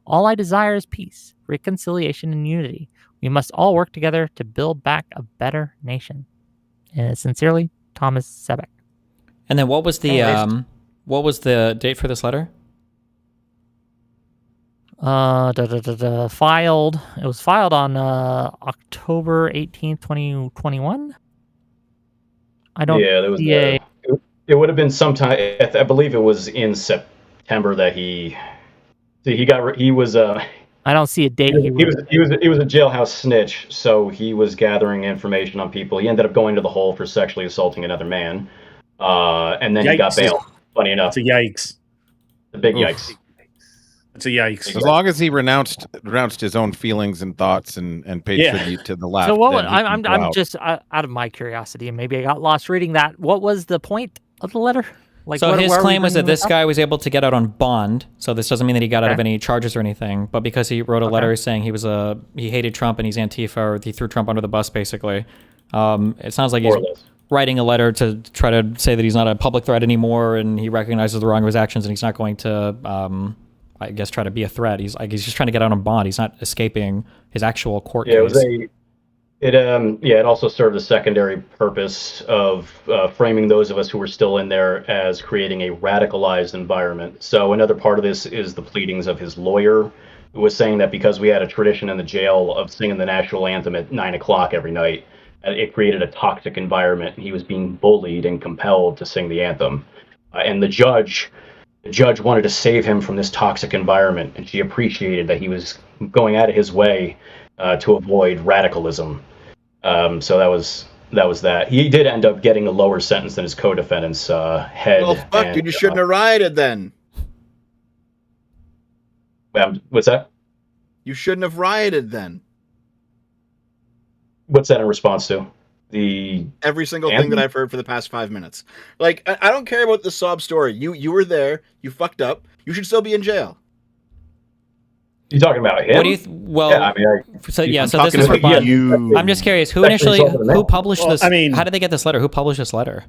All I desire is peace, reconciliation, and unity. We must all work together to build back a better nation. And sincerely, Thomas Sebeck. And then what was the date for this letter? Filed. It was filed on October 18th, 2021. I don't. Yeah, there was. It would have been sometime. I believe it was in September that he was. I don't see a date. He was a jailhouse snitch, so he was gathering information on people. He ended up going to the hole for sexually assaulting another man, and then he got bailed. Funny enough, it's a yikes. A big yikes. It's a yikes. As long as he renounced his own feelings and thoughts and paid tribute to the left. So what? I'm just out of my curiosity, and maybe I got lost reading that. What was the point of the letter? So his claim was that this guy was able to get out on bond. So this doesn't mean that he got out of any charges or anything, but because he wrote a letter saying he hated Trump and he's Antifa, or he threw Trump under the bus, basically. It sounds like he's writing a letter to try to say that he's not a public threat anymore, and he recognizes the wrong of his actions, and he's not going to, I guess, try to be a threat. He's just trying to get out on bond. He's not escaping his actual court case. It also served a secondary purpose of framing those of us who were still in there as creating a radicalized environment. So another part of this is the pleadings of his lawyer, who was saying that because we had a tradition in the jail of singing the national anthem at 9:00 every night, it created a toxic environment. He was being bullied and compelled to sing the anthem. And the judge wanted to save him from this toxic environment, and she appreciated that he was going out of his way to avoid radicalism. So that was that. He did end up getting a lower sentence than his co-defendant's head. Well, fuck, dude, you shouldn't have rioted then. What's that? You shouldn't have rioted then. What's that in response to? Every single thing that I've heard for the past 5 minutes. Like, I don't care about the sob story. You were there. You fucked up. You should still be in jail. You talking about him? What do you? So this is for bond. I'm just curious. Who published this? How did they get this letter? Who published this letter?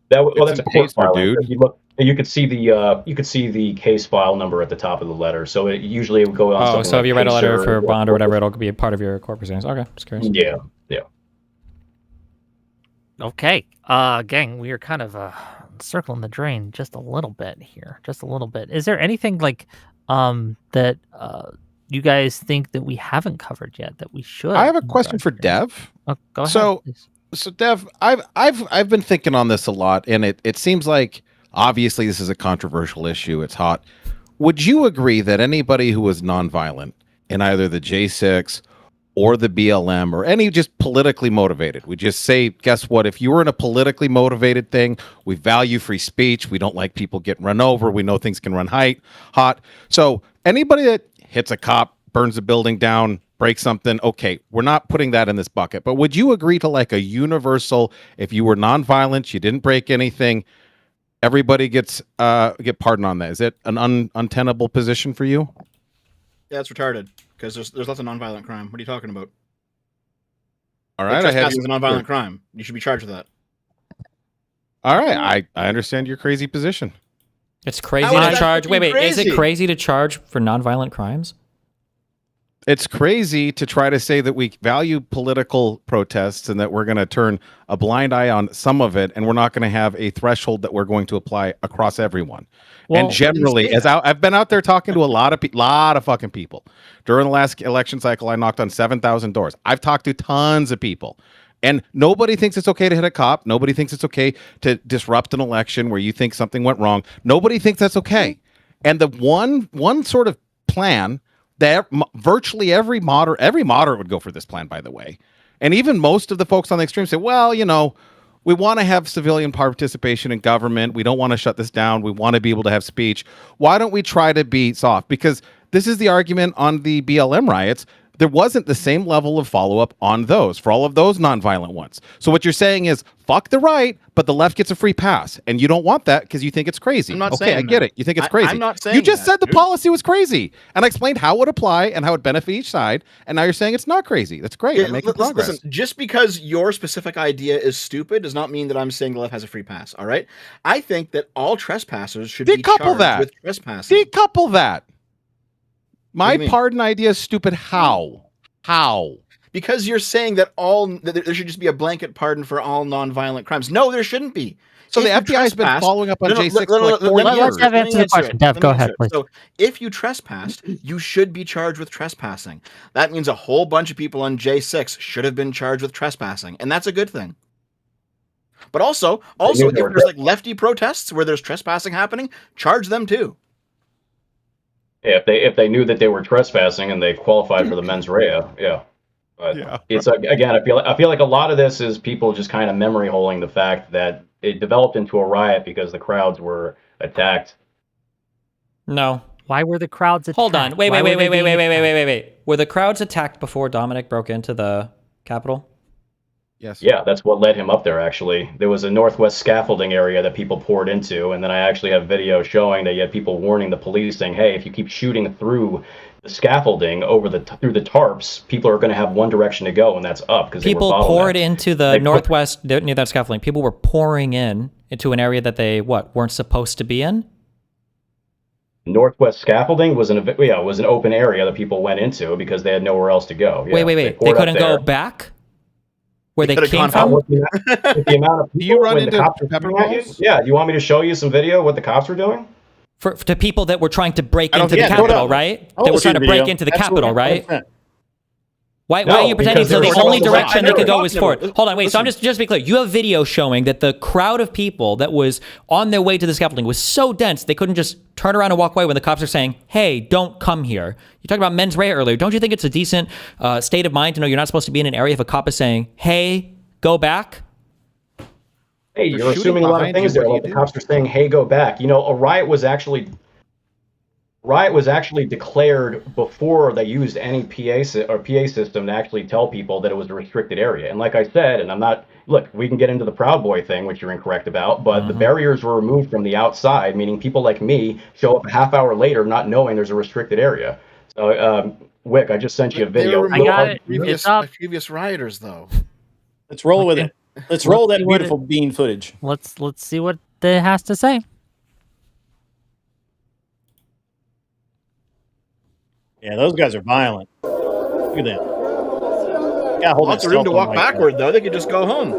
That's a court file, dude. You could see the case file number at the top of the letter. So it usually would go on. So if you write a letter for bond or whatever, it'll be a part of your court proceedings. Okay, just curious. Yeah. Okay, gang, we are kind of circling the drain just a little bit here, just a little bit. Is there anything like that you guys think that we haven't covered yet that we should? I have a question for Dev. Oh, go ahead. So Dev, I've been thinking on this a lot, and it seems like obviously this is a controversial issue. It's hot. Would you agree that anybody who was nonviolent in either the J6 or the BLM or any just politically motivated, we just say, guess what? If you were in a politically motivated thing, we value free speech. We don't like people getting run over. We know things can run hot. So anybody that hits a cop, burns a building down, breaks something, okay, we're not putting that in this bucket. But would you agree to like a universal, if you were nonviolent, you didn't break anything, everybody get pardoned on that? Is it an untenable position for you? Yeah, it's retarded. Because there's lots of nonviolent crime. What are you talking about? All right, trespassing is a nonviolent crime. You should be charged with that. All right, I understand your crazy position. It's crazy to charge. Wait, is it crazy to charge for nonviolent crimes? It's crazy to try to say that we value political protests and that we're going to turn a blind eye on some of it, and we're not going to have a threshold that we're going to apply across everyone. Well, and generally, I've been out there talking to a lot of fucking people during the last election cycle. I knocked on 7,000 doors. I've talked to tons of people. And nobody thinks it's okay to hit a cop. Nobody thinks it's okay to disrupt an election where you think something went wrong. Nobody thinks that's okay. And the one sort of plan that virtually every moderate would go for this plan, by the way. And even most of the folks on the extreme say, well, we want to have civilian participation in government. We don't want to shut this down. We want to be able to have speech. Why don't we try to be soft? Because this is the argument on the BLM riots. There wasn't the same level of follow-up on those, for all of those nonviolent ones. So what you're saying is, fuck the right, but the left gets a free pass. And you don't want that because you think it's crazy. I'm not saying I get it. You think it's crazy. I'm not saying you just that, said the dude. policy was crazy. And I explained how it would apply and how it benefit each side. And now you're saying it's not crazy. That's great. I'm making progress. Listen, just because your specific idea is stupid does not mean that I'm saying the left has a free pass, all right? I think that all trespassers should be charged with trespassing. Decouple that. My pardon idea is stupid. How? Because you're saying that there should just be a blanket pardon for all nonviolent crimes. No, there shouldn't be. So the FBI has been following up on J6 for like 4 years. Let's have answer the question. Dev, go ahead, please. So if you trespassed, you should be charged with trespassing. That means a whole bunch of people on J6 should have been charged with trespassing, and that's a good thing. But also if there's like lefty protests where there's trespassing happening, charge them too. Yeah, if they knew that they were trespassing and they qualified for the mens rea, yeah. But it's again, I feel like a lot of this is people just kind of memory holding the fact that it developed into a riot because the crowds were attacked. No. Why were the crowds attacked? Hold on. Wait. Were the crowds attacked before Dominic broke into the Capitol? Yes. Yeah, that's what led him up there, actually. There was a northwest scaffolding area that people poured into, and then I actually have video showing that you had people warning the police saying, hey, if you keep shooting through the scaffolding through the tarps, people are going to have one direction to go, and that's up. Because people poured into the northwest, near that scaffolding. People were pouring into an area that they, weren't supposed to be in? Northwest scaffolding was an open area that people went into because they had nowhere else to go. Yeah, wait. They couldn't go back? Where they came from? With the amount of people, do you run into cops pepper balls? Yeah, you want me to show you some video of what the cops were doing? To people that were trying to break into the Capitol, right? They were trying to break into the Capitol, right? Why are you pretending so the only direction they could go was forward? Hold on, wait. So I'm just to be clear, you have video showing that the crowd of people that was on their way to the scaffolding was so dense they couldn't just turn around and walk away when the cops are saying, hey, don't come here. You talked about mens rea earlier. Don't you think it's a decent state of mind to know you're not supposed to be in an area if a cop is saying, hey, go back? Hey, you're assuming a lot of things there. Like the cops are saying, hey, go back. A riot was actually declared before they used any PA system to actually tell people that it was a restricted area. And like I said, we can get into the Proud Boy thing, which you're incorrect about, but the barriers were removed from the outside, meaning people like me show up a half hour later not knowing there's a restricted area. So, Wick, I just sent you a video. I got it. It's up. Previous rioters, though. Let's roll with it. Let's roll that beautiful bean footage. Let's see what it has to say. Yeah, those guys are violent. Look at them. Yeah, hold Lots of room to walk backward, though. They could just go home.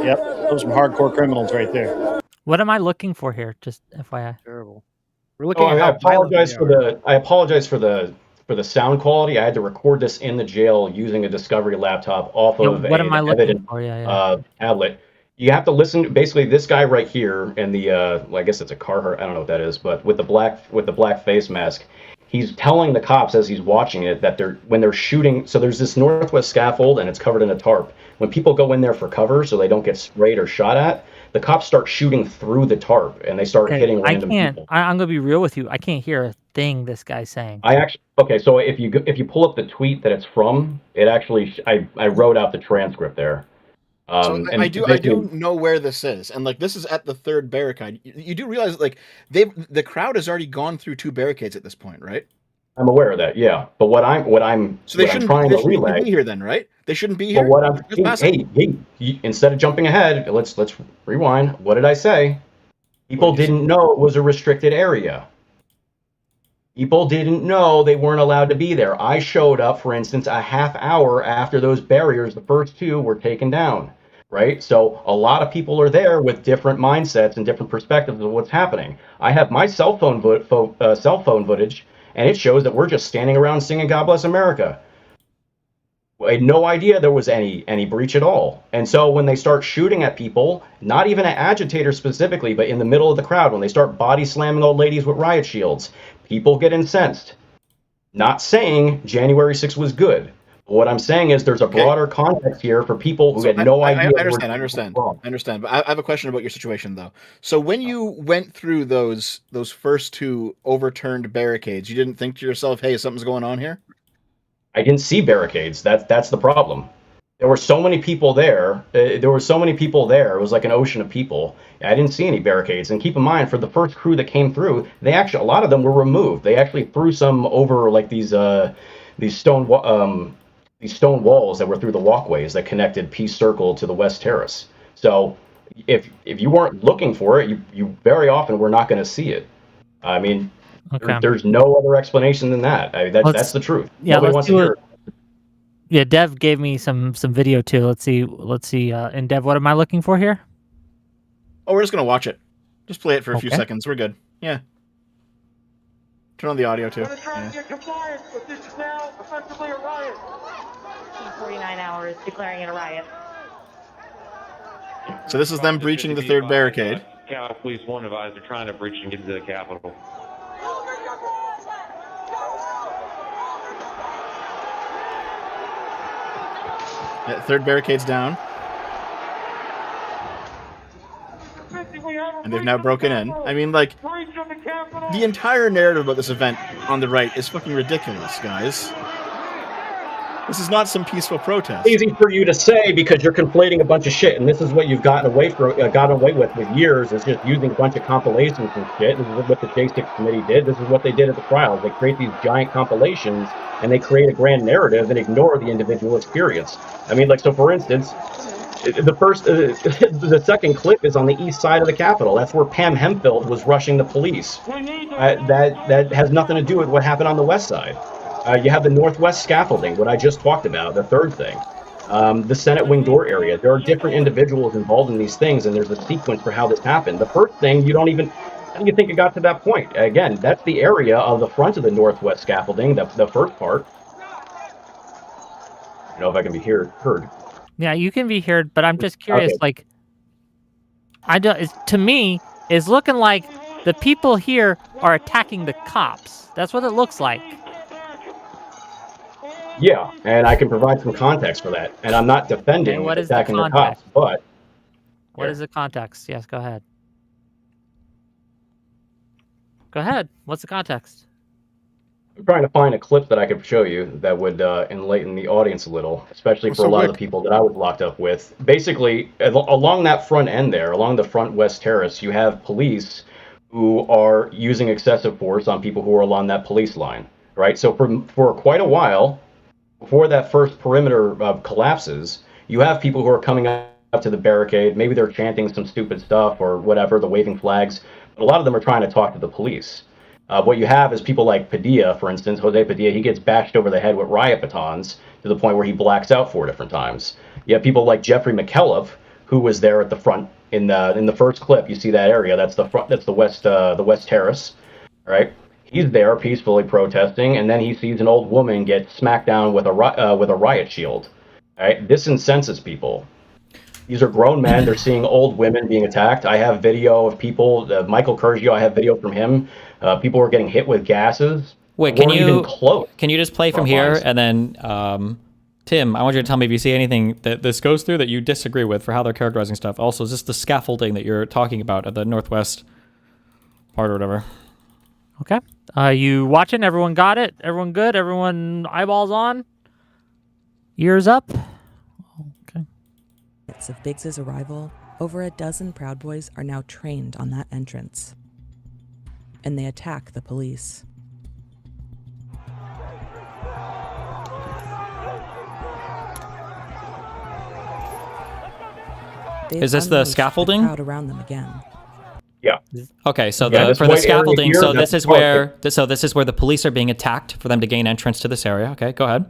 Yep, those are hardcore criminals right there. What am I looking for here? Just FYI. Terrible. We're looking at I apologize for the sound quality. I had to record this in the jail using a Discovery laptop off of what am I looking evident for? tablet. You have to listen. Basically, this guy right here in the I guess it's a Carhartt. I don't know what that is, but with the black face mask, he's telling the cops as he's watching it that when they're shooting. So there's this northwest scaffold and it's covered in a tarp. When people go in there for cover so they don't get sprayed or shot at, the cops start shooting through the tarp and they start hitting random people. I'm gonna be real with you. I can't hear a thing this guy's saying. So if you pull up the tweet that it's from, it actually I wrote out the transcript there. So I do know where this is, and like this is at the third barricade. You do realize that, like the crowd has already gone through 2 barricades at this point, right? I'm aware of that, yeah. But what I'm So they what I'm shouldn't trying they to shouldn't relay. be here then, right? They shouldn't be But here. what I'm Just hey, instead of jumping ahead, let's rewind. What did I say? People didn't know it was a restricted area. People didn't know they weren't allowed to be there. I showed up, for instance, a half hour after those barriers, the first 2 were taken down, right? So a lot of people are there with different mindsets and different perspectives of what's happening. I have my cell phone footage, and it shows that we're just standing around singing "God Bless America." I had no idea there was any breach at all. And so when they start shooting at people, not even at agitators specifically, but in the middle of the crowd, when they start body slamming old ladies with riot shields, people get incensed. Not saying January 6th was good. But what I'm saying is there's a broader context here for people who had no idea. I understand. But I have a question about your situation though. So when you went through those first 2 overturned barricades, you didn't think to yourself, "Hey, something's going on here"? I didn't see barricades. That's the problem. There were so many people there. It was like an ocean of people. I didn't see any barricades. And keep in mind, for the first crew that came through, a lot of them were removed. They actually threw some over like these stone walls that were through the walkways that connected Peace Circle to the West Terrace. So if you weren't looking for it, you very often were not going to see it. I mean, there's no other explanation than that. I mean, that's the truth. Yeah, nobody wants to hear it. Yeah, Dev gave me some video too. Let's see. And Dev, what am I looking for here? Oh, we're just gonna watch it. Just play it for a few seconds. We're good. Yeah. Turn on the audio too. We're trying to get compliance, but this is now effectively a riot. 49 hours declaring it a riot. So this is them breaching the third barricade. Capitol Police 1 advised they're trying to breach and get into the Capitol. Yeah, third barricade's down. And they've now broken in. I mean, like, the entire narrative about this event on the right is fucking ridiculous, guys. This is not some peaceful protest. Easy for you to say because you're conflating a bunch of shit, and this is what you've gotten away with years, is just using a bunch of compilations and shit. This is what the J6 committee did. This is what they did at the trials. They create these giant compilations, and they create a grand narrative and ignore the individual experience. I mean, like, so for instance, the second clip is on the east side of the Capitol. That's where Pam Hempfield was rushing the police. That has nothing to do with what happened on the west side. You have the northwest scaffolding, what I just talked about, the third thing. The Senate wing door area. There are different individuals involved in these things, and there's a sequence for how this happened. The first thing, how do you think it got to that point? Again, that's the area of the front of the northwest scaffolding, the first part. I don't know if I can be heard. Yeah, you can be heard, but I'm just curious, like, to me, it's looking like the people here are attacking the cops. That's what it looks like. Yeah, and I can provide some context for that. And I'm not defending attacking the cops, but... What is the context? Yes, go ahead. Go ahead. What's the context? I'm trying to find a clip that I could show you that would enlighten the audience a little, especially for a lot of the people that I was locked up with. Basically, along that front end there, along the front west terrace, you have police who are using excessive force on people who are along that police line, right? So for quite a while, before that first perimeter collapses, you have people who are coming up to the barricade. Maybe they're chanting some stupid stuff or whatever, the waving flags. But a lot of them are trying to talk to the police. What you have is people like Padilla, for instance, Jose Padilla. He gets bashed over the head with riot batons to the point where he blacks out 4 different times. You have people like Jeffrey McKelliff, who was there at the front in the first clip. You see that area? That's the front. That's the west terrace, right? He's there peacefully protesting, and then he sees an old woman get smacked down with a riot shield. Right? This incenses people. These are grown men. They're seeing old women being attacked. I have video of people. Michael Curgio, I have video from him. People were getting hit with gases. Wait, can you just play from here, and then Tim, I want you to tell me if you see anything that this goes through that you disagree with for how they're characterizing stuff. Also, is this the scaffolding that you're talking about at the northwest part or whatever? Okay. You watching? Everyone got it? Everyone good? Everyone eyeballs on? Ears up? Okay. minutes of Biggs's arrival, over a dozen Proud Boys are now trained on that entrance. And they attack the police. Is this the scaffolding? The crowd around them again. Yeah. Okay, so this for the white area scaffolding, here, so that's this is where the police are being attacked for them to gain entrance to this area. Okay, go ahead.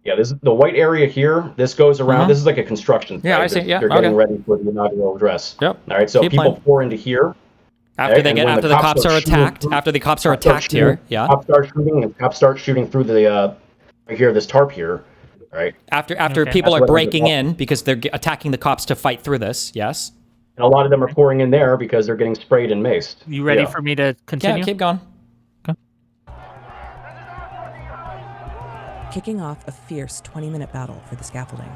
Yeah, this is the white area here. This goes around. This is like a construction site. Yeah, I see. Yeah, they're getting ready for the inaugural address. Yep. All right, so Keep people playing. pour into here. After okay, after the cops are attacked. After the cops are attacked here. Yeah. Cops start shooting, and cops start shooting through the right here, this tarp here. Right. After people That's are what breaking they're in because they're attacking the cops to fight through this. Yes. And a lot of them are pouring in there because they're getting sprayed and maced. You ready for me to continue? Yeah, keep going. Kicking off a fierce 20-minute battle for the scaffolding.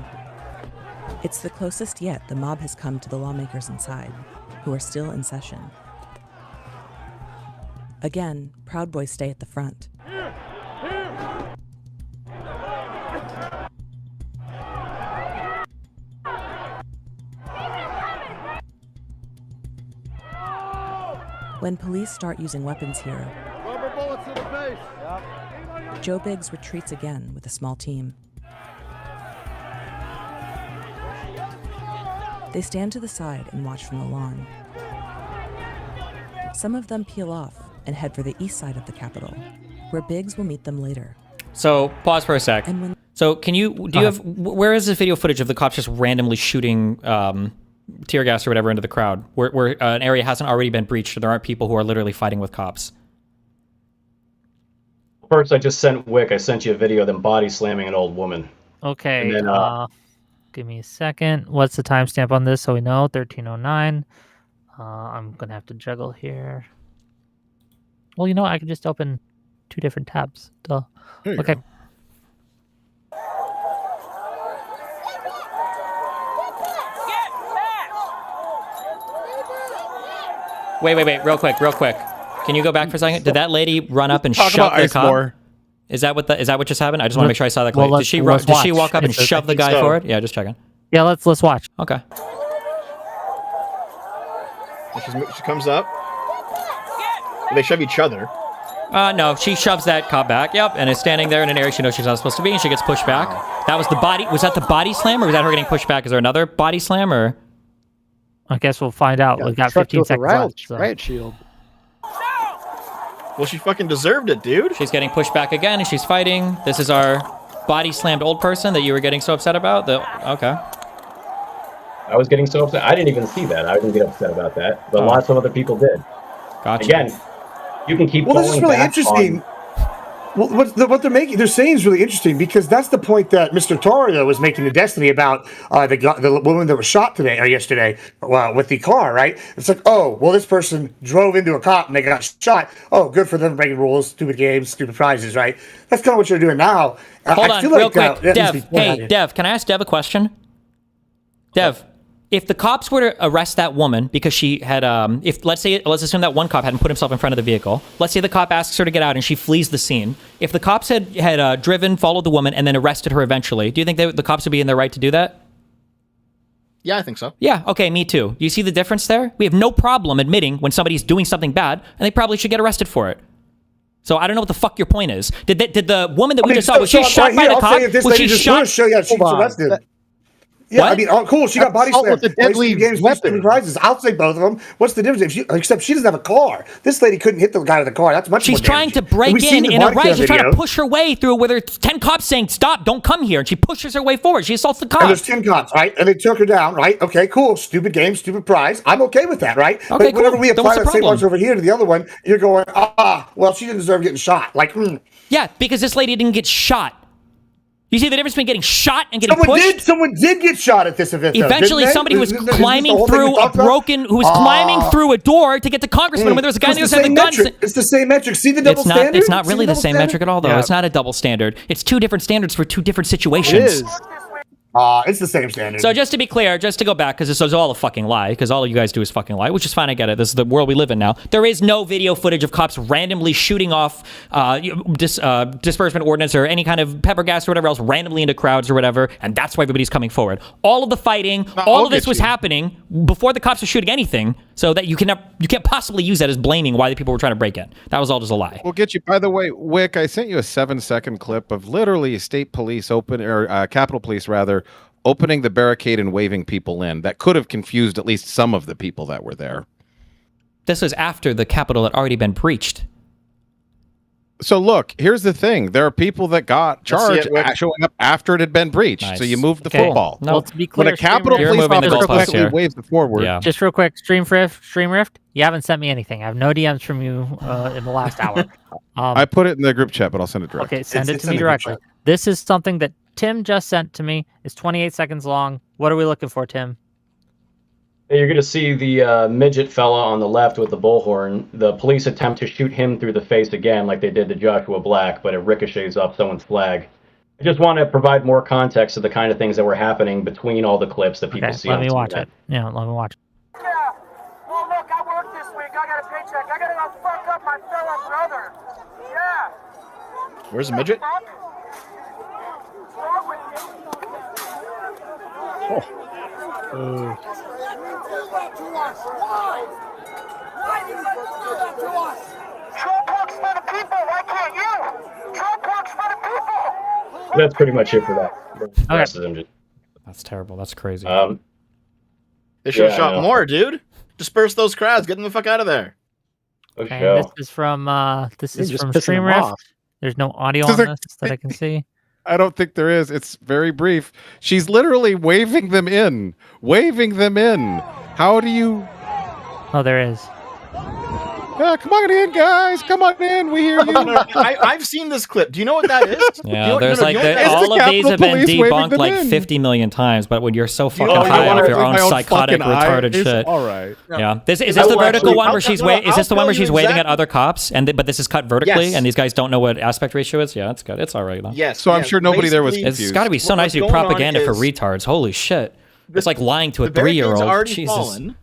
It's the closest yet the mob has come to the lawmakers inside, who are still in session. Again, Proud Boys stay at the front. When police start using weapons here, Rubber bullets to the face. Joe Biggs retreats again with a small team. They stand to the side and watch from the lawn. Some of them peel off and head for the east side of the Capitol, where Biggs will meet them later. So pause for a sec. And when So do you have, where is this video footage of the cops just randomly shooting tear gas or whatever into the crowd, where an area hasn't already been breached and there aren't people who are literally fighting with cops? First, I just sent Wick. I sent you a video of them body slamming an old woman. Okay. And then, give me a second. What's the timestamp on this so we know? 1309. I'm going to have to juggle here. Well, you know what? I can just open two different tabs. Duh. Okay. Go. Wait, real quick. Can you go back for a second? Did that lady run up and Talk shove about the ice cop? more. Is that what just happened? I just want to make sure I saw that Well, clearly. Did she walk up and shove the guy forward? Yeah, just checking. Yeah, let's watch. Okay. She comes up. They shove each other. No, she shoves that cop back. Yep, and is standing there in an area she knows she's not supposed to be, and she gets pushed back. That was the body. Was that the body slam, or was that her getting pushed back? Is there another body slam, or? I guess we'll find out. We've got 15 seconds left. So. Riot shield. Well, she fucking deserved it, dude. She's getting pushed back again, and she's fighting. This is our body slammed old person that you were getting so upset about. Okay. I was getting so upset. I didn't even see that. I didn't get upset about that. But lots of other people did. Gotcha. Again, you can keep. Well, this is falling really back interesting. on- Well, what they're saying is really interesting because that's the point that Mr. Tarrio was making to Destiny about the woman that was shot today or yesterday with the car, right? It's like, oh, well, this person drove into a cop and they got shot. Oh, good for them breaking rules, stupid games, stupid prizes, right? That's kind of what you're doing now. Hold on, feel real like, quick. that needs to be Dev, pointed out hey, here. Dev, can I ask Dev a question? Dev, if the cops were to arrest that woman because she had, let's assume that one cop hadn't put himself in front of the vehicle. Let's say the cop asks her to get out and she flees the scene. If the cops had driven, followed the woman, and then arrested her eventually, do you think the cops would be in their right to do that? Yeah, I think so. Yeah, okay, me too. You see the difference there? We have no problem admitting when somebody's doing something bad, and they probably should get arrested for it. So I don't know what the fuck your point is. Did the woman that we just saw, was she shot by the cop? Was she shot? She's arrested. Yeah, What? I mean, cool. She got body Assault slammed. with a deadly games, weapon. Prizes. I'll say both of them. What's the difference? Except she doesn't have a car. This lady couldn't hit the guy with the car. That's much. She's more trying to damaging. break And we've seen the in a body right. cam She's trying to video. push her way through where there's 10 cops saying, stop, don't come here. And she pushes her way forward. She assaults the cop. And there's 10 cops, right? And they took her down, right? Okay, cool. Stupid game, stupid prize. I'm okay with that, right? Okay, but cool. whenever we Then apply what's the that same problem? logic over here to the other one, you're going, well, she didn't deserve getting shot. Like, Yeah, because this lady didn't get shot. You see the difference between getting shot and getting pushed? Someone did get shot at this event. though, Eventually, didn't they? somebody was Isn't this the climbing whole thing we through a talked about? broken, who was climbing through a door to get to Congressman when there was a guy It's there the who had the same gun. metric. It's the same metric. See the double It's not. standard? It's not See really the double same standard? metric at all, though. Yeah. It's not a double standard. It's two different standards for two different situations. It is. It's the same standard. So just to be clear, just to go back, because this is all a fucking lie, because all you guys do is fucking lie, which is fine, I get it. This is the world we live in now. There is no video footage of cops randomly shooting off disbursement ordnance or any kind of pepper gas or whatever else randomly into crowds or whatever, and that's why everybody's coming forward. All of the fighting, all of this was happening before the cops were shooting anything, so that you can't possibly use that as blaming why the people were trying to break in. That was all just a lie. We'll get you. By the way, Wick, I sent you a 7-second clip of literally state police Capitol Police rather opening the barricade and waving people in. That could have confused at least some of the people that were there. This was after the Capitol had already been breached. So look, here's the thing. There are people that got charged showing up after it had been breached. Nice. So you moved the Okay. football. No, to be clear, When a Capitol You're Police moving the officer goalposts here. quickly waves the forward. Yeah. just real quick, Streamrift, you haven't sent me anything. I have no DMs from you in the last hour. I put it in the group chat, but I'll send it directly. Okay, send it It's to me in the group directly. chat. This is something that Tim just sent to me. It's 28 seconds long. What are we looking for, Tim? You're going to see the midget fella on the left with the bullhorn. The police attempt to shoot him through the face again, like they did to Joshua Black, but it ricochets off someone's flag. I just want to provide more context to the kind of things that were happening between all the clips that people see. Let me on watch internet. it. Yeah, let me watch it. Yeah. Well, look, I work this week. I got a paycheck. I got to go fuck up my fellow brother. Yeah. Where's the midget? Fuck. What's wrong with you? Trump works for the people. Why can't you? Trump works for the people. That's pretty much it for that. The rest of them just, That's terrible. That's crazy. They should have Yeah, I shot know. more, dude. Disperse those crowds. Get them the fuck out of there. Okay, show. this is from just pissing them Streamrift. off. There's no audio This on is this that I can see. I don't think there is. It's very brief. She's literally waving them in. Waving them in. How do you... Oh, there is. come on in, guys. Come on in. We hear you. I've seen this clip. Do you know what that is? Yeah, there's like that all of these Capitol have been Police waving debunked them like in. 50 million times, but when you're so fucking Oh, you high wanna off your believe own my own psychotic, fucking eye? retarded It's shit. all right. Yeah. Is this I the will vertical actually- one where I'll she's tell- waving? Is this the one I'll where tell you she's waving at exactly- other cops? But this is cut vertically, Yes. and these guys don't know what aspect ratio is. Yeah, it's good. It's all right though. Yes. So I'm sure nobody there was Basically, It's confused. got to be so nice to do what's going on propaganda for is retards. Holy shit! It's like lying to a the barricade's 3-year-old. already Jesus. fallen,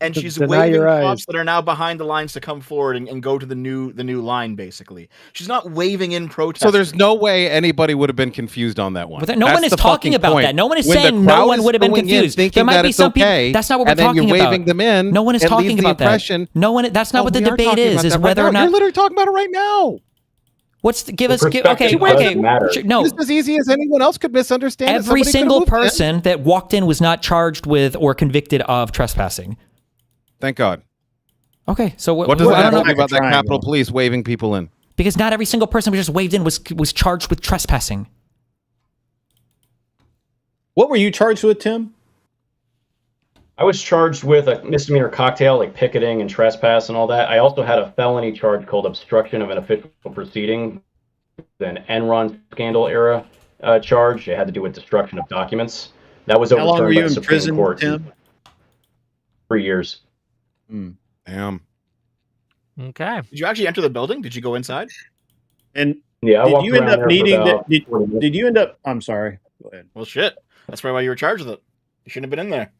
and she's Deny waving your cops eyes. that are now behind the lines to come forward and go to the new line. Basically, she's not waving in protest. So there's no way anybody would have been confused on that one. But no That's one is the talking fucking about point. that. No one is When the saying no crowd one is would have been going in confused. thinking There might that be it's some people. okay, That's not what we're and then talking you're about. waving them in. No one is it talking leaves the about that. impression- No one. That's not Oh, what the we are debate talking is. about Is that right whether now. or not. You're literally talking about it right now. Give The us. Okay. perspective Okay. doesn't matter. No. Just as easy as anyone else could misunderstand. it. Every Somebody could have single moved in. person that walked in was not charged with or convicted of trespassing. Thank God. Okay. So What does I that don't tell know. you about that Triangle. Capitol Police waving people in? Because not every single person who just waved in was charged with trespassing. What were you charged with, Tim? I was charged with a misdemeanor cocktail, like picketing and trespass and all that. I also had a felony charge called obstruction of an official proceeding, an Enron scandal era charge. It had to do with destruction of documents. That was How long overturned were by you the in Supreme prison, Court. Tim? 3 years. Damn. Okay. Did you actually enter the building? Did you go inside? And Yeah, I did walked you end around up there for needing about that? 40 minutes. Did you end up? I'm sorry. Go ahead. Well, shit. That's probably why you were charged with it. You shouldn't have been in there.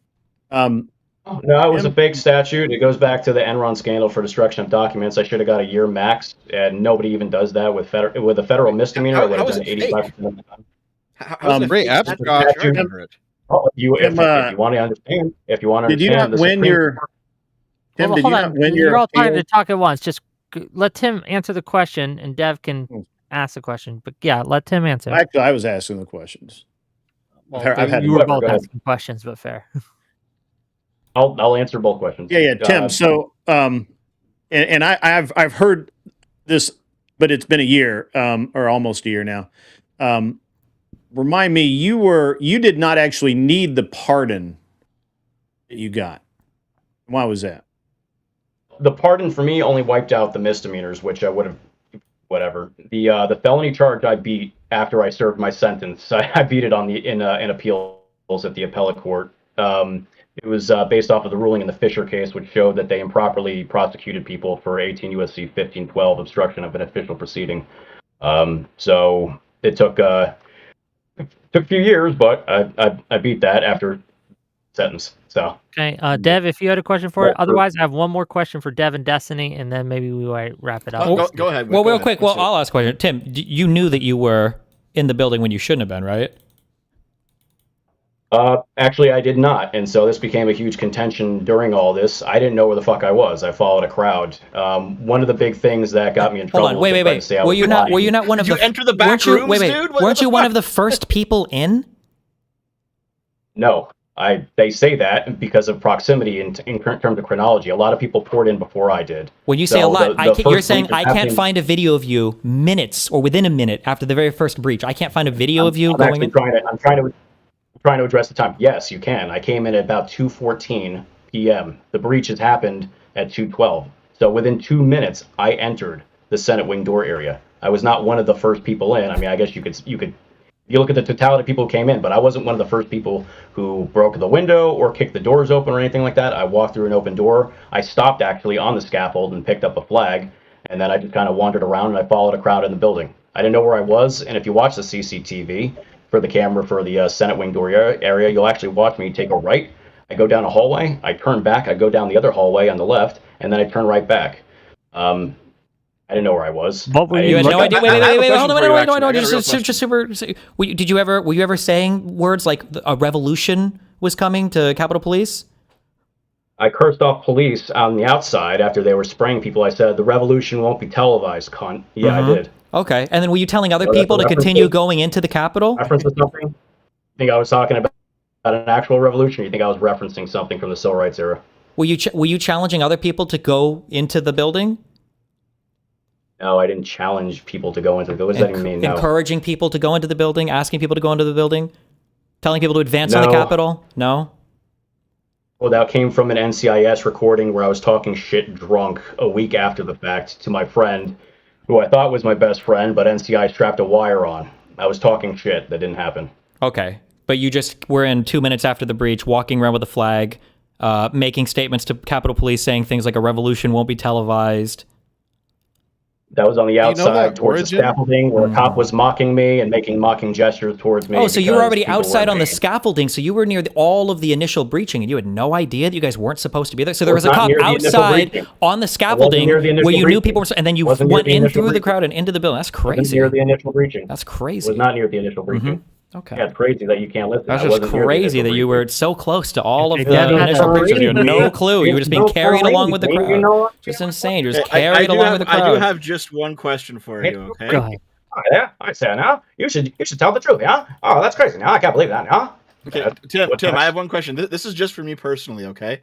No, it was a fake statute. It goes back to the Enron scandal for destruction of documents. I should have got a year max, and nobody even does that with a federal misdemeanor. I would have how is done it fake? 85% of the time. How's it Great fake abstract. statute charged under it? Oh, if you Tim, want to understand, if you want to did you understand, not the win Supreme your? Court- Tim, Hold did you on. not win You're your? all trying appeal? to talk at once. Just let Tim answer the question, and Dev can ask the question. But yeah, let Tim answer. Actually, I was asking the questions. Well, I've had you were whatever, both go ahead. asking questions, but fair. I'll answer both questions. Yeah, Tim. So, and I've heard this, but it's been a year, or almost a year now. Remind me, you did not actually need the pardon that you got. Why was that? The pardon for me only wiped out the misdemeanors, which I would have, whatever. The felony charge I beat after I served my sentence. I beat it in appeals at the appellate court. It was based off of the ruling in the Fisher case, which showed that they improperly prosecuted people for 18 U.S.C. 1512, obstruction of an official proceeding. So it took Took a few years, but I beat that after sentence. So Okay, Dev, if you had a question for it. Otherwise, I have one more question for Dev and Destiny, and then maybe we might wrap it up. Go ahead. Well, go real ahead. quick. Well, I'll ask a question. Tim, you knew that you were in the building when you shouldn't have been, right? Actually, I did not, and so this became a huge contention during all this. I didn't know where the fuck I was. I followed a crowd. One of the big things that got me in trouble. Hold on, wait. Were you not one of Did the? you enter the back rooms, dude? Weren't you one of the first people in? No, they say that because of proximity in terms of chronology. A lot of people poured in before I did. When you say a lot, you're saying I can't find a video of you minutes or within a minute after the very first breach. I can't find a video of you going in. I'm trying to address the time. Yes, you can. I came in at about 2:14 p.m. The breach has happened at 2:12. So within 2 minutes, I entered the Senate wing door area. I was not one of the first people in. I mean, I guess you could. You look at the totality of people who came in, but I wasn't one of the first people who broke the window or kicked the doors open or anything like that. I walked through an open door. I stopped actually on the scaffold and picked up a flag, and then I just kind of wandered around and I followed a crowd in the building. I didn't know where I was, and if you watch the CCTV for the camera for the Senate wing door area, you'll actually watch me take a right. I go down a hallway, I turn back, I go down the other hallway on the left, and then I turn right back. I didn't know where I was. You had no idea. Wait, hold on. Just super. Were you ever saying words like a revolution was coming to Capitol Police? I cursed off police on the outside after they were spraying people. I said, the revolution won't be televised, cunt. Yeah, I did. Okay. And then were you telling other people to continue going into the Capitol? Reference to something? You think I was talking about an actual revolution, or you think I was referencing something from the civil rights era? Were you challenging other people to go into the building? No, I didn't challenge people to go into the building. What does that even mean? No. Encouraging people to go into the building, asking people to go into the building, telling people to advance on the Capitol? No? Well, that came from an NCIS recording where I was talking shit drunk a week after the fact to my friend, who I thought was my best friend, but NCI strapped a wire on. I was talking shit. That didn't happen. Okay. But you just were in 2 minutes after the breach, walking around with a flag, making statements to Capitol Police saying things like a revolution won't be televised. That was on the outside towards the scaffolding where a cop was mocking me and making mocking gestures towards me. Oh, so you were already outside on the scaffolding, so you were near all of the initial breaching, and you had no idea that you guys weren't supposed to be there? So there was a cop outside on the scaffolding where you knew people were, and then you went in through the crowd and into the building. That's crazy. Near the initial breaching. That's crazy. It was not near the initial breaching. Okay. Yeah, it's crazy that you can't listen. That's just crazy that you were so close to all of the initial breaches. You had no clue. You were just being carried along with the crowd. Just insane. You're just carried along with the crowd. I do have just one question for you, okay? Go ahead. Yeah, I say now. You should tell the truth, yeah? Oh, that's crazy. Now I can't believe that, yeah? Okay, Tim, I have one question. This is just for me personally, okay?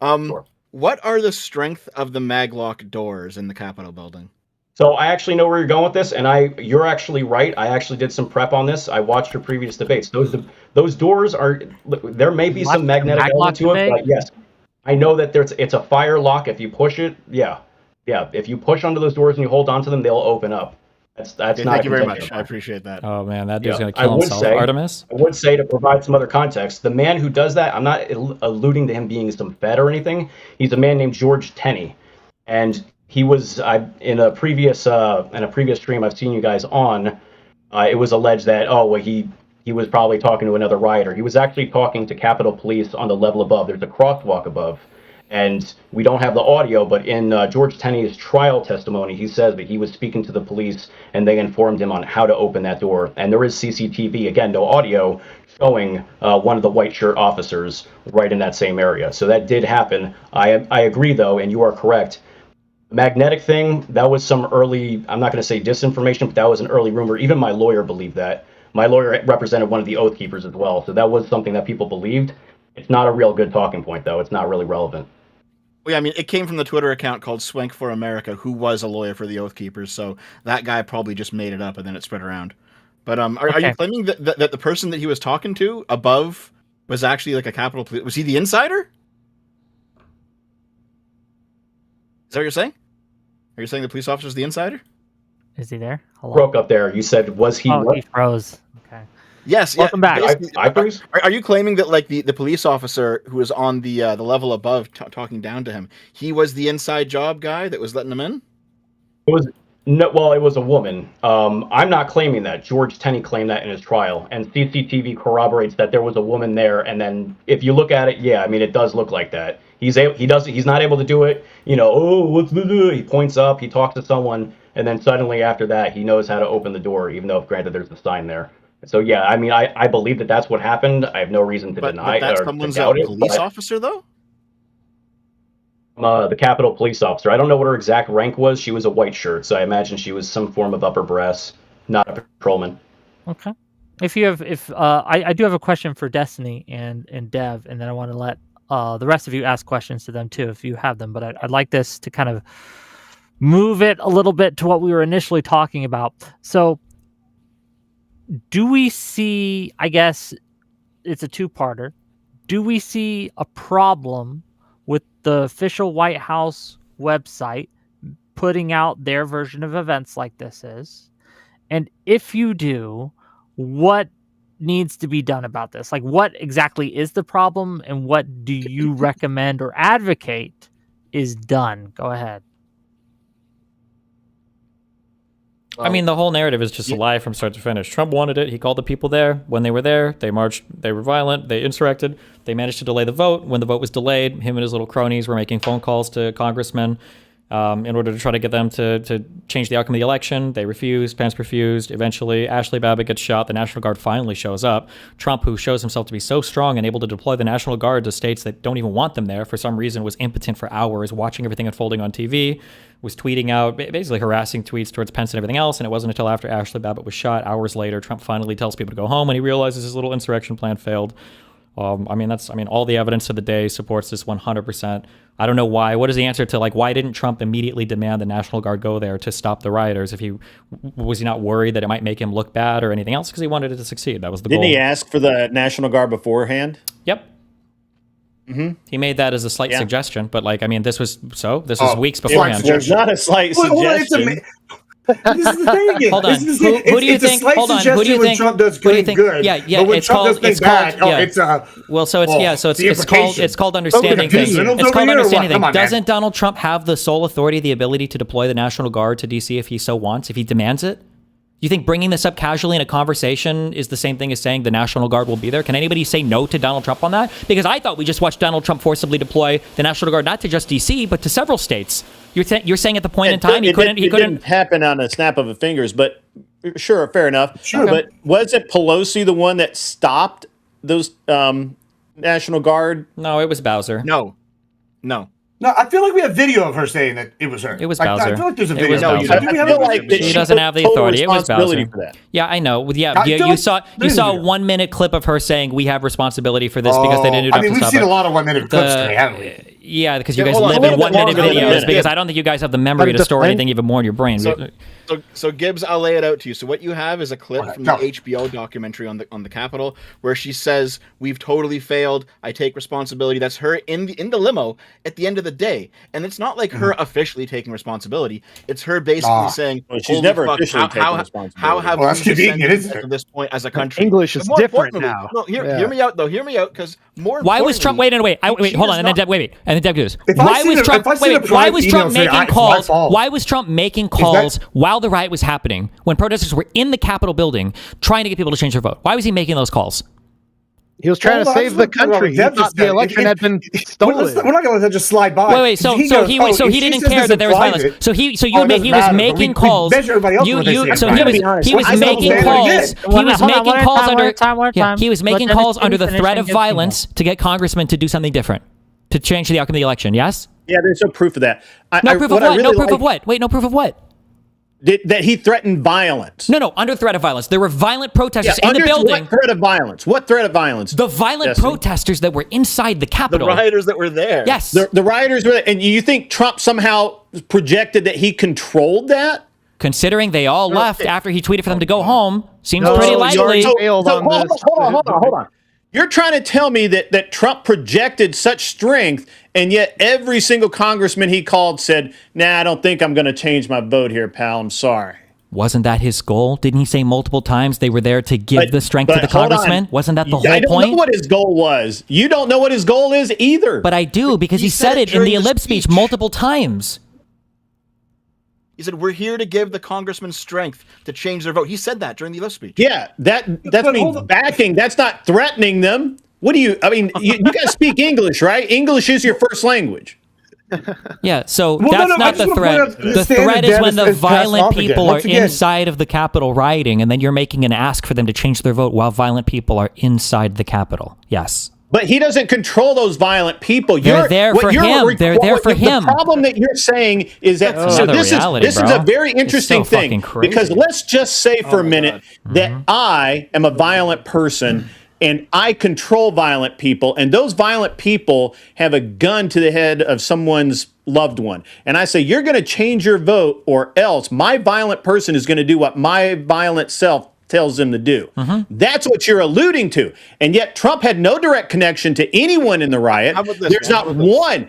Sure. What are the strength of the maglock doors in the Capitol building? So I actually know where you're going with this, and you're actually right. I actually did some prep on this. I watched your previous debates. Those doors are, there may be some magnetic element to it, but yes, I know that it's a fire lock. If you push it, yeah. If you push onto those doors and you hold onto them, they'll open up. That's okay, not. Thank you very much. I appreciate that. Oh man, that dude's gonna kill himself. Artemis. I would say, to provide some other context, the man who does that, I'm not alluding to him being some fed or anything. He's a man named George Tenney, and he was in a previous stream I've seen you guys on. It was alleged that he was probably talking to another rioter. He was actually talking to Capitol Police on the level above. There's a crosswalk above, and we don't have the audio. But in George Tenney's trial testimony, he says that he was speaking to the police, and they informed him on how to open that door. And there is CCTV, again, no audio, showing one of the white shirt officers right in that same area. So that did happen. I agree though, and you are correct. Magnetic thing, that was some early, I'm not going to say disinformation, but that was an early rumor. Even my lawyer believed that. My lawyer represented one of the Oath Keepers as well, so that was something that people believed. It's not a real good talking point, though. It's not really relevant. Well, yeah, I mean, it came from the Twitter account called Swank for America, who was a lawyer for the Oath Keepers, so that guy probably just made it up and then it spread around. But are you claiming that the person that he was talking to above was actually like a Capitol Police? Was he the insider? Is that what you're saying? Are you saying the police officer's the insider? Is he there? Hello? Broke up there. You said, was he? Oh, he froze. Okay. Yes. Welcome back. Are you claiming that like the police officer who was on the level above talking down to him, he was the inside job guy that was letting him in? No, well, it was a woman. I'm not claiming that. George Tenney claimed that in his trial, and CCTV corroborates that there was a woman there. And then, if you look at it, yeah, I mean, it does look like that. He's not able to do it. Oh, what's the? He points up, he talks to someone, and then suddenly after that, he knows how to open the door, even though, granted, there's a sign there. So yeah, I mean, I believe that that's what happened. I have no reason to deny but that's or someone's to doubt it. police officer, though. The Capitol police officer. I don't know what her exact rank was. She was a white shirt, so I imagine she was some form of upper brass, not a patrolman. Okay. I do have a question for Destiny and Dev, and then I want to let the rest of you ask questions to them too, if you have them. But I'd like this to kind of move it a little bit to what we were initially talking about. So, do we see? I guess it's a two-parter. Do we see a problem with the official White House website putting out their version of events like this is? And if you do, what needs to be done about this? Like, what exactly is the problem, and what do you recommend or advocate is done? Go ahead. I mean, the whole narrative is just a lie from start to finish. Trump wanted it. He called the people there. When they were there, they marched. They were violent. They insurrected. They managed to delay the vote. When the vote was delayed, him and his little cronies were making phone calls to congressmen in order to try to get them to change the outcome of the election. They refused. Pence refused. Eventually, Ashley Babbitt gets shot. The National Guard finally shows up. Trump, who shows himself to be so strong and able to deploy the National Guard to states that don't even want them there, for some reason was impotent for hours, watching everything unfolding on TV, was tweeting out, basically harassing tweets towards Pence and everything else. And it wasn't until after Ashley Babbitt was shot, hours later, Trump finally tells people to go home when he realizes his little insurrection plan failed. I mean, all the evidence of the day supports this 100%. I don't know why. What is the answer to, like, why didn't Trump immediately demand the National Guard go there to stop the rioters? Was he not worried that it might make him look bad or anything else? Because he wanted it to succeed. That was the goal. Didn't he ask for the National Guard beforehand? Yep. Mm-hmm. He made that as a slight suggestion, but this was weeks beforehand. It's not a slight suggestion. This is the thing again. Hold on. Who do you think? Hold on. Who do you think? Trump does good? Yeah. But when Trump does things bad, it's called understanding things. It's called understanding things. Doesn't Donald Trump have the sole authority, the ability to deploy the National Guard to DC if he so wants, if he demands it? You think bringing this up casually in a conversation is the same thing as saying the National Guard will be there? Can anybody say no to Donald Trump on that? Because I thought we just watched Donald Trump forcibly deploy the National Guard not to just DC, but to several states. You're saying at the point in time he couldn't didn't happen on a snap of the fingers, but sure, fair enough. Sure. But was it Pelosi the one that stopped those National Guard? No, it was Bowser. No. No, I feel like we have video of her saying that it was her. It was Bowser. I feel like there's a It video. was Bowser. I feel like she doesn't have the authority. It was Bowser. For that. Yeah, I know. Yeah, you saw a 1 minute clip of her saying we have responsibility for this because they didn't do enough to stop it. we've seen a lot of 1 minute clips today, haven't we? Yeah, because you guys live in 1 minute videos. Because I don't think you guys have the memory to store anything even more in your brain. So Gibbs, I'll lay it out to you. So what you have is a clip from the HBO documentary on the Capitol where she says, "We've totally failed. I take responsibility." That's her in the limo at the end of the day, and it's not like her officially taking responsibility. It's her basically saying, "She's never officially taken responsibility." How have we descended to this point as a country? English is different now. No, hear me out though. Hear me out, because why was Trump? Wait, hold on, and then Deb, wait, and then Deb goes. Why was Trump making calls? Why was Trump making calls while the riot was happening, when protesters were in the Capitol building trying to get people to change their vote? Why was he making those calls? He was trying to save the country. He thought the election had been stolen. We're not going to let that just slide by. Wait. So he didn't care that there was violence. He was making calls. He was making calls under the threat of violence to get congressmen to do something different, to change the outcome of the election. Yes. Yeah, there's no proof of that. No proof of what? No proof of what? Wait, no proof of what? That he threatened violence. No, under threat of violence. There were violent protesters in the building. What threat of violence? What threat of violence? The violent protesters that were inside the Capitol. The rioters that were there. Yes. The rioters were there. And you think Trump somehow projected that he controlled that? Considering they all left after he tweeted for them to go home, seems pretty likely. Hold on. You're trying to tell me that Trump projected such strength, and yet every single congressman he called said, "Nah, I don't think I'm going to change my vote here, pal. I'm sorry." Wasn't that his goal? Didn't he say multiple times they were there to give the strength to the congressman? Wasn't that the whole point? I don't know what his goal was. You don't know what his goal is either. But I do, because he said it in the ellipse speech multiple times. He said, "We're here to give the congressmen strength to change their vote." He said that during the lift speech. Yeah, that's means backing. That's not threatening them. What do you? I mean, you guys speak English, right? English is your first language. Yeah, so that's not the threat. The threat is when the violent people are inside of the Capitol rioting, and then you're making an ask for them to change their vote while violent people are inside the Capitol. Yes. But he doesn't control those violent people. They're there for him. They're there for him. The problem that you're saying is that this is a very interesting thing, because let's just say for a minute that I am a violent person and I control violent people, and those violent people have a gun to the head of someone's loved one. And I say, you're going to change your vote, or else my violent person is going to do what my violent self tells them to do. That's what you're alluding to. And yet Trump had no direct connection to anyone in the riot. There's not one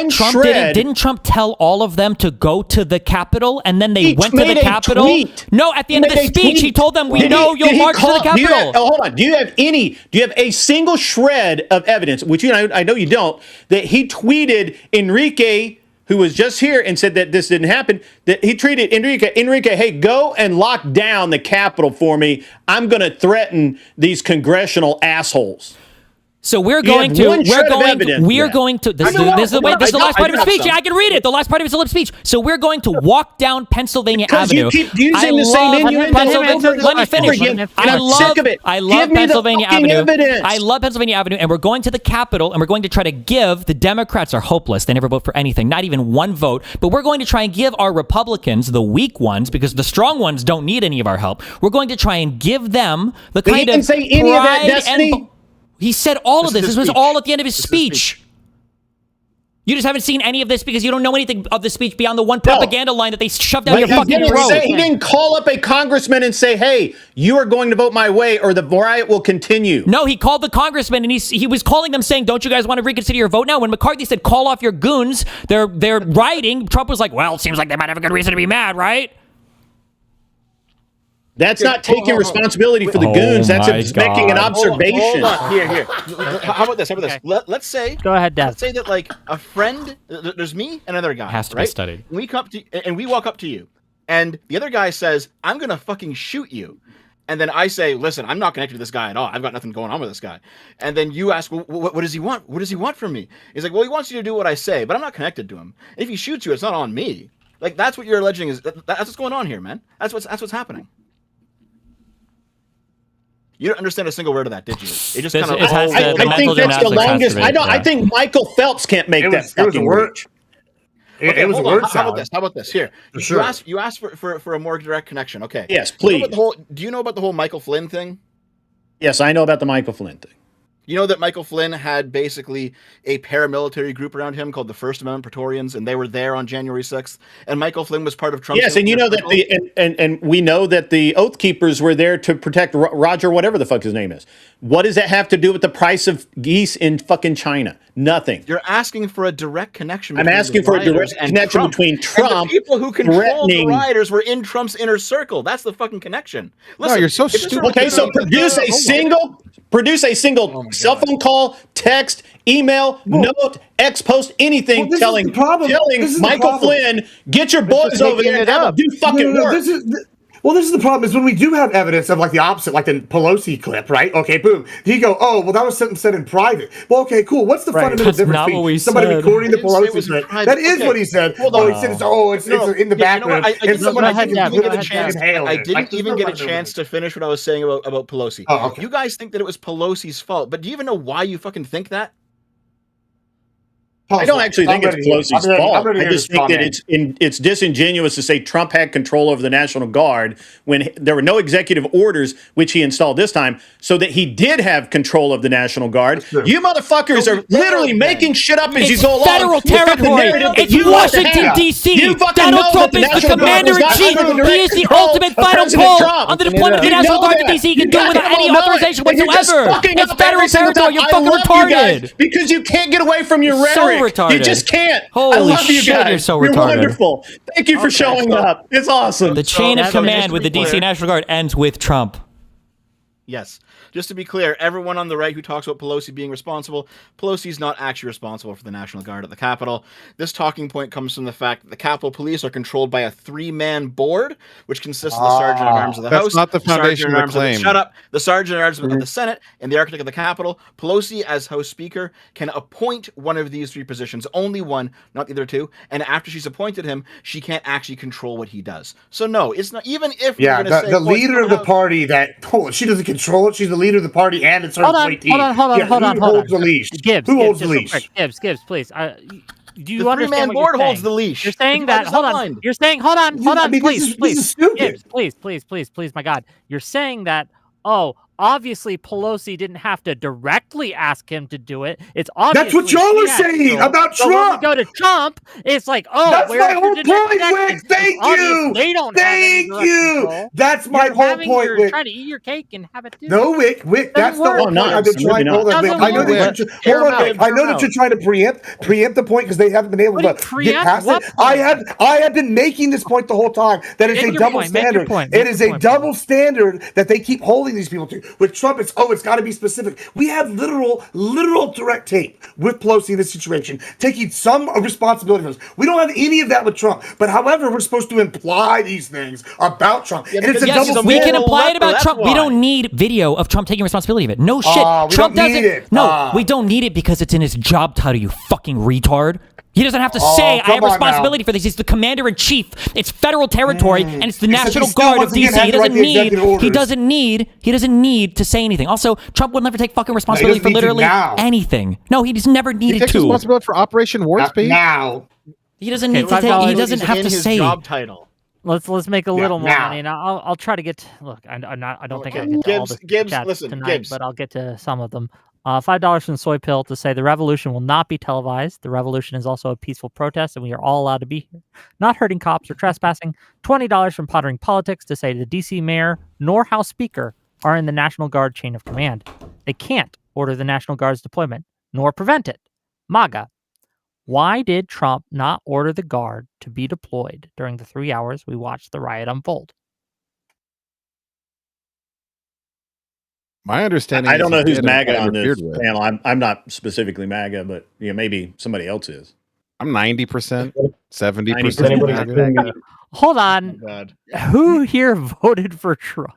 Trump shred. Didn't Trump tell all of them to go to the Capitol, and then they went to the Capitol? No, at the end of the speech, he told them, "We know you'll march to the Capitol." Hold on. Do you have a single shred of evidence, which I know you don't, that he tweeted Enrique, who was just here and said that this didn't happen, that he tweeted Enrique, hey, go and lock down the Capitol for me. I'm going to threaten these congressional assholes. So this is the last part of his speech. I can read it. The last part of his lip speech. So we're going to walk down Pennsylvania Avenue. You keep using the same innuendo. Let me finish. I'm sick of it. I love Pennsylvania Avenue. I love Pennsylvania Avenue, and we're going to the Capitol, and we're going to try to give, the Democrats are hopeless. They never vote for anything, not even one vote. But we're going to try and give our Republicans, the weak ones, because the strong ones don't need any of our help. We're going to try and give them the kind of say any of that, Destiny. He said all of this. This was all at the end of his speech. You just haven't seen any of this because you don't know anything of the speech beyond the one propaganda line that they shoved down your fucking throat. He didn't call up a congressman and say, hey, you are going to vote my way or the riot will continue. No, he called the congressman and he was calling them saying, don't you guys want to reconsider your vote now? When McCarthy said, call off your goons, they're rioting, Trump was like, well, it seems like they might have a good reason to be mad, right? That's not taking responsibility for the goons. That's just making an observation. Hold on. Here. How about this? Let's say. Go ahead, Dad. Let's say that like a friend. There's me and another guy. Has to be studied. We come up to and we walk up to you, and the other guy says, "I'm gonna fucking shoot you," and then I say, "Listen, I'm not connected to this guy at all. I've got nothing going on with this guy." And then you ask, well, "What does he want? What does he want from me?" He's like, "Well, he wants you to do what I say, but I'm not connected to him. If he shoots you, it's not on me." Like that's what you're alleging is. That's what's going on here, man. That's what's happening. You didn't understand a single word of that, did you? It just kind of. I think that's the longest. I think Michael Phelps can't make that. It was a word. Okay, it was a word salad. How about this? Here, sure. You asked for a more direct connection. Okay. Yes, please. Do you know about the whole Michael Flynn thing? Yes, I know about the Michael Flynn thing. You know that Michael Flynn had basically a paramilitary group around him called the First Amendment Praetorians, and they were there on January 6th. And Michael Flynn was part of Trump's. Yes, and you know that and we know that the Oath Keepers were there to protect Roger, whatever the fuck his name is. What does that have to do with the price of geese in fucking China? Nothing. You're asking for a direct connection. I'm asking for a direct connection between Trump. And the people who controlled the rioters were in Trump's inner circle. That's the fucking connection. Listen, no, you're so stupid. Okay, so produce a single cell phone call, text, email, note, X post, anything telling Michael Flynn, get your boys over there and do fucking work. This is the problem is when we do have evidence of like the opposite, like the Pelosi clip, right? Okay, boom. He go, oh, well, that was something said in private. Well, okay, cool. What's the fundamental difference between somebody recording the Pelosi clip? That is what he said. He said, it's in the background. I didn't even get a chance to finish what I was saying about Pelosi. Oh, okay. You guys think that it was Pelosi's fault, but do you even know why you fucking think that? I don't actually think it's Pelosi's fault. I just think that it's disingenuous to say Trump had control over the National Guard when there were no executive orders, which he installed this time, so that he did have control of the National Guard. You motherfuckers are literally making shit up as you go along. Federal territory. It's Washington, D.C. Donald Trump is the commander-in-chief. He is the ultimate final call on the deployment of the National Guard to D.C. He can do it without any authorization whatsoever. It's federal territory. You're fucking retarded. Because you can't get away from your rhetoric. Retarded. You just can't. Holy I love you shit, guys. you're so You're retarded. wonderful. Thank you for showing up. It's awesome. The chain of command with the DC National Guard ends with Trump. Yes. just to be clear, everyone on the right who talks about Pelosi being responsible, Pelosi's not actually responsible for the National Guard at the Capitol. This talking point comes from the fact that the Capitol Police are controlled by a 3-man board, which consists of the Sergeant at Arms of the That's House, not the foundation of the claim. Shut up, the Sergeant at Arms of the Senate, and the Architect of the Capitol. Pelosi, as House Speaker, can appoint one of these 3 positions, only one, not the other 2. And after she's appointed him, she can't actually control what he does. So no, it's not, even if the leader of the party she doesn't control it. She's the leader of the party, and it's her Hold on. Who holds the leash? Who holds the leash? Gibbs, please. Do you the understand 3-man what board you're holds saying? the leash. You're saying that. Hold on. You're saying. Hold on. Please. This is stupid. Gibbs, please. My God, you're saying that. Oh, obviously Pelosi didn't have to directly ask him to do it. It's obvious. That's what y'all are saying about Trump. When we go to Trump, it's like, oh, that's my whole point, Wick. Thank you. They don't. Thank you. That's my whole point, Wick. Trying to eat your cake and have it too. No, Wick. That's the whole point. I've been trying. Hold on, Wick. I know that you're trying to preempt the point because they haven't been able to get past it. I have been making this point the whole time. That it's a double standard. It is a double standard that they keep holding these people to. With Trump, it's got to be specific. We have literal direct tape with Pelosi in this situation, taking some responsibility for this. We don't have any of that with Trump. But however, we're supposed to imply these things about Trump. And it's a double standard. We can imply it about Trump. We don't need video of Trump taking responsibility of it. No shit. Trump doesn't. No, we don't need it because it's in his job title, you fucking retard. He doesn't have to say, I have responsibility for this. He's the commander-in-chief. It's federal territory, and it's the National Guard of D.C. He doesn't need to say anything. Also, Trump would never take fucking responsibility for literally anything. No, he's never needed to. He takes responsibility for Operation Warp Speed? Now. He doesn't need to take, he doesn't have to say. Job title. Let's make a little more money. And I'll try to get. Look, I don't think I can get to all the chats tonight, but I'll get to some of them. $5 from Soy Pill to say the revolution will not be televised. The revolution is also a peaceful protest, and we are all allowed to be here, not hurting cops or trespassing. $20 from Pottering Politics to say the DC mayor nor House Speaker are in the National Guard chain of command. They can't order the National Guard's deployment nor prevent it. MAGA. Why did Trump not order the Guard to be deployed during the 3 hours we watched the riot unfold? My understanding. I don't know who's MAGA on this panel. I'm not specifically MAGA, but maybe somebody else is. I'm 90%, 70%. Hold on. Oh, who here voted for Trump?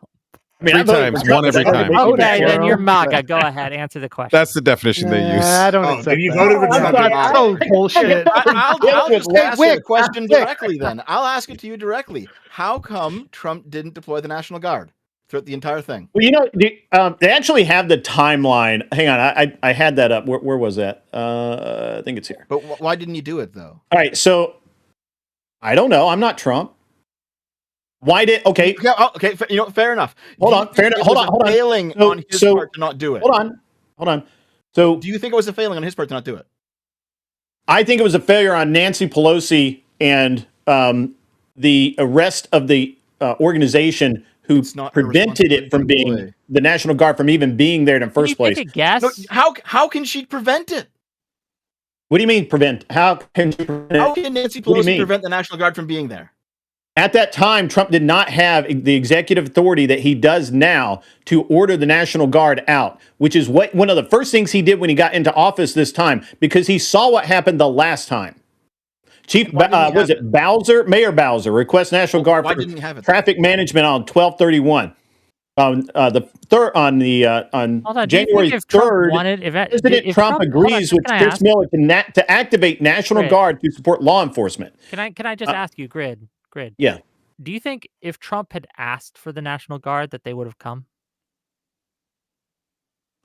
I mean, 3 times, one every time. Okay, then you're MAGA. Go ahead, answer the question. That's the definition they use. I don't accept you voted for Trump. Oh, bullshit. I'll just ask you a question directly then. I'll ask it to you directly. How come Trump didn't deploy the National Guard throughout the entire thing? Well, they actually have the timeline. Hang on, I had that up. Where was that? I think it's here. But why didn't you do it, though? All right, so I don't know. I'm not Trump. Why did okay? Yeah, okay, fair enough. Hold on. Hold on. Failing on his part to not do it. Hold on. So, do you think it was a failing on his part to not do it? I think it was a failure on Nancy Pelosi and the rest of the organization who prevented it from being the National Guard from even being there in the first place. Take a guess? No, how can she prevent it? What do you mean prevent? How can she prevent? How can Nancy Pelosi prevent the National Guard from being there? At that time, Trump did not have the executive authority that he does now to order the National Guard out, which is one of the first things he did when he got into office this time, because he saw what happened the last time. Mayor Bowser requests National Guard for traffic management on 12/31. On January 3rd, President Trump agrees with Chris Miller to activate National Guard to support law enforcement. Can I just ask you, Grid? Yeah. Do you think if Trump had asked for the National Guard that they would have come?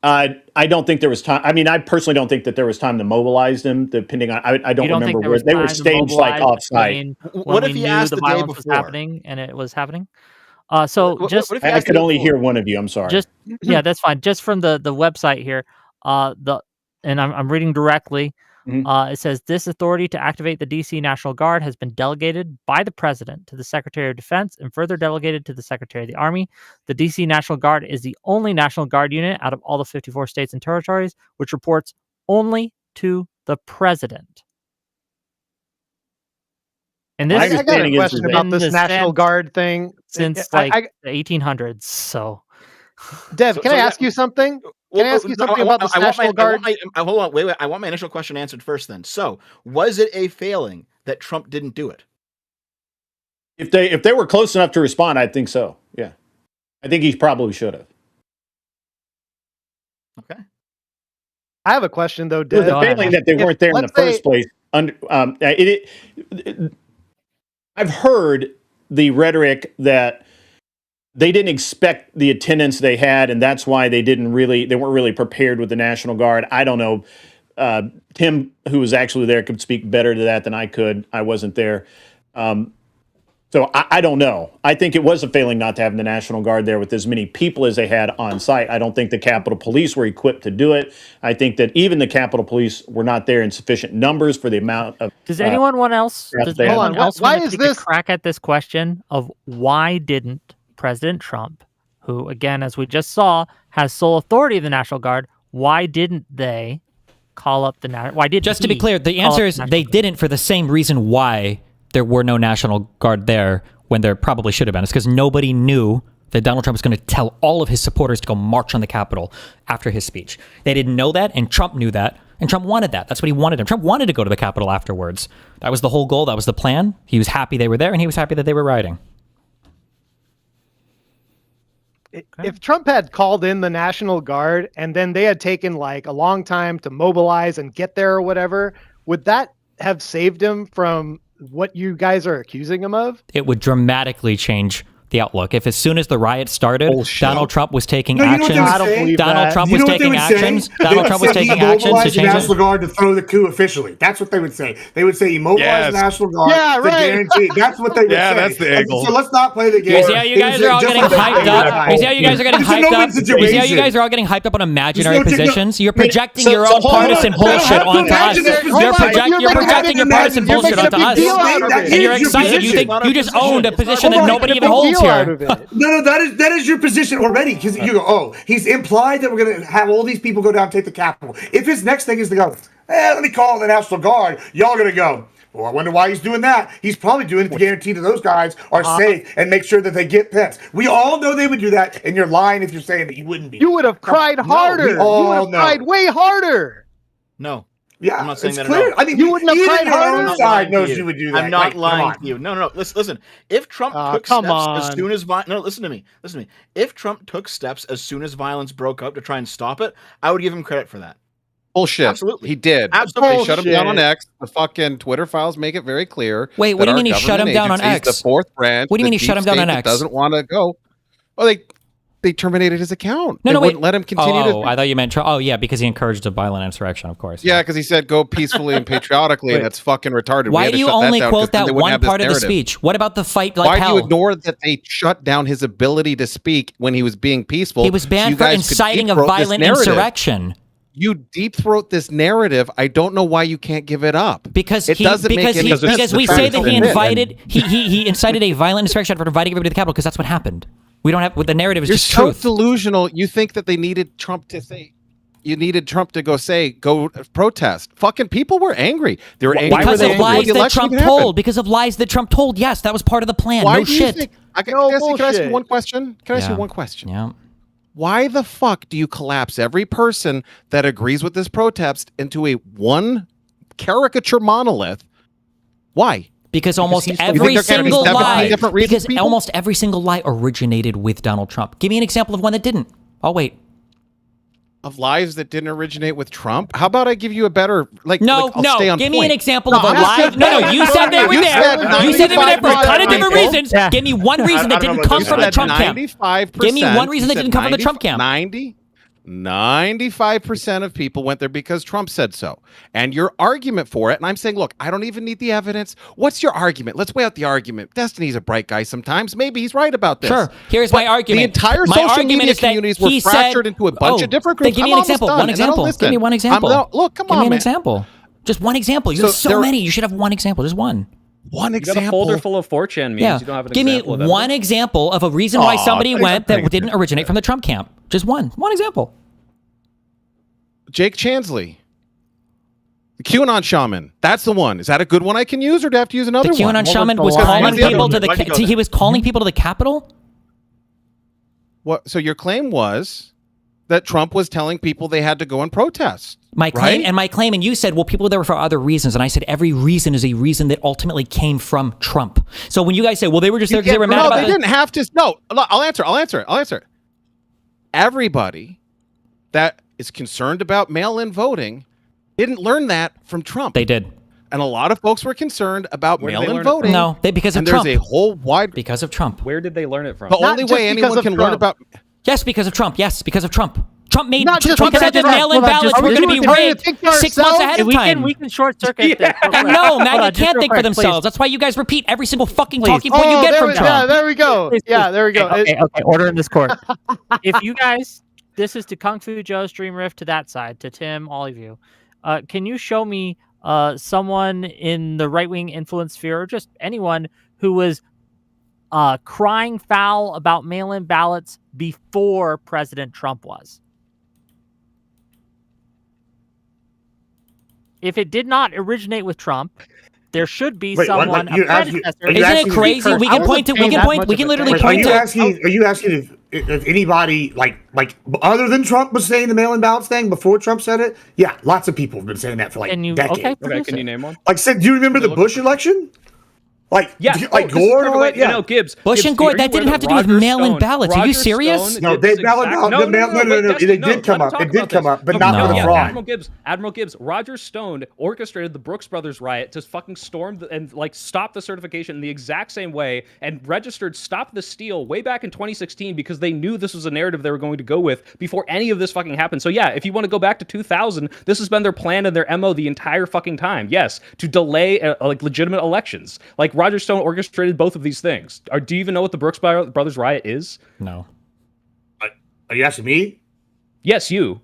I don't think there was time. I mean, I personally don't think that there was time to mobilize them. Depending on, I don't remember where they were staged like off-site. What if he asked the violence was happening and it was happening? I could only hear one of you. I'm sorry. That's fine. Just from the website here, and I'm reading directly. It says this authority to activate the DC National Guard has been delegated by the President to the Secretary of Defense and further delegated to the Secretary of the Army. The DC National Guard is the only National Guard unit out of all the 54 states and territories which reports only to the President. And this I got a question about this National Guard thing since the 1800s. So Dev, can I ask you something? Can I ask you something about the National Guard? Hold on, wait. I want my initial question answered first. Then, so was it a failing that Trump didn't do it? If they were close enough to respond, I think so. Yeah, I think he probably should have. Okay. I have a question though, It was Dev. a failing that they weren't there in the first place. I've heard the rhetoric that they didn't expect the attendance they had, and that's why they weren't really prepared with the National Guard. I don't know. Tim, who was actually there, could speak better to that than I could. I wasn't there. So I don't know. I think it was a failing not to have the National Guard there with as many people as they had on site. I don't think the Capitol Police were equipped to do it. I think that even the Capitol Police were not there in sufficient numbers for the amount of. Does anyone else? Why is this a crack at this question of why didn't President Trump, who again, as we just saw, has sole authority of the National Guard, why didn't they call up the National? Why did just to be clear? The answer is they didn't for the same reason why there were no National Guard there when there probably should have been. It's because nobody knew that Donald Trump was going to tell all of his supporters to go march on the Capitol after his speech. They didn't know that, and Trump knew that, and Trump wanted that. That's what he wanted. Trump wanted to go to the Capitol afterwards. That was the whole goal. That was the plan. He was happy they were there, and he was happy that they were rioting. If Trump had called in the National Guard and then they had taken like a long time to mobilize and get there or whatever, would that have saved him from what you guys are accusing him of? It would dramatically change the outlook. If as soon as the riot started, Donald Trump was taking actions. Donald Trump was taking actions. Donald Trump was taking actions to change the National Guard to throw the coup officially. That's what they would say. They would say he mobilized the National Guard to guarantee. That's what they would say. Yeah, that's the angle. So let's not play the game. You see how you guys are all getting hyped up? You see how you guys are getting hyped up? You see how you guys are all getting hyped up on imaginary positions? You're projecting your own partisan bullshit onto us. You're projecting your partisan bullshit onto us. And you're excited. You think you just owned a position that nobody even holds here. No, that is your position already, because you go, oh, he's implied that we're going to have all these people go down and take the Capitol. If his next thing is to go, let me call the National Guard, y'all going to go, well, I wonder why he's doing that. He's probably doing it to guarantee that those guys are safe and make sure that they get Pence. We all know they would do that, and you're lying if you're saying that you wouldn't be. You would have cried harder. You would have cried way harder. No. Yeah, I'm not saying it's that clear. at all. I mean, you wouldn't have cried harder. Side knows you would do that. I'm not lying to you. No. Listen. If Trump took steps as soon as listen to me. If Trump took steps as soon as violence broke up to try and stop it, I would give him credit for that. Bullshit. Absolutely. He did. Absolutely. They shut him down on X. The fucking Twitter files make it very clear. Wait, what do you mean he shut him down on X? The fourth branch. What do you mean he shut him down on X? Doesn't want to go. Well, they terminated his account. No, wouldn't let him continue to. I thought you meant. Because he encouraged a violent insurrection, of course. Yeah, because he said go peacefully and patriotically, and that's fucking retarded. Why do you only quote that one part of the speech? What about the fight like Why hell? do you ignore that they shut down his ability to speak when he was being peaceful? He was banned for inciting a violent insurrection. You deep throat this narrative. I don't know why you can't give it up. Because it doesn't make any sense. Because we say that he invited he incited a violent insurrection for inviting everybody to the Capitol because that's what happened. We don't have the narrative is just truth. You're so delusional. You think that they needed Trump to say. You needed Trump to go protest. Fucking people were angry. They were angry because of lies that Trump told. Because of lies that Trump told. Yes, that was part of the plan. No shit. Can I ask you one question? Yeah. Why the fuck do you collapse every person that agrees with this protest into a one caricature monolith? Why? Because almost every single lie. Because almost every single lie originated with Donald Trump. Give me an example of one that didn't. I'll wait. Of lies that didn't originate with Trump? How about I give you a better I'll give me an example of a lie. No, you said they were there. You said they were there for a ton of different reasons. Give me one reason that didn't come from the Trump camp. Give me one reason that didn't come from the Trump camp. 95% of people went there because Trump said so. And your argument for it, and I'm saying, look, I don't even need the evidence. What's your argument? Let's weigh out the argument. Destiny's a bright guy sometimes. Maybe he's right about this. Sure. Here's my argument. The entire social media communities were fractured into a bunch of different groups. Give me an example. One example. Give me one example. Look, come on, Give me an example. Just one example. You have so many. You should have one example. Just one. One example. You got a folder full of 4chan memes. You don't have an Give example me one example of a reason why somebody went that didn't originate from the Trump camp. Just one. One example. Jake Chansley, the QAnon shaman. That's the one. Is that a good one I can use, or do I have to use another one? The QAnon shaman was calling people to the. He was calling people to the Capitol. What? So your claim was that Trump was telling people they had to go and protest. My claim, and you said, well, people were there for other reasons, and I said every reason is a reason that ultimately came from Trump. So when you guys say, well, they were just there because they were mad about they didn't have to. No, I'll answer. Everybody that is concerned about mail-in voting didn't learn that from Trump. They did. And a lot of folks were concerned about mail-in voting. No, because of Trump. There's a whole wide... Because of Trump. Where did they learn it from? The only way anyone can learn about... Yes, because of Trump. Yes, because of Trump. Trump made Not just Trump said that mail-in ballots were going to be rigged 6 months ahead of time. We can short circuit this. No, MAGA can't think for themselves. That's why you guys repeat every single fucking talking point you get from Trump. Yeah, there we go. Yeah, there we go. Okay, order in this court. If you guys, this is to KungFuJoe, Streamrift, to that side, to Tim, all of you. Can you show me someone in the right-wing influence sphere, or just anyone who was crying foul about mail-in ballots before President Trump was? If it did not originate with Trump, there should be someone. Isn't it crazy? We can point to. We can literally point to. Are you asking if anybody like other than Trump was saying the mail-in ballots thing before Trump said it? Yeah, lots of people have been saying that for like decades. Okay, can you name one? Like, do you remember the Bush election? Like, like Gore and all that? Yeah. No, Gibbs. Bush and Gore, that didn't have to do with mail-in ballots. Are you serious? No, they did come up. It did come up, but not for the fraud. Admiral Gibbs, Roger Stone orchestrated the Brooks Brothers riot to fucking storm and like stop the certification in the exact same way, and registered Stop the Steal way back in 2016 because they knew this was a narrative they were going to go with before any of this fucking happened. So yeah, if you want to go back to 2000, this has been their plan and their MO the entire fucking time. Yes, to delay like legitimate elections. Like Roger Stone orchestrated both of these things. Do you even know what the Brooks Brothers riot is? No. Are you asking me? Yes, you.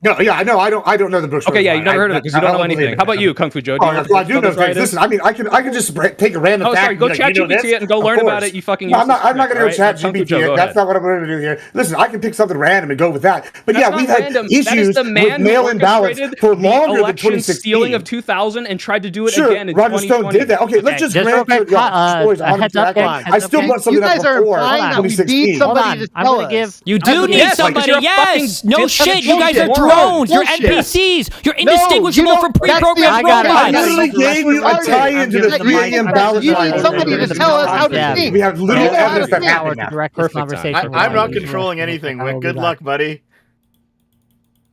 No, yeah, I know. I don't know the Brooks. Okay, yeah, you've never heard of it because you don't know anything. How about you, KungFuJoe? I do know things. Listen, I mean, I can just take a random fact. Sorry, go chat GPT it and go learn about it. You fucking. I'm not going to go chat GPT it. That's not what I'm going to do here. Listen, I can pick something random and go with that. But yeah, we've had issues with mail-in ballots for longer than 2016. Stealing of 2000 and tried to do it again in 2020. Roger Stone did that. Okay, let's just grant I still want something that before 2016. You do need somebody. Yes. No shit. You guys are drones. You're NPCs. You're indistinguishable from pre-programmed robots. I literally gave you a tie-in to the mail-in ballot. You need somebody to tell us how to think. We have little evidence that happened now. I'm not controlling anything, Wick. Good luck, buddy.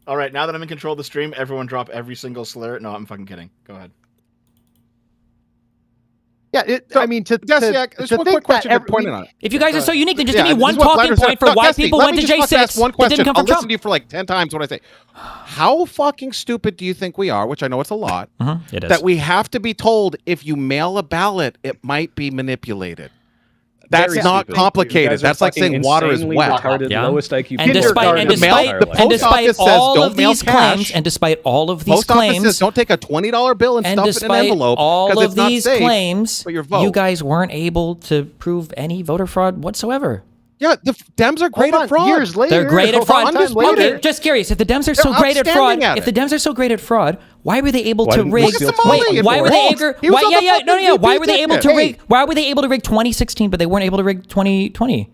All right, now that I'm in control of the stream, everyone drop every single slur. No, I'm fucking kidding. Go ahead. Yeah, I mean, to one quick question to point on. If you guys are so unique, then just give me one talking point for why people went to J6. One question. It didn't come I'll from Trump. listen to you for like 10 times when I say, how fucking stupid do you think we are? Which I know it's a lot. It is. That we have to be told if you mail a ballot, it might be manipulated. That's not complicated. That's like saying water is wet. Lowest IQ. And despite all of these claims, post office says don't take a $20 bill and stuff it in an envelope because it's not safe. Claims, you guys weren't able to prove any voter fraud whatsoever. Yeah, the Dems are great at fraud. Years later, they're great at fraud. Okay, just curious. If the Dems are so great at fraud, why were they able to rig? Why were they able to rig? Why were they able to rig 2016, but they weren't able to rig 2020?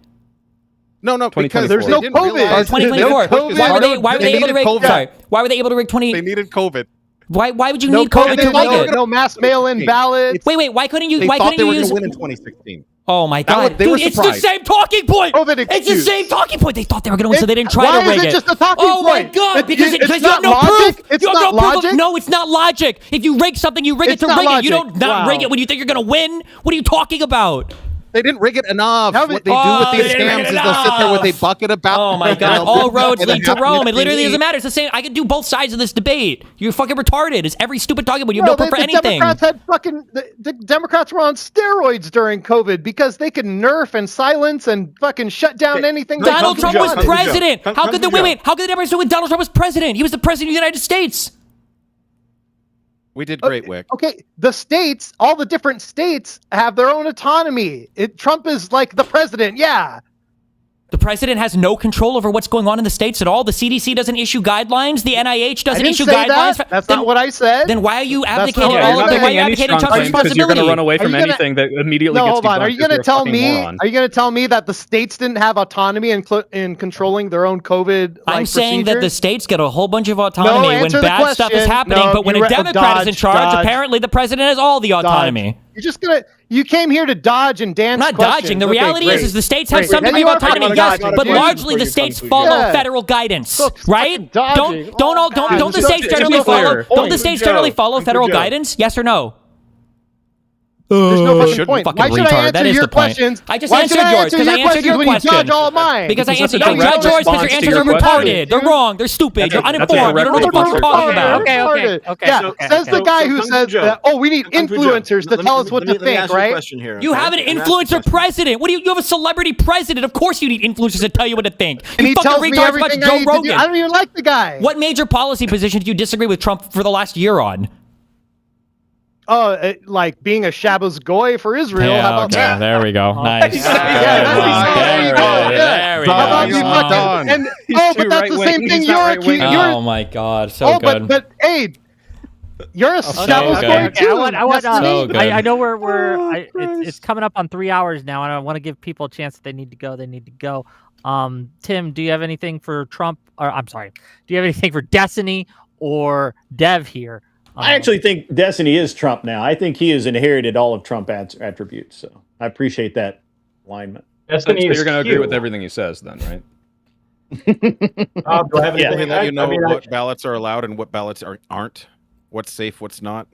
No, because there's no COVID. Or 2024. Why were they able to rig? Sorry, why were they able to rig 20? They needed COVID. Why would you need COVID to rig it? No mass mail-in ballots. Wait. Why couldn't you? They thought they were going to win in 2016. Oh my God, dude! It's the same talking point. It's the same talking point. They thought they were going to win, so they didn't try to rig it. Why is it just a talking point? Oh my God! Because you have no proof. It's not logic. No, it's not logic. If you rig something, you rig it to rig it. You don't not rig it when you think you're going to win. What are you talking about? They didn't rig it enough. What they do with these scams is they'll sit there with a bucket of ballots. Oh my God! All roads lead to Rome. It literally doesn't matter. It's the same. I can do both sides of this debate. You're fucking retarded. It's every stupid talking point. You have no proof for anything. The Democrats were on steroids during COVID because they could nerf and silence and fucking shut down anything. Donald Trump was president. How could the Democrats do when Donald Trump was president? He was the president of the United States. We did great, Wick. Okay, the states, all the different states have their own autonomy. Trump is like the president, yeah. The president has no control over what's going on in the states at all. The CDC doesn't issue guidelines. The NIH doesn't issue guidelines. That's not what I said. Then why are you advocating You're not making any Trump's strong claims because you're going to run away from anything that immediately No, gets hold on. debunked Are you going to because tell you're a me? fucking moron. Are you going to tell me that the states didn't have autonomy in controlling their own COVID? I'm saying that the states get a whole bunch of No, autonomy when answer the bad stuff is question. happening, No, but when you a Democrat is in charge, apparently the president has all the autonomy. You're just gonna. You came here to dodge and dance. I'm not dodging. The reality is the states have some Then degree you of are autonomy, fucking yes, dodging. but Yeah. largely the states follow federal guidance, right? dodging. Don't the states generally follow? Don't the states generally follow federal guidance? Yes or no? There's no fucking point. Why should I answer your questions? I just Why answered should I yours answer because I your answered your questions when you question. dodge all of mine? Because I answered that's a you judge direct yours because your response to answers your are question. retarded. They're wrong. They're stupid. You're That's a uninformed. You don't know what the fuck you're talking about. Okay. Yeah, says the guy who says that. Oh, we need influencers to tell us what to think, right? You have an influencer president. What do you have a celebrity president? Of course you need influencers to tell you what to think. And he You tells fucking me retards watch everything I Joe need to do. Rogan. I don't even like the guy. What major policy position do you disagree with Trump for the last year on? Oh, like being a Shabbos goy for Israel. How about that? There we go. Nice. There you go. There we How about go. you fucking- and- but that's the same thing you're accusing. Oh my God, so good. but hey, you're a Shabbos goy good. too. So good. I know it's coming up on 3 hours now, and I want to give people a chance. If they need to go, they need to go. Tim, do you have anything for Trump? Or I'm sorry, do you have anything for Destiny or Dev here? I actually think Destiny is Trump now. I think he has inherited all of Trump attributes. So I appreciate that alignment. Destiny So is you're going to agree cute. with everything he says, then, right? Do I have anything? That you know I mean, what ballots are allowed and what ballots aren't. What's safe, what's not.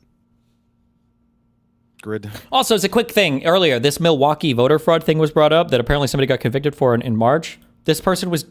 Grid. Also, as a quick thing, earlier, this Milwaukee voter fraud thing was brought up that apparently somebody got convicted for in March. This person was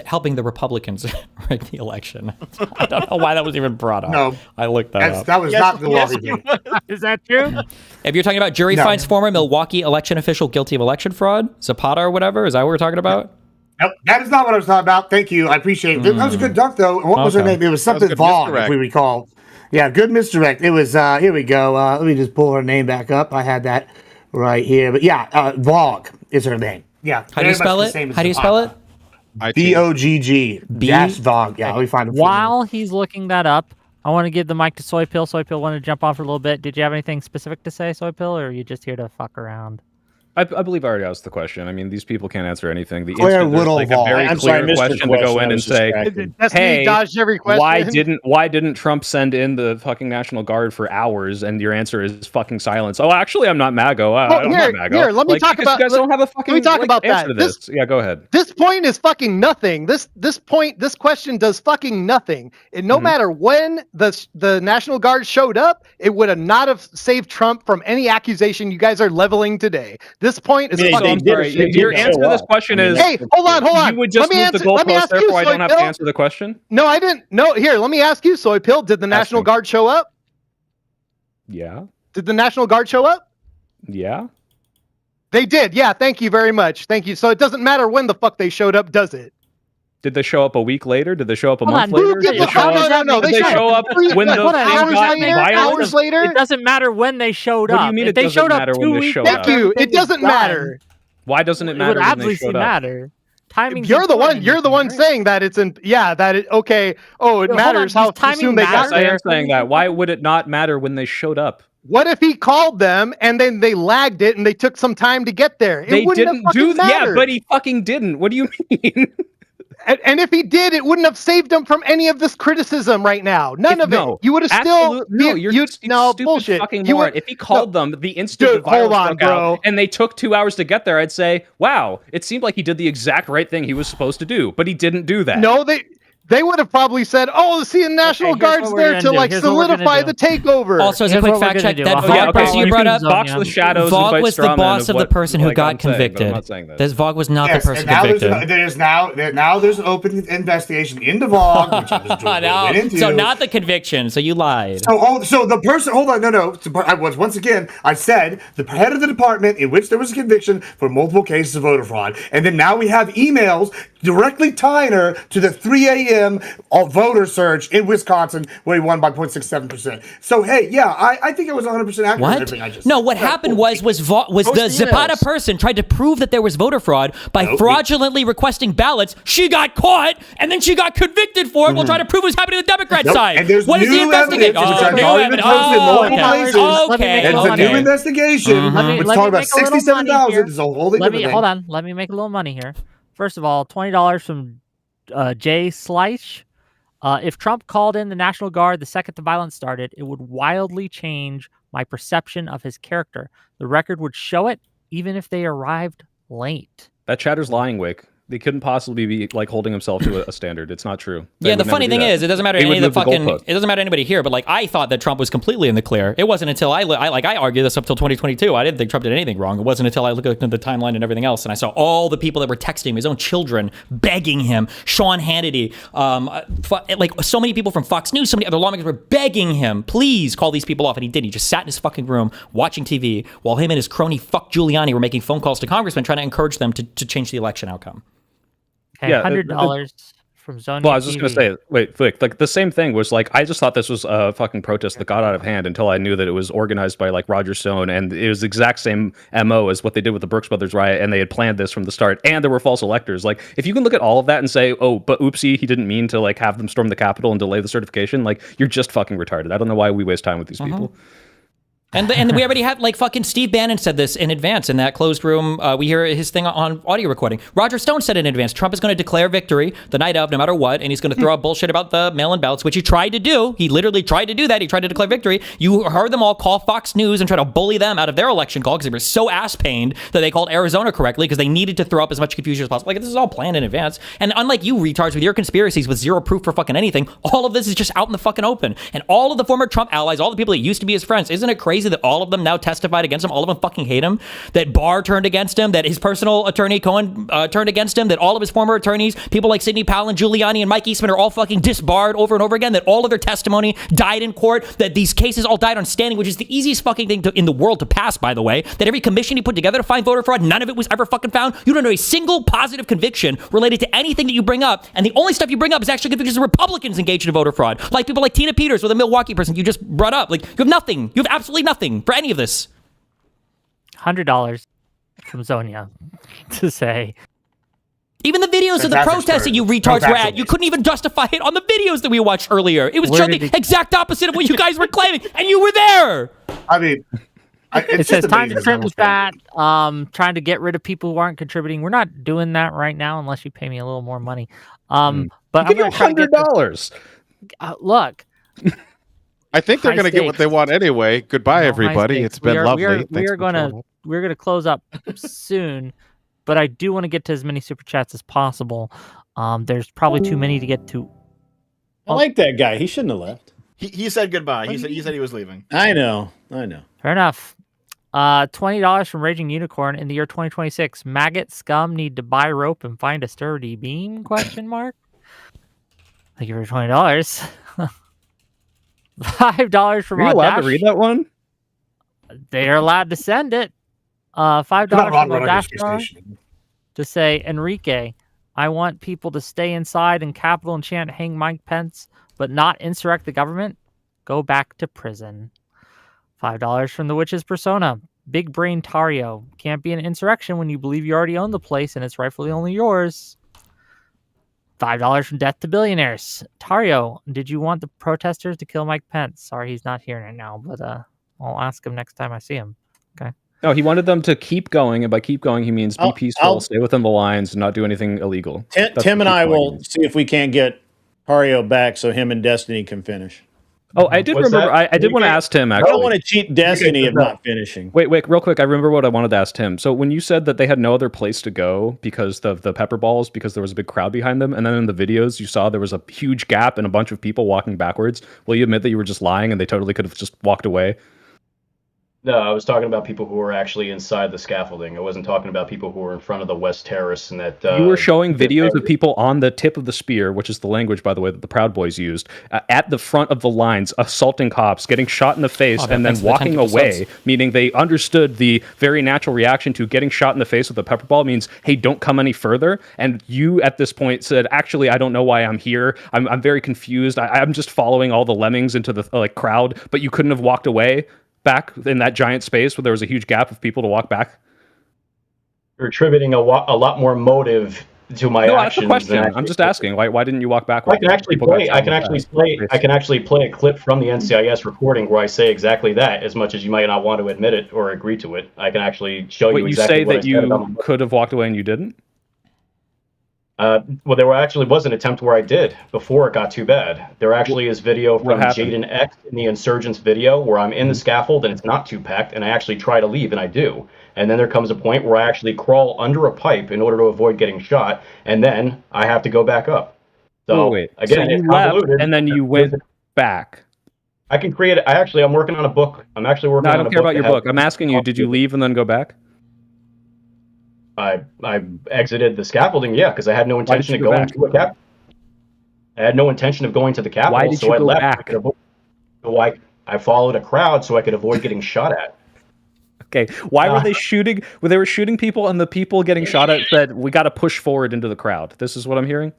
helping the Republicans rig the election. I don't know why that was even brought up. No. I looked that up. That was not the Milwaukee thing. Is that true? If you're talking about jury finds former Milwaukee election official guilty of election fraud, Zapata or whatever, is that what we're talking about? Nope, that is not what I was talking about. Thank you. I appreciate it. That was a good dunk, though. And what was her name? It was something Vaughn, if we recall. Yeah, good misdirect. It was, here we go. Let me just pull her name back up. I had that right here. But yeah, Vogue is her name. Yeah. How do you spell it? How do you spell it? Vogg. Dash Vogue. Yeah, let me find it. While he's looking that up, I want to give the mic to Soy Pill. Soy Pill wanted to jump on for a little bit. Did you have anything specific to say, Soy Pill, or are you just here to fuck around? I believe I already asked the question. I mean, these people can't answer anything. The Claire instant there's like a Woodall. very I'm clear sorry, I missed your question to go question. in I and was say, distracted. Destiny dodged every question. why didn't Trump send in the fucking National Guard for hours? And your answer is fucking silence. Oh, actually, I'm not MAGA. I'm not MAGA. Here, let me talk about. You guys don't have a fucking. Let me talk about answer that. To this. Yeah, go ahead. This point is fucking nothing. This question does fucking nothing. And no matter when the National Guard showed up, it would have not have saved Trump from any accusation you guys are leveling today. This point is fucking Your answer to this question is, hey, hold on. You would just move the goalpost, therefore I don't have to answer the question? No, I didn't. No, here, let me ask you, Soy Pill. Did the National Guard show up? Yeah. Did the National Guard show up? Yeah. They did. Yeah, thank you very much. Thank you. So it doesn't matter when the fuck they showed up, does it? Did they show up a week later? Did they show up a Hold month on, later? did they show up- No. Did they show up when the hours later? It doesn't matter when they showed What up. do you mean If it they doesn't showed up matter 2 when they weeks showed Thank up? you. It doesn't matter. Why doesn't it It matter would when they obviously showed up? matter. Timing. You're the one. You're the one saying that it's in. Yeah, that it. Okay. Oh, it Hold matters on, how does timing soon they got matter? I there. am saying that. Why would it not matter when they showed up? What if he called them and then they lagged it and they took some time to get there? It They wouldn't didn't have do fucking that. Yeah, mattered. but he fucking didn't. What do you mean? And if he did, it wouldn't have saved him from any of this criticism right now. None of it. You would have still. No, you're stupid bullshit. fucking You moron. would- If he called them the instant Dude, the virus hold on, broke bro. out and they took 2 hours to get there, I'd say, wow, it seemed like he did the exact right thing he was supposed to do, but he didn't do that. No, they would have probably said, "Oh, the National here's Guard's what we're there gonna to do. like Here's what we're gonna solidify do. the takeover." Also, as a Here's quick what we're fact gonna check, do. that Oh, Vogue yeah, okay, person you you brought can up, zone Box the shadows. Vogue invite was the straw men boss of the what- person who like got I'm saying, but I'm convicted. not saying that. This Vogue was not the Yes, person and now convicted. there's an open investigation into Vogue, which I just went into. So not the conviction. So you lied. So the person, hold on, no. I was once again, I said the head of the department in which there was a conviction for multiple cases of voter fraud, and then now we have emails directly tying her to the 3 p.m. voter surge in Wisconsin where he won by 0.67%. So, hey, yeah, I think it was 100% accurate. What? Everything I just No, said. what happened was the Zapata person tried to prove that there was voter fraud by fraudulently requesting ballots. She got caught, and then she got convicted for it while trying to prove it was happening on the Democrat side. And there's what is the new investigation? evidence, which I've new already been posted in multiple places. It's a new investigation. Let's talk about 67,000. It's a whole different thing. Hold on. Let me make a little money here. First of all, $20 from Jay Sleish. If Trump called in the National Guard the second the violence started, it would wildly change my perception of his character. The record would show it, even if they arrived late. That chatter's lying, Wick. They couldn't possibly be like holding himself to a standard. It's not true. Yeah, the funny thing is, it doesn't matter to any of the fucking. It doesn't matter to anybody here. But like, I thought that Trump was completely in the clear. It wasn't until I argued this up till 2022. I didn't think Trump did anything wrong. It wasn't until I looked at the timeline and everything else, and I saw all the people that were texting him, his own children, begging him. Sean Hannity, like so many people from Fox News, so many other lawmakers were begging him, please call these people off, and he didn't. He just sat in his fucking room watching TV while him and his crony fuck Giuliani were making phone calls to congressmen trying to encourage them to change the election outcome. Okay, yeah, $100 from Zone. Well, I was just going to say, wait, like the same thing was like, I just thought this was a fucking protest that got out of hand until I knew that it was organized by like Roger Stone, and it was the exact same MO as what they did with the Brooks Brothers riot, and they had planned this from the start, and there were false electors. Like, if you can look at all of that and say, oh, but oopsie, he didn't mean to like have them storm the Capitol and delay the certification, like, you're just fucking retarded. I don't know why we waste time with these people. And we already had, like, fucking Steve Bannon said this in advance in that closed room. We hear his thing on audio recording. Roger Stone said in advance, Trump is going to declare victory the night of, no matter what, and he's going to throw out bullshit about the mail-in ballots, which he tried to do. He literally tried to do that. He tried to declare victory. You heard them all call Fox News and try to bully them out of their election call because they were so ass-pained that they called Arizona correctly because they needed to throw up as much confusion as possible. Like, this is all planned in advance. And unlike you retards with your conspiracies with zero proof for fucking anything, all of this is just out in the fucking open. And all of the former Trump allies, all the people that used to be his friends, isn't it crazy that all of them now testified against him? All of them fucking hate him. That Barr turned against him. That his personal attorney Cohen turned against him. That all of his former attorneys, people like Sidney Powell and Giuliani and Mike Eastman, are all fucking disbarred over and over again. That all of their testimony died in court. That these cases all died on standing, which is the easiest fucking thing in the world to pass, by the way. That every commission he put together to find voter fraud, none of it was ever fucking found. You don't know a single positive conviction related to anything that you bring up, and the only stuff you bring up is actually convictions of Republicans engaged in voter fraud, like people like Tina Peters with a Milwaukee person you just brought up. Like, you have nothing. You have absolutely nothing for any of this. $100 from Zonia to say, even the videos of the protests that you retards were at, you couldn't even justify it on the videos that we watched earlier. It was just the exact opposite of what you guys were claiming, and you were there. I mean, it says time to trim the fat, trying to get rid of people who aren't contributing. We're not doing that right now unless you pay me a little more money. But I'm going to $100. Look. I think they're going to get what they want anyway. Goodbye, everybody. It's been lovely. We're gonna close up soon, but I do want to get to as many super chats as possible. There's probably too many to get to. I like that guy. He shouldn't have left. He said goodbye. He said he was leaving. I know. Fair enough. $20 from Raging Unicorn in the year 2026. Maggot scum need to buy rope and find a sturdy beam? Question mark. Thank you for $20. $5 from Are you allowed to read that one? They're allowed to send it. $5 from Audacious to say, Enrique, I want people to stay inside and Capitol and chant hang Mike Pence, but not insurrect the government. Go back to prison. $5 from the Witch's Persona. Big Brain Tarrio. Can't be an insurrection when you believe you already own the place and it's rightfully only yours. $5 from Death to Billionaires. Tarrio, did you want the protesters to kill Mike Pence? Sorry, he's not here right now, but I'll ask him next time I see him. Okay. No, he wanted them to keep going, and by keep going, he means be peaceful, stay within the lines, and not do anything illegal. Tim and I will see if we can't get Tarrio back so him and Destiny can finish. Oh, I did remember. I did want to ask Tim, actually. I don't want to cheat Destiny of not finishing. Wait, real quick. I remember what I wanted to ask Tim. So when you said that they had no other place to go because of the pepper balls, because there was a big crowd behind them, and then in the videos you saw there was a huge gap and a bunch of people walking backwards, will you admit that you were just lying and they totally could have just walked away? No, I was talking about people who were actually inside the scaffolding. I wasn't talking about people who were in front of the West Terrace and that. You were showing videos of people on the tip of the spear, which is the language, by the way, that the Proud Boys used, at the front of the lines, assaulting cops, getting shot in the face, and then walking away, meaning they understood the very natural reaction to getting shot in the face with a pepper ball means, hey, don't come any further. And you, at this point, said, actually, I don't know why I'm here. I'm very confused. I'm just following all the lemmings into the crowd, but you couldn't have walked away back in that giant space where there was a huge gap of people to walk back? You're attributing a lot more motive to my actions. That's the question. I'm just asking. Why didn't you walk back? I can actually play a clip from the NCIS recording where I say exactly that. As much as you might not want to admit it or agree to it, I can actually show you exactly what I said. You say that you could have walked away and you didn't? Well, there actually was an attempt where I did before it got too bad. There actually is video from Jaden X in the Insurgents video where I'm in the scaffold and it's not too packed, and I actually try to leave, and I do. And then there comes a point where I actually crawl under a pipe in order to avoid getting shot, and then I have to go back up. So again, you left and then you went back. I can create it. I'm working on a book. I'm actually working on a book. I don't care about your book. I'm asking you, did you leave and then go back? I exited the scaffolding, yeah, because I had no intention of going to a cap. I had no intention of going to the Capitol, Why did you go back? I followed a crowd so I could avoid getting shot at. Okay, why were they shooting? They were shooting people, and the people getting shot at said, "We got to push forward into the crowd." This is what I'm hearing.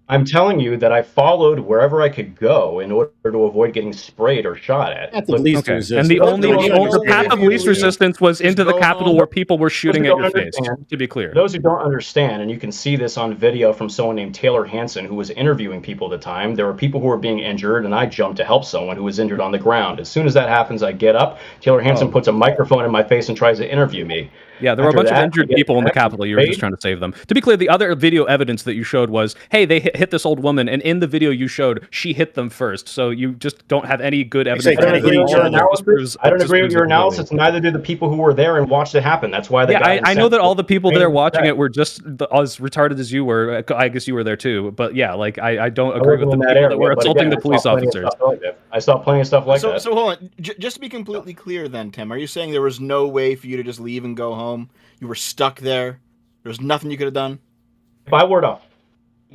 I'm telling you that I followed wherever I could go in order to avoid getting sprayed or shot at. That's the least resistance. And the path of least resistance was into the Capitol where people were shooting at your face, to be clear. Those who don't understand, and you can see this on video from someone named Taylor Hansen, who was interviewing people at the time, there were people who were being injured, and I jumped to help someone who was injured on the ground. As soon as that happens, I get up. Taylor Hansen puts a microphone in my face and tries to interview me. Yeah, there were a bunch of injured people in the Capitol. You were just trying to save them. To be clear, the other video evidence that you showed was, hey, they hit this old woman, and in the video you showed, she hit them first. So you just don't have any good evidence. I don't agree with your analysis. Neither do the people who were there and watched it happen. That's why they got I know that all the people there watching it were just as retarded as you were. I guess you were there too. But yeah, like I don't agree with the people that were assaulting the police officers. I saw plenty of stuff like that. So hold on. Just to be completely clear then, Tim, are you saying there was no way for you to just leave and go home? You were stuck there? There was nothing you could have done? If I were to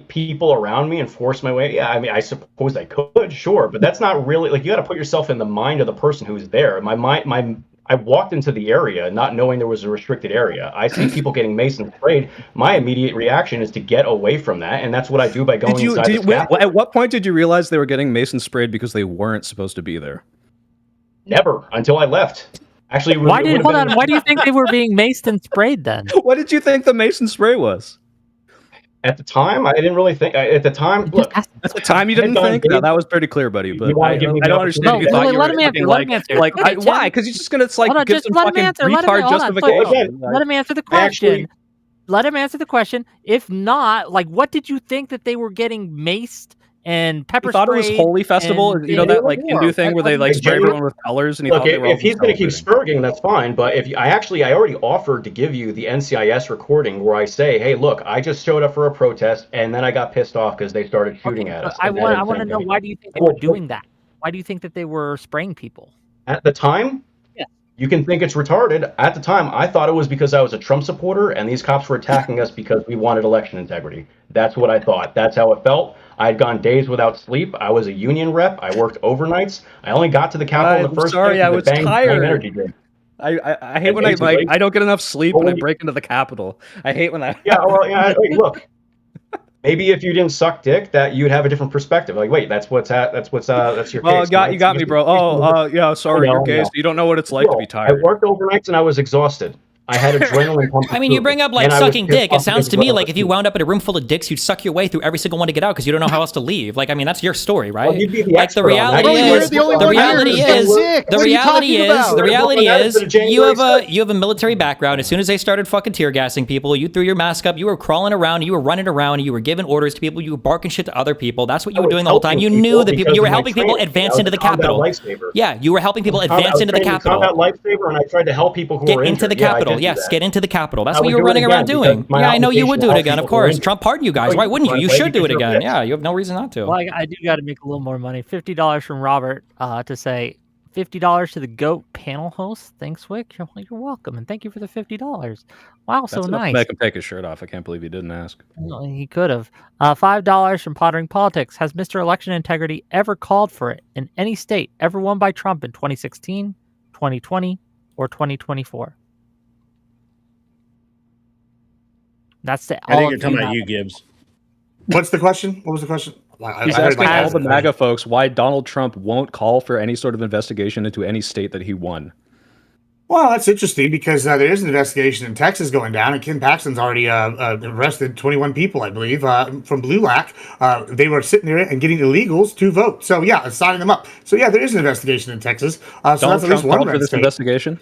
people around me and force my way, yeah, I mean, I suppose I could, sure, but that's not really, like, you got to put yourself in the mind of the person who's there. I walked into the area not knowing there was a restricted area. I see people getting mason sprayed. My immediate reaction is to get away from that, and that's what I do by going inside the scaffold. At what point did you realize they were getting mason sprayed because they weren't supposed to be there? Never, until I left. Actually, why do you think they were being maced and sprayed then? What did you think the mason spray was? At the time, I didn't really think. At the time, look. At the time, you didn't think? No, that was pretty clear, buddy. But I don't understand. You thought you were thinking like, why? Because you're just gonna give some fucking retard justification. Let him answer the question. Let him answer the question. If not, like, what did you think that they were getting maced and pepper sprayed? Thought it was Holy Festival, you know, that like Hindu thing where they like spray everyone with colors, and he thought they were all if he's going to keep spurging, that's fine. But if I already offered to give you the NCIS recording where I say, hey, look, I just showed up for a protest, and then I got pissed off because they started shooting at us. I want to know, why do you think they were doing that? Why do you think that they were spraying people? At the time? Yeah. You can think it's retarded. At the time, I thought it was because I was a Trump supporter, and these cops were attacking us because we wanted election integrity. That's what I thought. That's how it felt. I'd gone days without sleep. I was a union rep. I worked overnights. I only got to the Capitol in the first day. I was tired. Energy drink. I hate when I don't get enough sleep when I break into the Capitol. I hate when I. Yeah, well, yeah. Look, maybe if you didn't suck dick, that you'd have a different perspective. Like, wait, that's your case. Well, you got me, bro. Oh, yeah. Sorry, you're gay. So you don't know what it's like to be tired. I worked overnights and I was exhausted. I had adrenaline pumping. I mean, you bring up like sucking dick. It sounds to me like if you wound up in a room full of dicks, you'd suck your way through every single one to get out because you don't know how else to leave. Like, I mean, that's your story, right? Well, like the reality is, you have a military background. As soon as they started fucking tear gassing people, you threw your mask up. You were crawling around. You were running around. You were giving orders to people. You were barking shit to other people. That's what you were doing the whole time. You knew the people. You were helping people advance into the Capitol. Yeah, you were helping people advance into the Capitol. Lifesaver, and I tried to help people who were injured. Get into the Capitol. Yes, get into the Capitol. That's what you were running around doing. Yeah, I know you would do it again, of course. Trump pardoned you guys. Why wouldn't you? You should do it again. Yeah, you have no reason not to. Well, I do got to make a little more money. $50 from Robert to say $50 to the GOAT panel host. Thanks, Wick. You're welcome, and thank you for the $50. Wow, That's so enough to nice. make him take his shirt off. I can't believe he didn't ask. Well, he could have. $5 from Pottering Politics. Has Mr. Election Integrity ever called for it in any state ever won by Trump in 2016, 2020, or 2024? That's the. I think you're talking about you, Gibbs. What's the question? What was the question? He's asking all the MAGA folks why Donald Trump won't call for any sort of investigation into any state that he won. Well, that's interesting because there is an investigation in Texas going down, and Ken Paxton's already arrested 21 people, I believe, from Blue Lac. They were sitting there and getting illegals to vote. So, yeah, signing them up. So, yeah, there is an investigation in Texas. So Donald that's at least Trump one called for this investigation?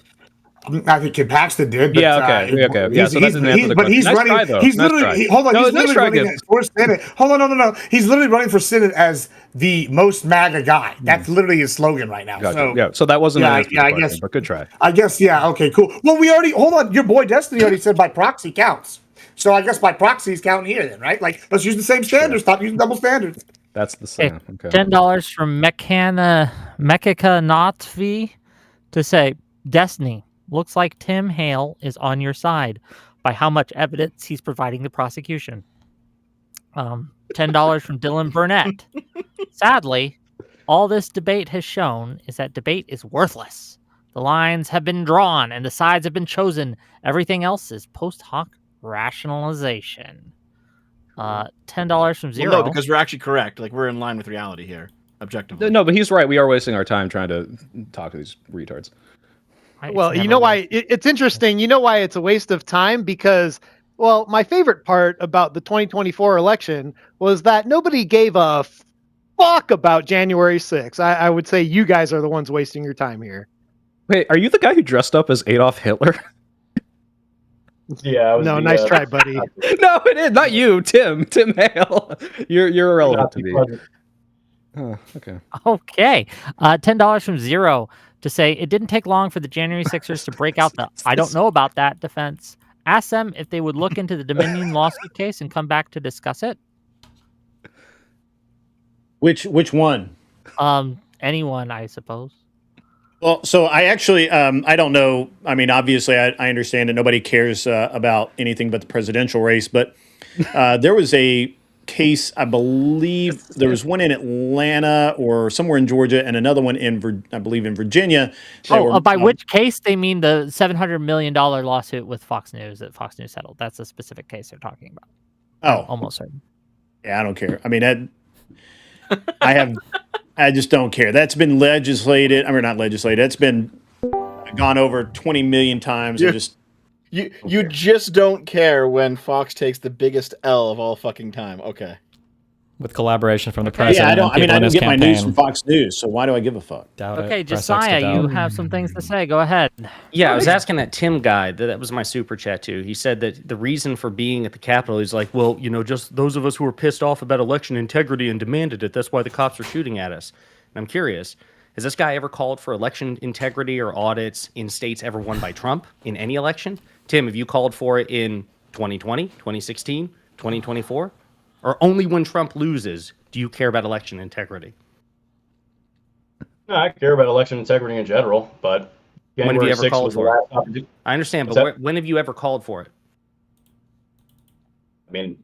I think Ken Paxton did. But, okay. Yeah, so that doesn't answer the question. He's Nice running. try, though. He's Nice literally. try. Hold on. No, He's nice literally try, running for Senate. Hold on. No. He's literally running for Senate as the most MAGA guy. That's literally his slogan right now. Gotcha. So, yeah, so that wasn't an answer to the I question, guess. but good try. I guess. Yeah. Okay. Cool. Well, we already. Hold on. Your boy Destiny already said by proxy counts. So I guess by proxy he's counting here then, right? Like, let's use the same standards. Stop using double standards. That's the same. Okay. $10 from Mekika Notvi to say, Destiny, looks like Tim Hale is on your side by how much evidence he's providing the prosecution. $10 from Dylan Burnett. Sadly, all this debate has shown is that debate is worthless. The lines have been drawn and the sides have been chosen. Everything else is post hoc rationalization. $10 from Zero. Well, no, because we're actually correct. Like, we're in line with reality here, objectively. No, but he's right. We are wasting our time trying to talk to these retards. Well, you know why it's interesting. You know why it's a waste of time? Because, well, my favorite part about the 2024 election was that nobody gave a fuck about January 6th. I would say you guys are the ones wasting your time here. Wait, are you the guy who dressed up as Adolf Hitler? Yeah. No, nice try, buddy. No, it is not you, Tim Hale. You're irrelevant to me. Oh, okay. Okay. $10 from Zero to say it didn't take long for the January 6ers to break out the I don't know about that defense. Ask them if they would look into the Dominion lawsuit case and come back to discuss it. Which one? Anyone, I suppose. Well, so I actually, I don't know. I mean, obviously, I understand that nobody cares about anything but the presidential race, but there was a case, I believe there was one in Atlanta or somewhere in Georgia and another one in, I believe, in Virginia. By which case they mean the $700 million lawsuit with Fox News that Fox News settled. That's a specific case they're talking about. Oh, almost certain. Yeah, I don't care. I mean, I just don't care. That's been legislated. I mean, not legislated. It's been gone over 20 million times. You just don't care when Fox takes the biggest L of all fucking time. Okay. With collaboration from the president. Yeah, I don't get my news from campaign. Fox News, so why do I give a fuck? Okay, Josiah, you have some things to say. Go ahead. Yeah, I was asking that Tim guy. That was my super chat too. He said that the reason for being at the Capitol is like, well, just those of us who were pissed off about election integrity and demanded it. That's why the cops are shooting at us. And I'm curious, has this guy ever called for election integrity or audits in states ever won by Trump in any election? Tim, have you called for it in 2020, 2016, 2024? Or only when Trump loses do you care about election integrity? No, I care about election integrity in general, but when have you ever called for it? Opportunity. I understand, but when have you ever called for it? I mean,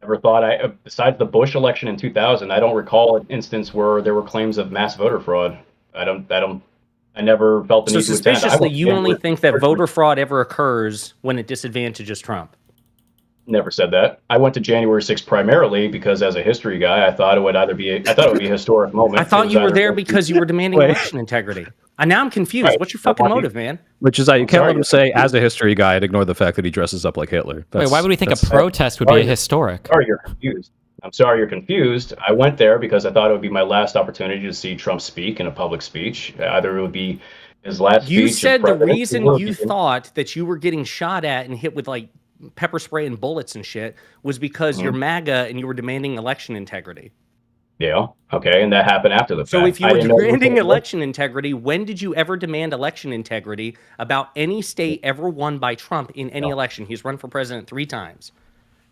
never thought besides the Bush election in 2000, I don't recall an instance where there were claims of mass voter fraud. I never felt the need to attend. Suspiciously, you only think that voter fraud ever occurs when it disadvantages Trump. Never said that. I went to January 6th primarily because, as a history guy, I thought it would be a historic moment. I thought you were there because you were demanding election integrity. And now I'm confused. Right. What's your fucking motive, man? Which is you can't let him say, as a history guy, and ignore the fact that he dresses up like Hitler. Wait, why would we think a protest would be historic? Sorry, you're confused. I'm sorry you're confused. I went there because I thought it would be my last opportunity to see Trump speak in a public speech. Either it would be his last speech. You said the reason you thought that you were getting shot at and hit with like pepper spray and bullets and shit was because you're MAGA and you were demanding election integrity. Yeah. Okay. And that happened after the fact. So if you were demanding election integrity, when did you ever demand election integrity about any state ever won by Trump in any election? He's run for president 3 times.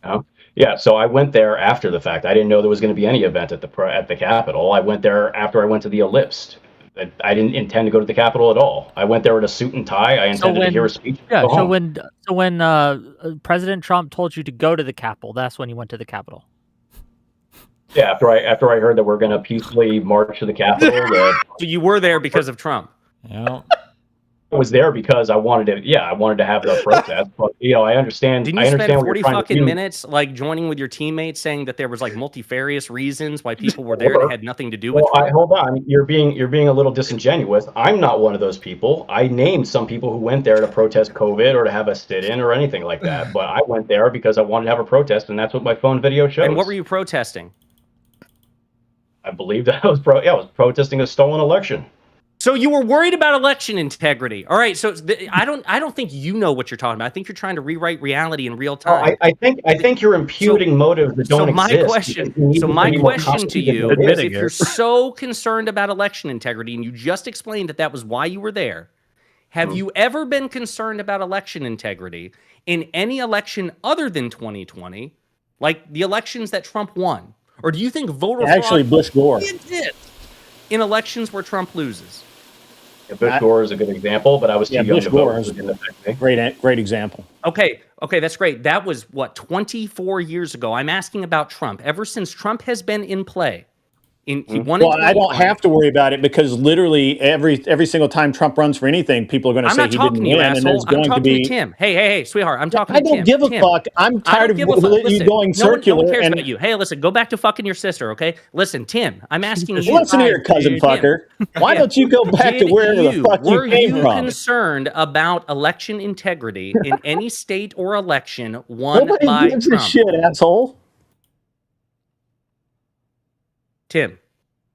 Oh. Yeah. So I went there after the fact. I didn't know there was going to be any event at the Capitol. I went there after I went to the Ellipse. I didn't intend to go to the Capitol at all. I went there in a suit and tie. I intended to hear a speech. Yeah. Go So home. when President Trump told you to go to the Capitol, that's when you went to the Capitol. Yeah, after I heard that we're going to peacefully march to the Capitol. So you were there because of Trump. Yeah. I was there because I wanted to have the protest. But I understand. Didn't you spend 40 fucking minutes like joining with your teammates, saying that there was like multifarious reasons why people were there that had nothing to do with Trump? Hold on, you're being a little disingenuous. I'm not one of those people. I named some people who went there to protest COVID or to have a sit-in or anything like that. But I went there because I wanted to have a protest, and that's what my phone video shows. And what were you protesting? I believe that I was protesting a stolen election. So you were worried about election integrity. All right. So I don't think you know what you're talking about. I think you're trying to rewrite reality in real time. I think you're imputing motives that don't exist. My question to you is, if you're so concerned about election integrity, and you just explained that was why you were there, have you ever been concerned about election integrity in any election other than 2020, like the elections that Trump won? Or do you think voter fraud actually Bush Gore in elections where Trump loses? Yeah, Bush Gore is a good example, but I was too young to vote. Great example. Okay, that's great. That was, 24 years ago. I'm asking about Trump. Ever since Trump has been in play, he won. Well, I don't have to worry about it because literally every single time Trump runs for anything, people are going to say he didn't win, and there's going to be Tim. Hey, sweetheart, I'm talking to Tim. I don't give a fuck. I'm tired of you going circular. No one cares about you. Hey, listen, go back to fucking your sister, okay? Listen, Tim, I'm asking you. Listen here, cousin fucker. Why don't you go back to wherever the fuck you came from? Were you concerned about election integrity in any state or election won by Trump? Nobody gives a shit, asshole. Tim.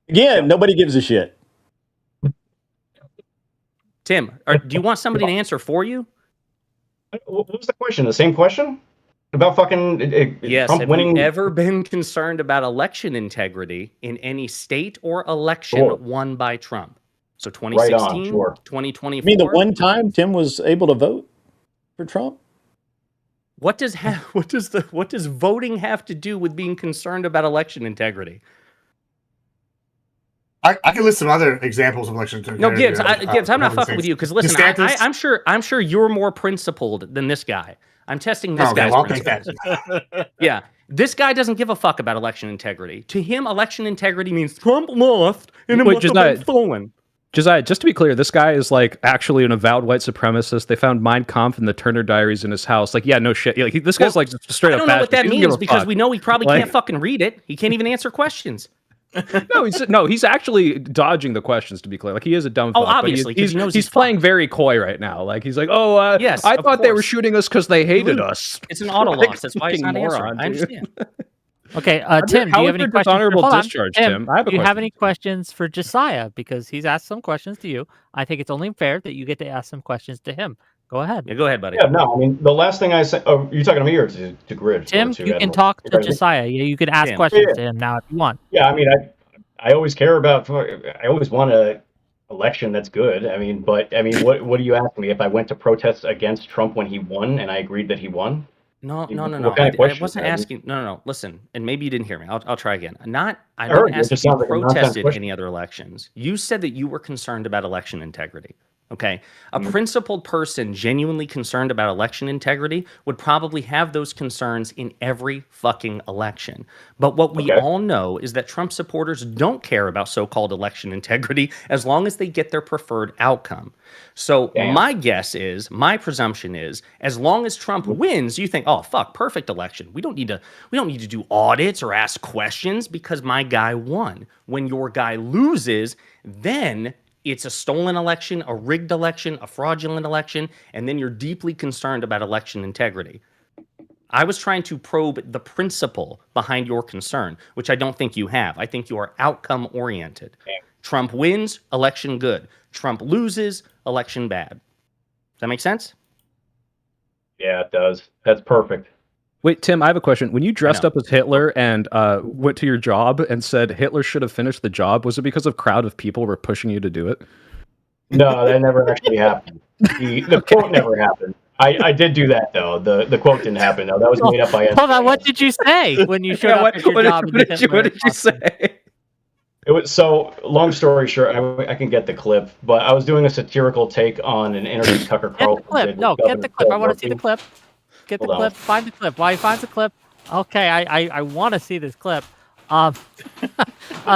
Again, nobody gives a shit. Tim, do you want somebody to answer for you? What was the question? The same question? About fucking yes, Trump winning? Have you ever been concerned about election integrity in any state or election won by Trump? So 2016, 2024? You mean the one time Tim was able to vote for Trump? What does voting have to do with being concerned about election integrity? I can list some other examples of election integrity. No, Gibbs, I'm not fucking with you because listen, I'm sure you're more principled than this guy. I'm testing this guy's principles. Yeah, this guy doesn't give a fuck about election integrity. To him, election integrity means Trump lost and it must have been stolen. Josiah, just to be clear, this guy is like actually an avowed white supremacist. They found Mein Kampf and the Turner Diaries in his house. Like, yeah, no shit. Like, this guy's like straight up. I don't know what that means because we know he probably can't fucking read it. He can't even answer questions. He's actually dodging the questions, to be clear. Like, he is a dumb fuck. Obviously, he's playing very coy right now. Like, he's like, yes, I thought they were shooting us because they hated us. It's an auto loss. That's why he's not answering. I understand. Okay, Tim, do you have any questions? Honorable discharge, Tim. Do you have any questions for Josiah? Because he's asked some questions to you. I think it's only fair that you get to ask some questions to him. Go ahead. Yeah, go ahead, buddy. Yeah, no, I mean, the last thing I said, you talking to me or to Grid? Tim, you can talk to Josiah. Yeah, you can ask questions to him now if you want. Yeah, I mean, I always care about, I always want a election that's good. I mean, what are you asking me? If I went to protest against Trump when he won and I agreed that he won? No. I wasn't asking. No. Listen, and maybe you didn't hear me. I'll try again. I don't ask if you protested any other elections. You said that you were concerned about election integrity. Okay. A principled person genuinely concerned about election integrity would probably have those concerns in every fucking election. But what we all know is that Trump supporters don't care about so-called election integrity as long as they get their preferred outcome. So my presumption is, as long as Trump wins, you think, oh, fuck, perfect election. We don't need to do audits or ask questions because my guy won. When your guy loses, then it's a stolen election, a rigged election, a fraudulent election, and then you're deeply concerned about election integrity. I was trying to probe the principle behind your concern, which I don't think you have. I think you are outcome-oriented. Trump wins, election good. Trump loses, election bad. Does that make sense? Yeah, it does. That's perfect. Wait, Tim, I have a question. When you dressed up as Hitler and went to your job and said Hitler should have finished the job, was it because a crowd of people were pushing you to do it? No, that never actually happened. The quote never happened. I did do that, though. The quote didn't happen, though. That was made up by... Hold on, what did you say when you showed up at your job? What did you say? It was so long story short. I can get the clip, but I was doing a satirical take on an interview Tucker Carlson clip. did with No, get the clip. I want to see the Governor clip. Get the Hold clip. on. Find the clip. While he finds the clip. Okay, I want to see this clip. Well,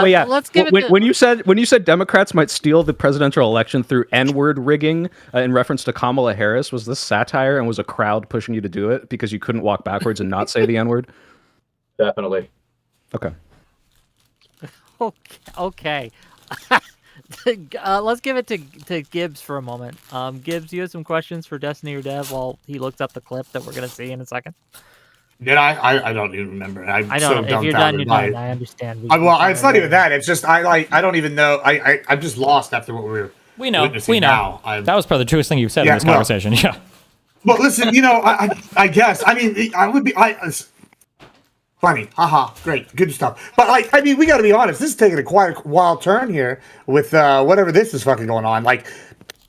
yeah. Let's give it. When you said Democrats might steal the presidential election through N-word rigging in reference to Kamala Harris, was this satire and was a crowd pushing you to do it because you couldn't walk backwards and not say the N-word? Definitely. Okay. Okay. Let's give it to Gibbs for a moment. Gibbs, you have some questions for Destiny or Dev while he looks up the clip that we're going to see in a second? Did I don't even remember. I don't know. If you're done, you're done. I understand. Well, it's not even that. It's just I don't even know. I'm just lost after what we're We know. witnessing now. That was probably the truest thing you've said in this conversation. Yeah. But listen, I guess. I mean, I would be. Funny, haha, great, good stuff. But I mean, we got to be honest. This is taking a quite wild turn here with whatever this is fucking going on. Like,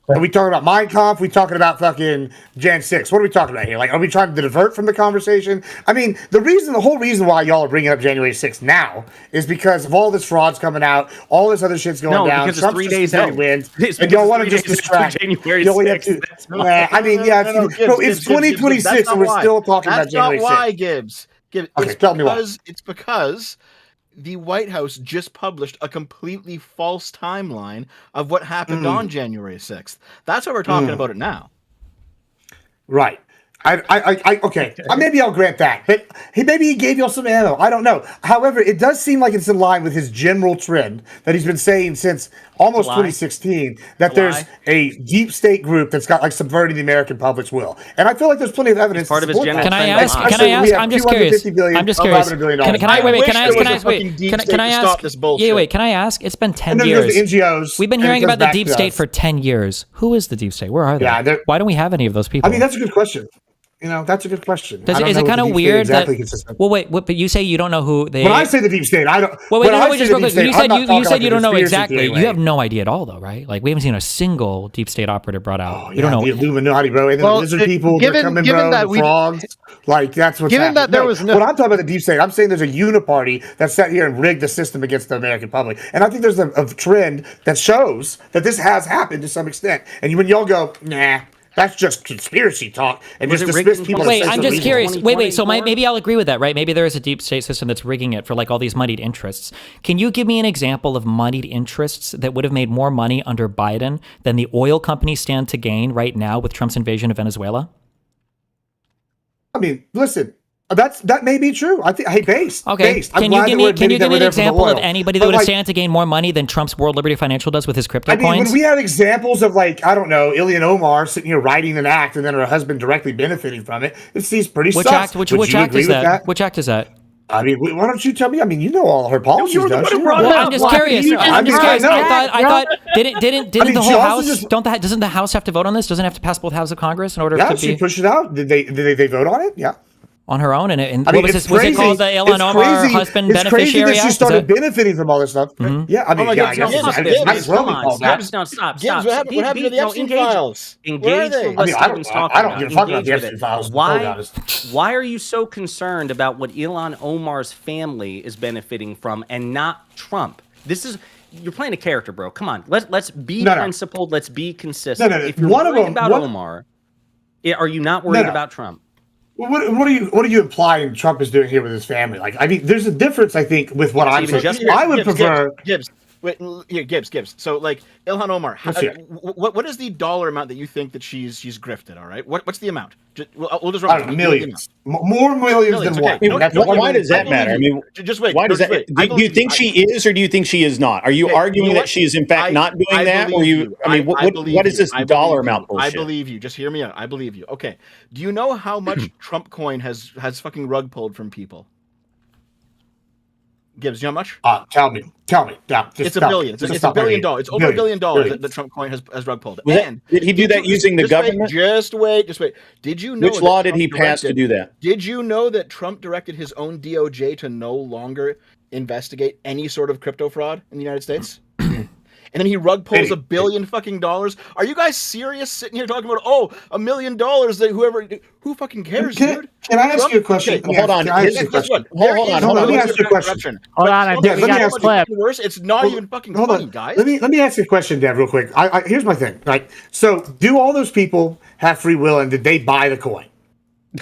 are we talking about Mein Kampf? We talking about fucking Jan 6? What are we talking about here? Like, are we trying to divert from the conversation? I mean, the whole reason why y'all are bringing up January 6th now is because of all this fraud's coming out, all this other shit's going down. Because it's 3 days out. Wins, and y'all want to just distract. January 6th. I mean, yeah, it's 2026, and we're still talking about January 6th. That's not why, Gibbs. Okay, tell me why. It's because the White House just published a completely false timeline of what happened on January 6th. That's why we're talking about it now. Right. Okay. Maybe I'll grant that. But maybe he gave you some ammo. I don't know. However, it does seem like it's in line with his general trend that he's been saying since almost 2016 that there's a deep state group that's got like subverting the American public's will. And I feel like there's plenty of evidence. Part of his general. Can I ask? I'm just curious. Can I ask? It's been 10 years. NGOs, We've been hearing about the deep state for 10 years. Who is the deep state? Where are they? Yeah, why don't we have any of those people? I mean, that's a good question. That's a good question. Is it kind of weird that? Well, wait, but you say you don't know who they. When I say the deep state, I don't. Well, wait, just real quick. You said you don't know exactly. You have no idea at all, though, right? Like we haven't seen a single deep state operative brought out. We don't know the Illuminati, bro. And the lizard people, they're coming, bro. The frogs, like that's what's happening. That there was when I'm talking about the deep state, I'm saying there's a uniparty that sat here and rigged the system against the American public, and I think there's a trend that shows that this has happened to some extent. And when y'all go, nah. That's just conspiracy talk and just dismiss people. Wait, I'm just curious. Wait. So maybe I'll agree with that, right? Maybe there is a deep state system that's rigging it for like all these moneyed interests. Can you give me an example of moneyed interests that would have made more money under Biden than the oil companies stand to gain right now with Trump's invasion of Venezuela? I mean, listen. That may be true. I think based. Okay. Based. Can you give me an example of anybody that would have stand to gain more money than Trump's World Liberty Financial does with his crypto coins? When we have examples of like, I don't know, Ilhan Omar sitting here writing an act and then her husband directly benefiting from it, it seems pretty sus. Which act is that? Which act is that? I mean, why don't you tell me? I mean, you know all her policies, don't you? Well, I'm just curious. I thought didn't the whole House doesn't the House have to vote on this? Doesn't it have to pass both houses of Congress in order to be? She pushed it out. Did they vote on it? Yeah. On her own, and what was this? Was it called the Ilhan Omar husband beneficiary act? She started benefiting from all this stuff. Mm-hmm. Yeah, I mean, I guess stop. What happened to the Epstein files? Engage with what Steven's talking about. I don't give a fuck about the Epstein files. Why are you so concerned about what Ilhan Omar's family is benefiting from and not Trump? You're playing a character, bro. Come on, let's be principled. Let's be consistent. If you're worried about Omar, are you not worried about Trump? What are you implying Trump is doing here with his family? Like, I mean, there's a difference, I think, with what I'm saying. I would prefer Gibbs. Wait, here, Gibbs. So, like, Ilhan Omar, what is the dollar amount that you think that she's grifted? All right, what's the amount? We'll just I don't know, millions, more millions than what? Why does that matter? I mean, just wait. Why does that? Do you think she is, or do you think she is not? Are you arguing that she is in fact not doing that, or you? I mean, what is this dollar amount bullshit? I believe you. Just hear me out. I believe you. Okay. Do you know how much Trump coin has fucking rug pulled from people? Gibbs, you know how much? Tell me. Yeah, it's $1 billion. It's $1 billion. It's over $1 billion that Trump coin has rug pulled. Did he do that using the government? Just wait. Did you know which law did he pass to do that? Did you know that Trump directed his own DOJ to no longer investigate any sort of crypto fraud in the United States? and then he rug pulls $1 billion fucking dollars. Are you guys serious sitting here talking about, oh, $1 million that who fucking cares, dude? Can I ask you a question? Okay, hold on. Hold on. Let me ask you a question. Hold on, I think we got a clip. Worse. It's not even fucking funny, guys. Let me ask you a question, Dev, real quick. Here's my thing. Right. So, do all those people have free will, and did they buy the coin?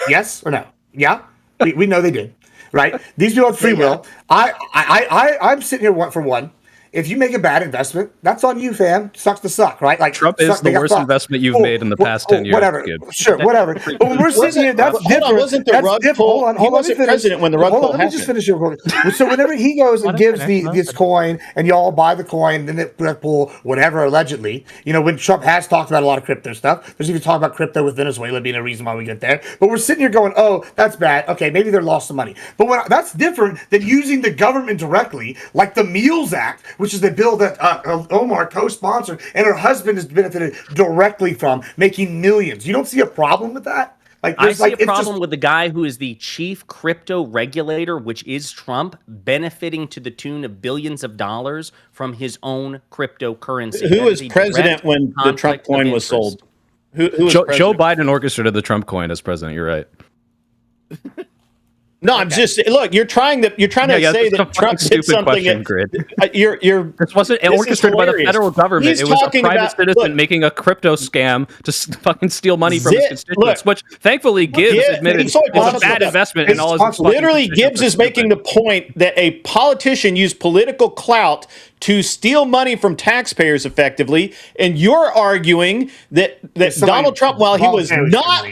Yes or no? Yeah, we know they did. Right. These people have free will. I'm sitting here for one. If you make a bad investment, that's on you, fam. Sucks to suck, right? Like Trump is the worst investment you've made in the past 10 years. Whatever. Sure, whatever. But when we're sitting here, that's different. Wasn't the rug pull? He wasn't president when the rug pull happened. Let me just finish your So whenever he goes and gives this coin, and y'all buy the coin, then the rug pull, whatever, allegedly, when Trump has talked about a lot of crypto stuff, there's even talk about crypto with Venezuela being a reason why we get there. But we're sitting here going, oh, that's bad. Okay, maybe they're lost some money. But that's different than using the government directly, like the Meals Act, which is the bill that Omar co-sponsored and her husband has benefited directly from, making millions. You don't see a problem with that? I see a problem with the guy who is the chief crypto regulator, which is Trump, benefiting to the tune of billions of dollars from his own cryptocurrency. Who was president when the Trump coin was sold? Who was Joe Biden orchestrated the Trump coin as president. You're right. No, I'm just look. You're trying to say that Trump did something. This wasn't orchestrated by the federal government. It was a private citizen making a crypto scam to fucking steal money from his constituents, which thankfully Gibbs admitted is a bad investment in all his. Literally, Gibbs is making the point that a politician used political clout to steal money from taxpayers effectively, and you're arguing that Donald Trump, while he was not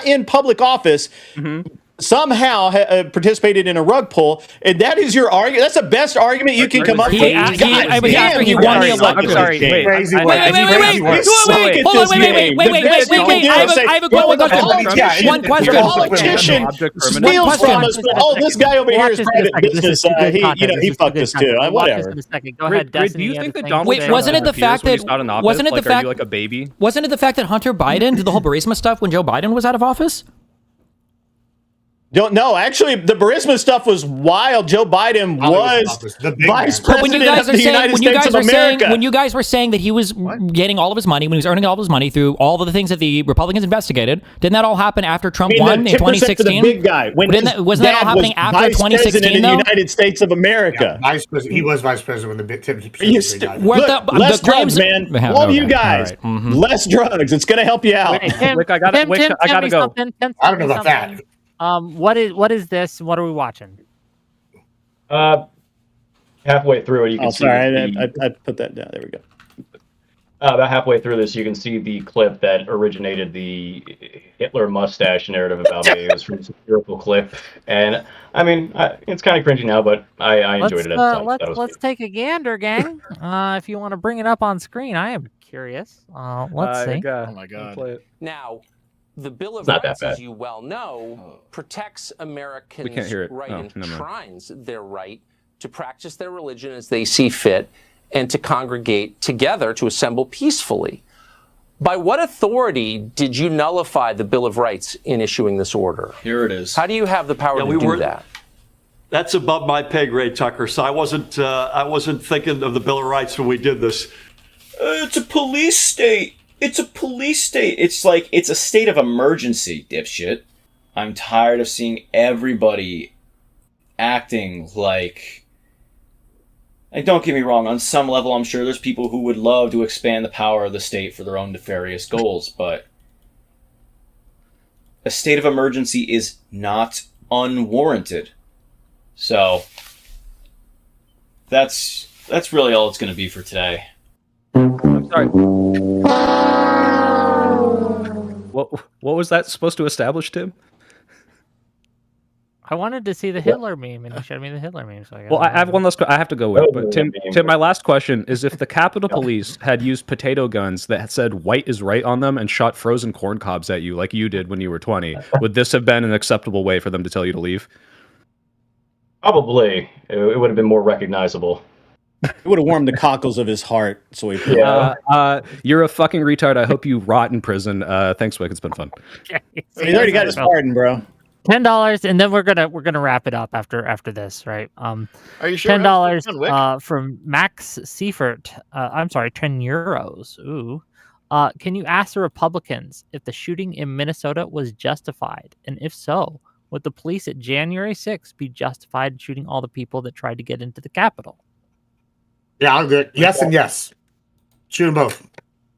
in public office. Mm-hmm. Somehow participated in a rug pull, and that is your argument. That's the best argument you can come up with. After he won the election. Sorry, wait. I have a question. One question. Politician steals from us. Oh, this guy over here is private business. He fucked us too. Whatever. Go ahead. Do you think that Donald Trump wasn't it the fact that wasn't it the fact like a baby? Wasn't it the fact that Hunter Biden did the whole Burisma stuff when Joe Biden was out of office? No, actually, the Burisma stuff was while Joe Biden was vice president of the United States of America. When you guys were saying that he was getting all of his money, when he was earning all of his money through all of the things that the Republicans investigated, didn't that all happen after Trump won in 2016? For the big guy. Wasn't that all happening after 2016, in the United States of America. Yeah, vice president. He was vice president when the Tim died. Less drugs, man. All of you guys, less drugs. It's going to help you out. Rick, I gotta go. I don't know about that. What is this? What are we watching? Halfway through it, you can see. I put that down. There we go. About halfway through this, you can see the clip that originated the Hitler mustache narrative about me. It was from a satirical clip, and I mean, it's kind of cringy now, but I enjoyed it at the time. Let's take a gander, gang. If you want to bring it up on screen, I am curious. Let's see. Oh my god! Now, the Bill of Rights, as you well know, protects Americans' right and enshrines their right to practice their religion as they see fit and to congregate together to assemble peacefully. By what authority did you nullify the Bill of Rights in issuing this order? Here it is. How do you have the power to do that? That's above my pay grade, Tucker. So I wasn't thinking of the Bill of Rights when we did this. It's a police state. It's a police state. It's like, it's a state of emergency, dipshit. I'm tired of seeing everybody acting like... don't get me wrong, on some level I'm sure there's people who would love to expand the power of the state for their own nefarious goals, but a state of emergency is not unwarranted. So, that's really all it's going to be for today. I'm sorry. What was that supposed to establish, Tim? I wanted to see the Hitler meme, and you showed me the Hitler meme. So I have one last. I have to go with. But Tim, my last question is: if the Capitol Police had used potato guns that said "white is right" on them and shot frozen corn cobs at you like you did when you were 20, would this have been an acceptable way for them to tell you to leave? Probably. It would have been more recognizable. It would have warmed the cockles of his heart. So you're a fucking retard. I hope you rot in prison. Thanks, Wick. It's been fun. He already got his pardon, bro. $10, and then we're gonna wrap it up after this, right? Are you sure? $10 from Max Seifert. I'm sorry, €10. Ooh. Can you ask the Republicans if the shooting in Minnesota was justified, and if so, would the police at January 6th be justified in shooting all the people that tried to get into the Capitol? Yeah, I'll do it. Yes and yes. Shoot them both.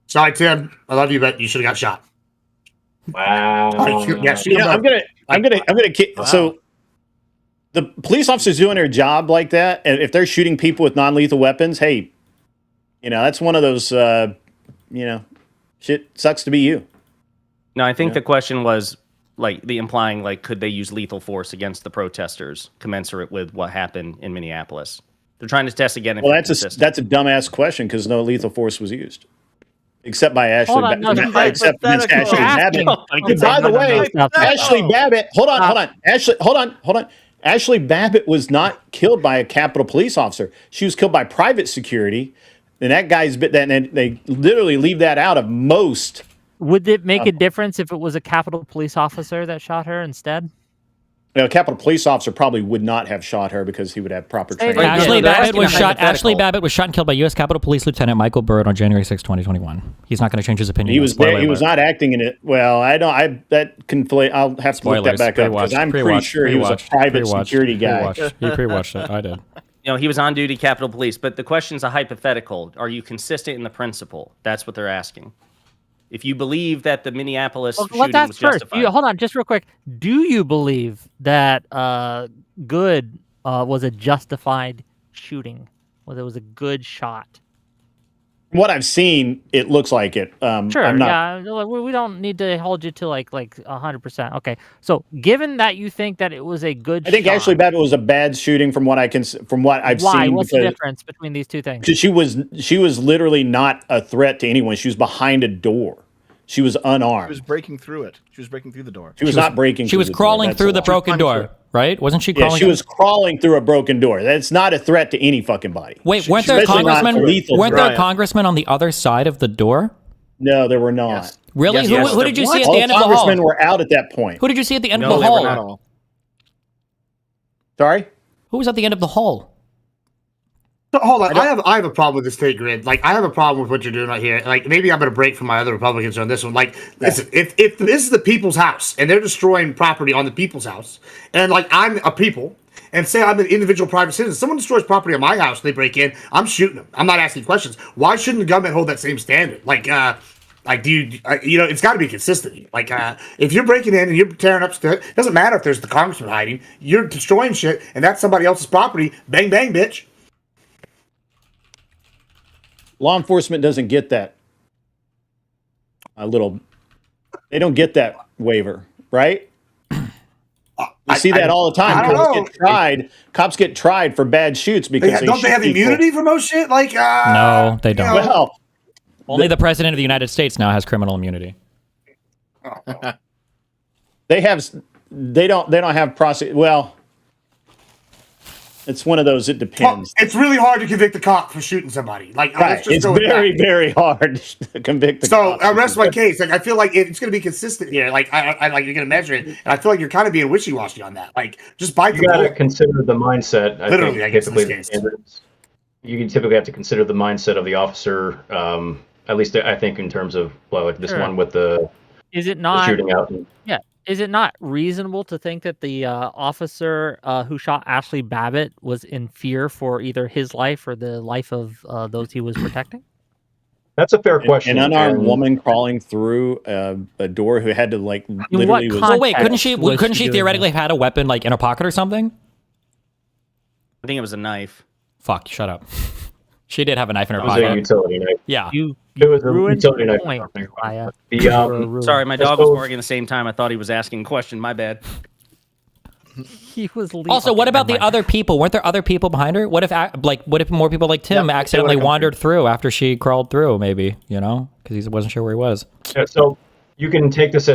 Sorry, Tim. I love you, but you should have got shot. Wow. I'm gonna. So the police officers doing their job like that, and if they're shooting people with non-lethal weapons, hey, that's one of those. Shit sucks to be you. No, I think the question was implying could they use lethal force against the protesters, commensurate with what happened in Minneapolis? They're trying to test again. Well, that's a dumbass question because no lethal force was used. Except by Ashley Babbitt. Except against Ashley Babbitt. By the way, Ashley Babbitt. Hold on. Ashley Babbitt was not killed by a Capitol police officer. She was killed by private security, and that guy's bit that. And they literally leave that out of most. Would it make a difference if it was a Capitol police officer that shot her instead? A Capitol police officer probably would not have shot her because he would have proper training. Ashley Babbitt was shot and killed by U.S. Capitol Police Lieutenant Michael Byrd on January 6, 2021. He's not going to change his opinion. He was there. He was not acting in it. Well, that conflate. I'll have to look that back up because I'm pretty sure he was a private security guy. He pre-watched it. I did. He was on duty, Capitol Police. But the question's a hypothetical. Are you consistent in the principle? That's what they're asking. If you believe that the Minneapolis shooting was justified. Hold on, just real quick. Do you believe that Good was a justified shooting? Whether it was a good shot? What I've seen, it looks like it. Sure, we don't need to hold you to like 100%. Okay, so given that you think that it was a good, I think shot, Ashley Babbitt was a bad shooting from what I've seen. Why? What's the difference between these two things? She was literally not a threat to anyone. She was behind a door. She was unarmed. She was breaking through it. She was breaking through the door. She was not breaking. She was crawling through the broken door, right? Wasn't she crawling? Yeah, she was crawling through a broken door. That's not a threat to any fucking body. Wait, weren't there congressmen on the other side of the door? No, there were not. Yes. Really? Yes, who did you see at the end of the hall? Congressmen were out at that point. Who did you see at the end of the hall? Sorry? Who was at the end of the hall? So, hold on, I have a problem with this take grid. I have a problem with what you're doing right here. Maybe I'm going to break from my other Republicans on this one. Listen, if this is the people's house and they're destroying property on the people's house, and I'm a people, and say I'm an individual private citizen, someone destroys property on my house, they break in, I'm shooting them. I'm not asking questions. Why shouldn't the government hold that same standard? It's got to be consistent. If you're breaking in and you're tearing up stuff, it doesn't matter if there's the congressman hiding. You're destroying shit, and that's somebody else's property. Bang, bang, bitch. Law enforcement doesn't get that. They don't get that waiver, right? You see that all the time. Cops get tried for bad shoots because don't they have immunity for most shit? No, they don't. Well, only the president of the United States now has criminal immunity. They don't have prosecute. Well, it's one of those. It depends. Well, it's really hard to convict a cop for shooting somebody. It's very, very hard to convict. So I rest my case. I feel like it's going to be consistent here. You're going to measure it, and I feel like you're kind of being wishy-washy on that. Just bite the bullet. You got to consider the mindset. Literally, I guess in this case. You can typically have to consider the mindset of the officer. At least I think in terms of this one with the shooting out. Yeah. Is it not reasonable to think that the officer who shot Ashley Babbitt was in fear for either his life or the life of those he was protecting? That's a fair question. An unarmed woman crawling through a door who had to literally was. Well, wait, couldn't she theoretically have had a weapon in her pocket or something? I think it was a knife. Fuck! Shut up. She did have a knife in her pocket. It was a utility knife. Yeah. It was a utility knife. Sorry, my dog was barking at the same time. I thought he was asking a question. My bad. He was also, what about the other people? Weren't there other people behind her? What if more people like Tim accidentally wandered through after she crawled through? Maybe because he wasn't sure where he was. Yeah, so you can take this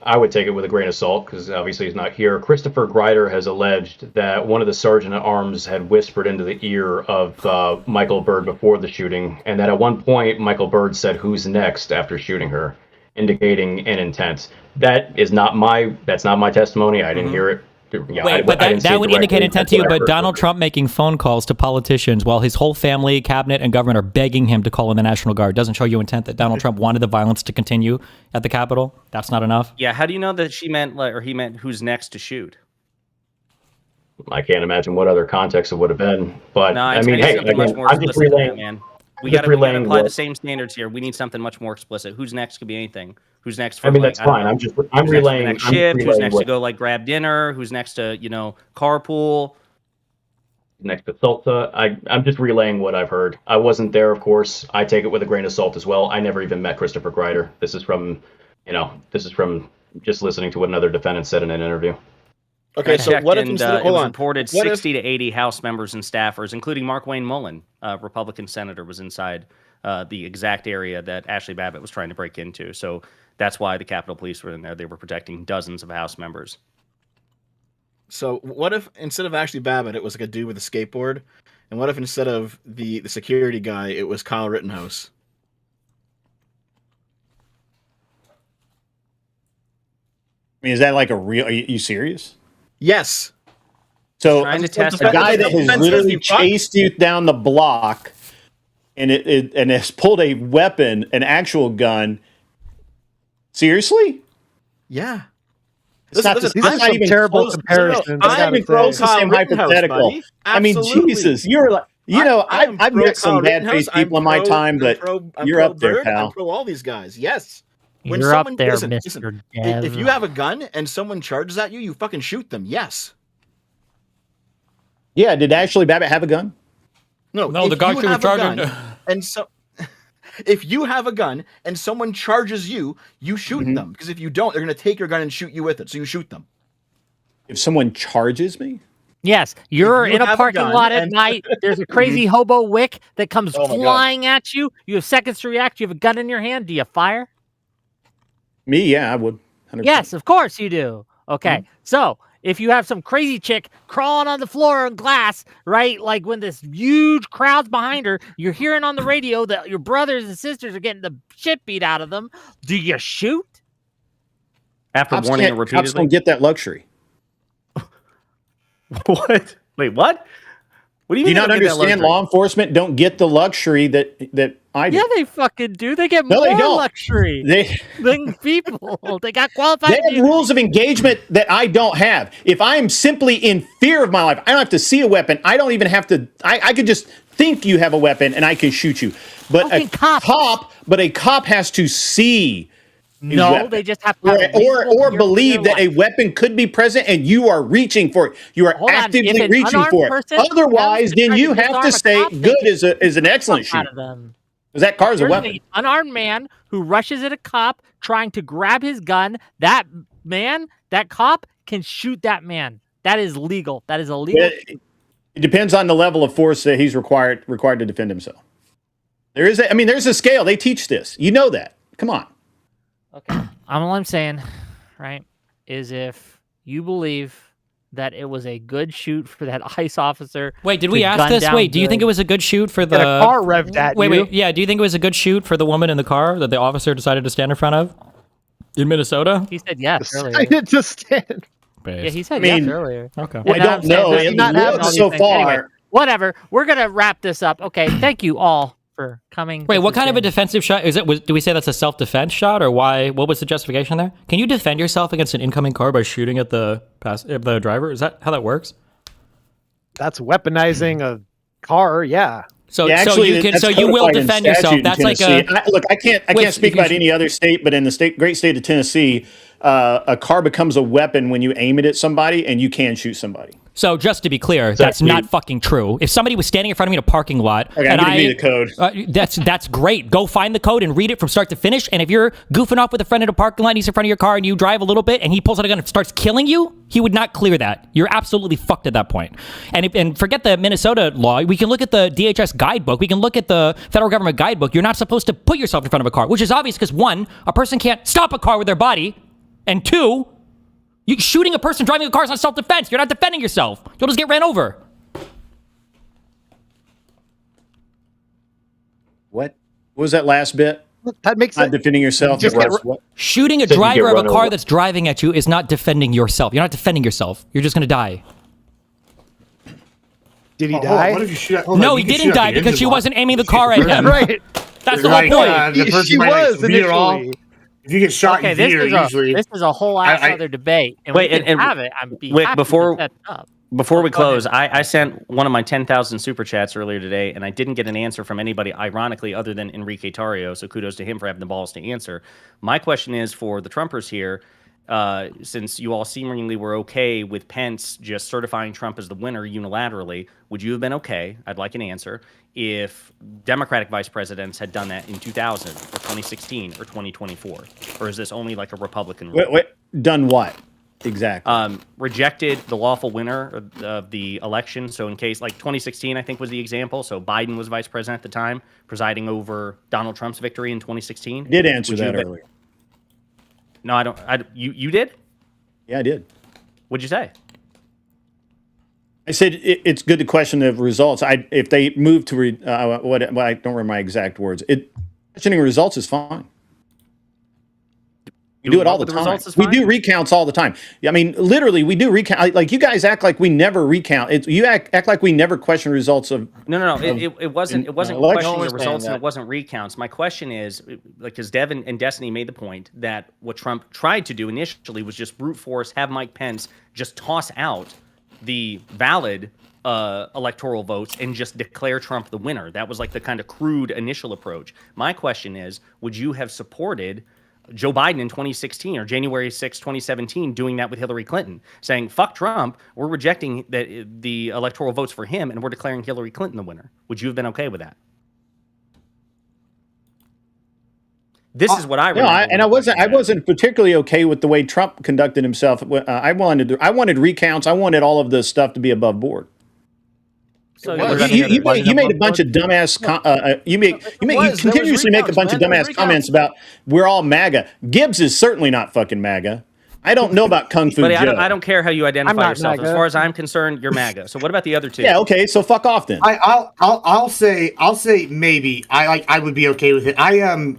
I would take it with a grain of salt because obviously he's not here. Christopher Grider has alleged that one of the sergeant-at-arms had whispered into the ear of Michael Byrd before the shooting, and that at one point Michael Byrd said, "Who's next?" after shooting her. indicating an intent. That's not my testimony. I didn't hear it. Wait, but that would indicate intent to you, but Donald Trump making phone calls to politicians while his whole family, cabinet, and government are begging him to call in the National Guard doesn't show you intent that Donald Trump wanted the violence to continue at the Capitol? That's not enough? Yeah, how do you know that she meant, or he meant who's next to shoot? I can't imagine what other context it would have been. But, No, I mean, hey, much more I'm just explicit than relaying, that, man. We got to apply the same standards here. We need something much more explicit. Who's next could be anything. Who's next for that's fine. I'm relaying. Next shift. Who's next to go like grab dinner? Who's next to carpool? Next to Salsa. I'm just relaying what I've heard. I wasn't there, of course. I take it with a grain of salt as well. I never even met Christopher Greider. This is from just listening to what another defendant said in an interview. Okay, so what if it was reported 60 to 80 House members and staffers, including Mark Wayne Mullen, a Republican senator, was inside the exact area that Ashley Babbitt was trying to break into. So that's why the Capitol Police were in there. They were protecting dozens of House members. So what if instead of Ashley Babbitt, it was like a dude with a skateboard? And what if instead of the security guy, it was Kyle Rittenhouse? I mean, is that like a real? Are you serious? Yes. So a guy that has literally chased you down the block and and has pulled a weapon, an actual gun. Seriously? Yeah. These are some terrible comparisons. Not even close to the same hypothetical. I mean, Jesus, you're like, I've met some bad-faced people in my time, but you're up there, pal. I'm pro all these guys. Yes. You're up there, Mr. Dev. If you have a gun and someone charges at you, you fucking shoot them. Yes. Yeah, did Ashley Babbitt have a gun? No, the guy she was charging. And so, if you have a gun and someone charges you, you shoot them. Because if you don't, they're going to take your gun and shoot you with it. So you shoot them. If someone charges me? Yes, you're in a parking lot at night. There's a crazy hobo wick that comes flying at you. You have seconds to react. You have a gun in your hand. Do you fire? Me, yeah, I would. 100%. Yes, of course you do. Okay, so if you have some crazy chick crawling on the floor of glass, right? Like when this huge crowd's behind her, you're hearing on the radio that your brothers and sisters are getting the shit beat out of them. Do you shoot? After warning her repeatedly? Cops don't get that luxury. What? Wait, what? What do you mean? Do you not understand? Law enforcement don't get the luxury that I do. Yeah, they fucking do. They get more luxury than people. They got qualified. They have rules of engagement that I don't have. If I'm simply in fear of my life, I don't have to see a weapon. I don't even have to. I could just think you have a weapon and I can shoot you. But a cop has to see. No, they just have to or believe that a weapon could be present and you are reaching for it. You are actively reaching for it. Otherwise, then you have to say good is an excellent shoot. Because that car is a weapon. An unarmed man who rushes at a cop trying to grab his gun. That cop can shoot that man. That is legal. That is illegal. It depends on the level of force that he's required to defend himself. There's a scale. They teach this. You know that. Come on. Okay. All I'm saying, right, is if you believe that it was a good shoot for that ICE officer. Wait, did we ask this? Wait, do you think it was a good shoot for the car revved at you? Wait, yeah. Do you think it was a good shoot for the woman in the car that the officer decided to stand in front of in Minnesota? He said yes earlier. Decided to stand. Yeah, he said yes earlier. Okay. Well, I don't know. It looks so far. Anyway, whatever. We're gonna wrap this up. Okay. Thank you all for coming. Wait, what kind of a defensive shot is it? Do we say that's a self-defense shot, or why? What was the justification there? Can you defend yourself against an incoming car by shooting at the driver? Is that how that works? That's weaponizing a car. Yeah. So you will defend yourself. That's like look. I can't speak about any other state, but in the great state of Tennessee, a car becomes a weapon when you aim it at somebody, and you can shoot somebody. So just to be clear, that's not fucking true. If somebody was standing in front of me in a parking lot, and I'm giving you the code. That's great. Go find the code and read it from start to finish. And if you're goofing off with a friend in a parking lot, and he's in front of your car, and you drive a little bit, and he pulls out a gun and starts killing you, he would not clear that. You're absolutely fucked at that point. And forget the Minnesota law. We can look at the DHS guidebook. We can look at the federal government guidebook. You're not supposed to put yourself in front of a car, which is obvious because one, a person can't stop a car with their body, and two, you shooting a person driving a car is not self-defense. You're not defending yourself. You'll just get ran over. What was that last bit? That makes Not defending yourself. Shooting a driver of a car that's driving at you is not defending yourself. You're not defending yourself. You're just going to die. Did he die? What if you shoot? No, he didn't die because she wasn't aiming the car at him. Right. That's the whole point. She was initially. If you get shot in veer, usually this is a whole other debate. And wait, we can and have it. I'm wait, before up. Before we close, I sent one of my 10,000 super chats earlier today, and I didn't get an answer from anybody, ironically, other than Enrique Tarrio. So kudos to him for having the balls to answer. My question is for the Trumpers here, since you all seemingly were okay with Pence just certifying Trump as the winner unilaterally, would you have been okay? I'd like an answer. If Democratic vice presidents had done that in 2000 or 2016 or 2024, or is this only like a Republican rule? Wait, done what? Exactly. Rejected the lawful winner of the election. So in case, like 2016, I think was the example. So Biden was vice president at the time, presiding over Donald Trump's victory in 2016. Did answer that earlier. No, I don't. You did? Yeah, I did. What'd you say? I said it's good to question the results. If they move to I don't remember my exact words. Questioning results is fine. We do it all the time. We do recounts all the time. I mean, literally, we do recount. Like you guys act like we never recount. You act like we never question results of. No. It wasn't questioning the results and it wasn't recounts. My question is, because Devin and Destiny made the point that what Trump tried to do initially was just brute force, have Mike Pence just toss out the valid electoral votes and just declare Trump the winner. That was like the kind of crude initial approach. My question is, would you have supported Joe Biden in 2016 or January 6, 2017, doing that with Hillary Clinton, saying, fuck Trump, we're rejecting the electoral votes for him and we're declaring Hillary Clinton the winner? Would you have been okay with that? This is what I remember. No, I wasn't particularly okay with the way Trump conducted himself. I wanted recounts. I wanted all of the stuff to be above board. So you made a bunch of dumbass. You continuously make a bunch of dumbass comments about we're all MAGA. Gibbs is certainly not fucking MAGA. I don't know about KungFuJoe. But I don't care how you identify yourself. MAGA. As far as I'm concerned, you're MAGA. So what about the other two? Yeah, okay. So fuck off then. I'll say maybe I would be okay with it. I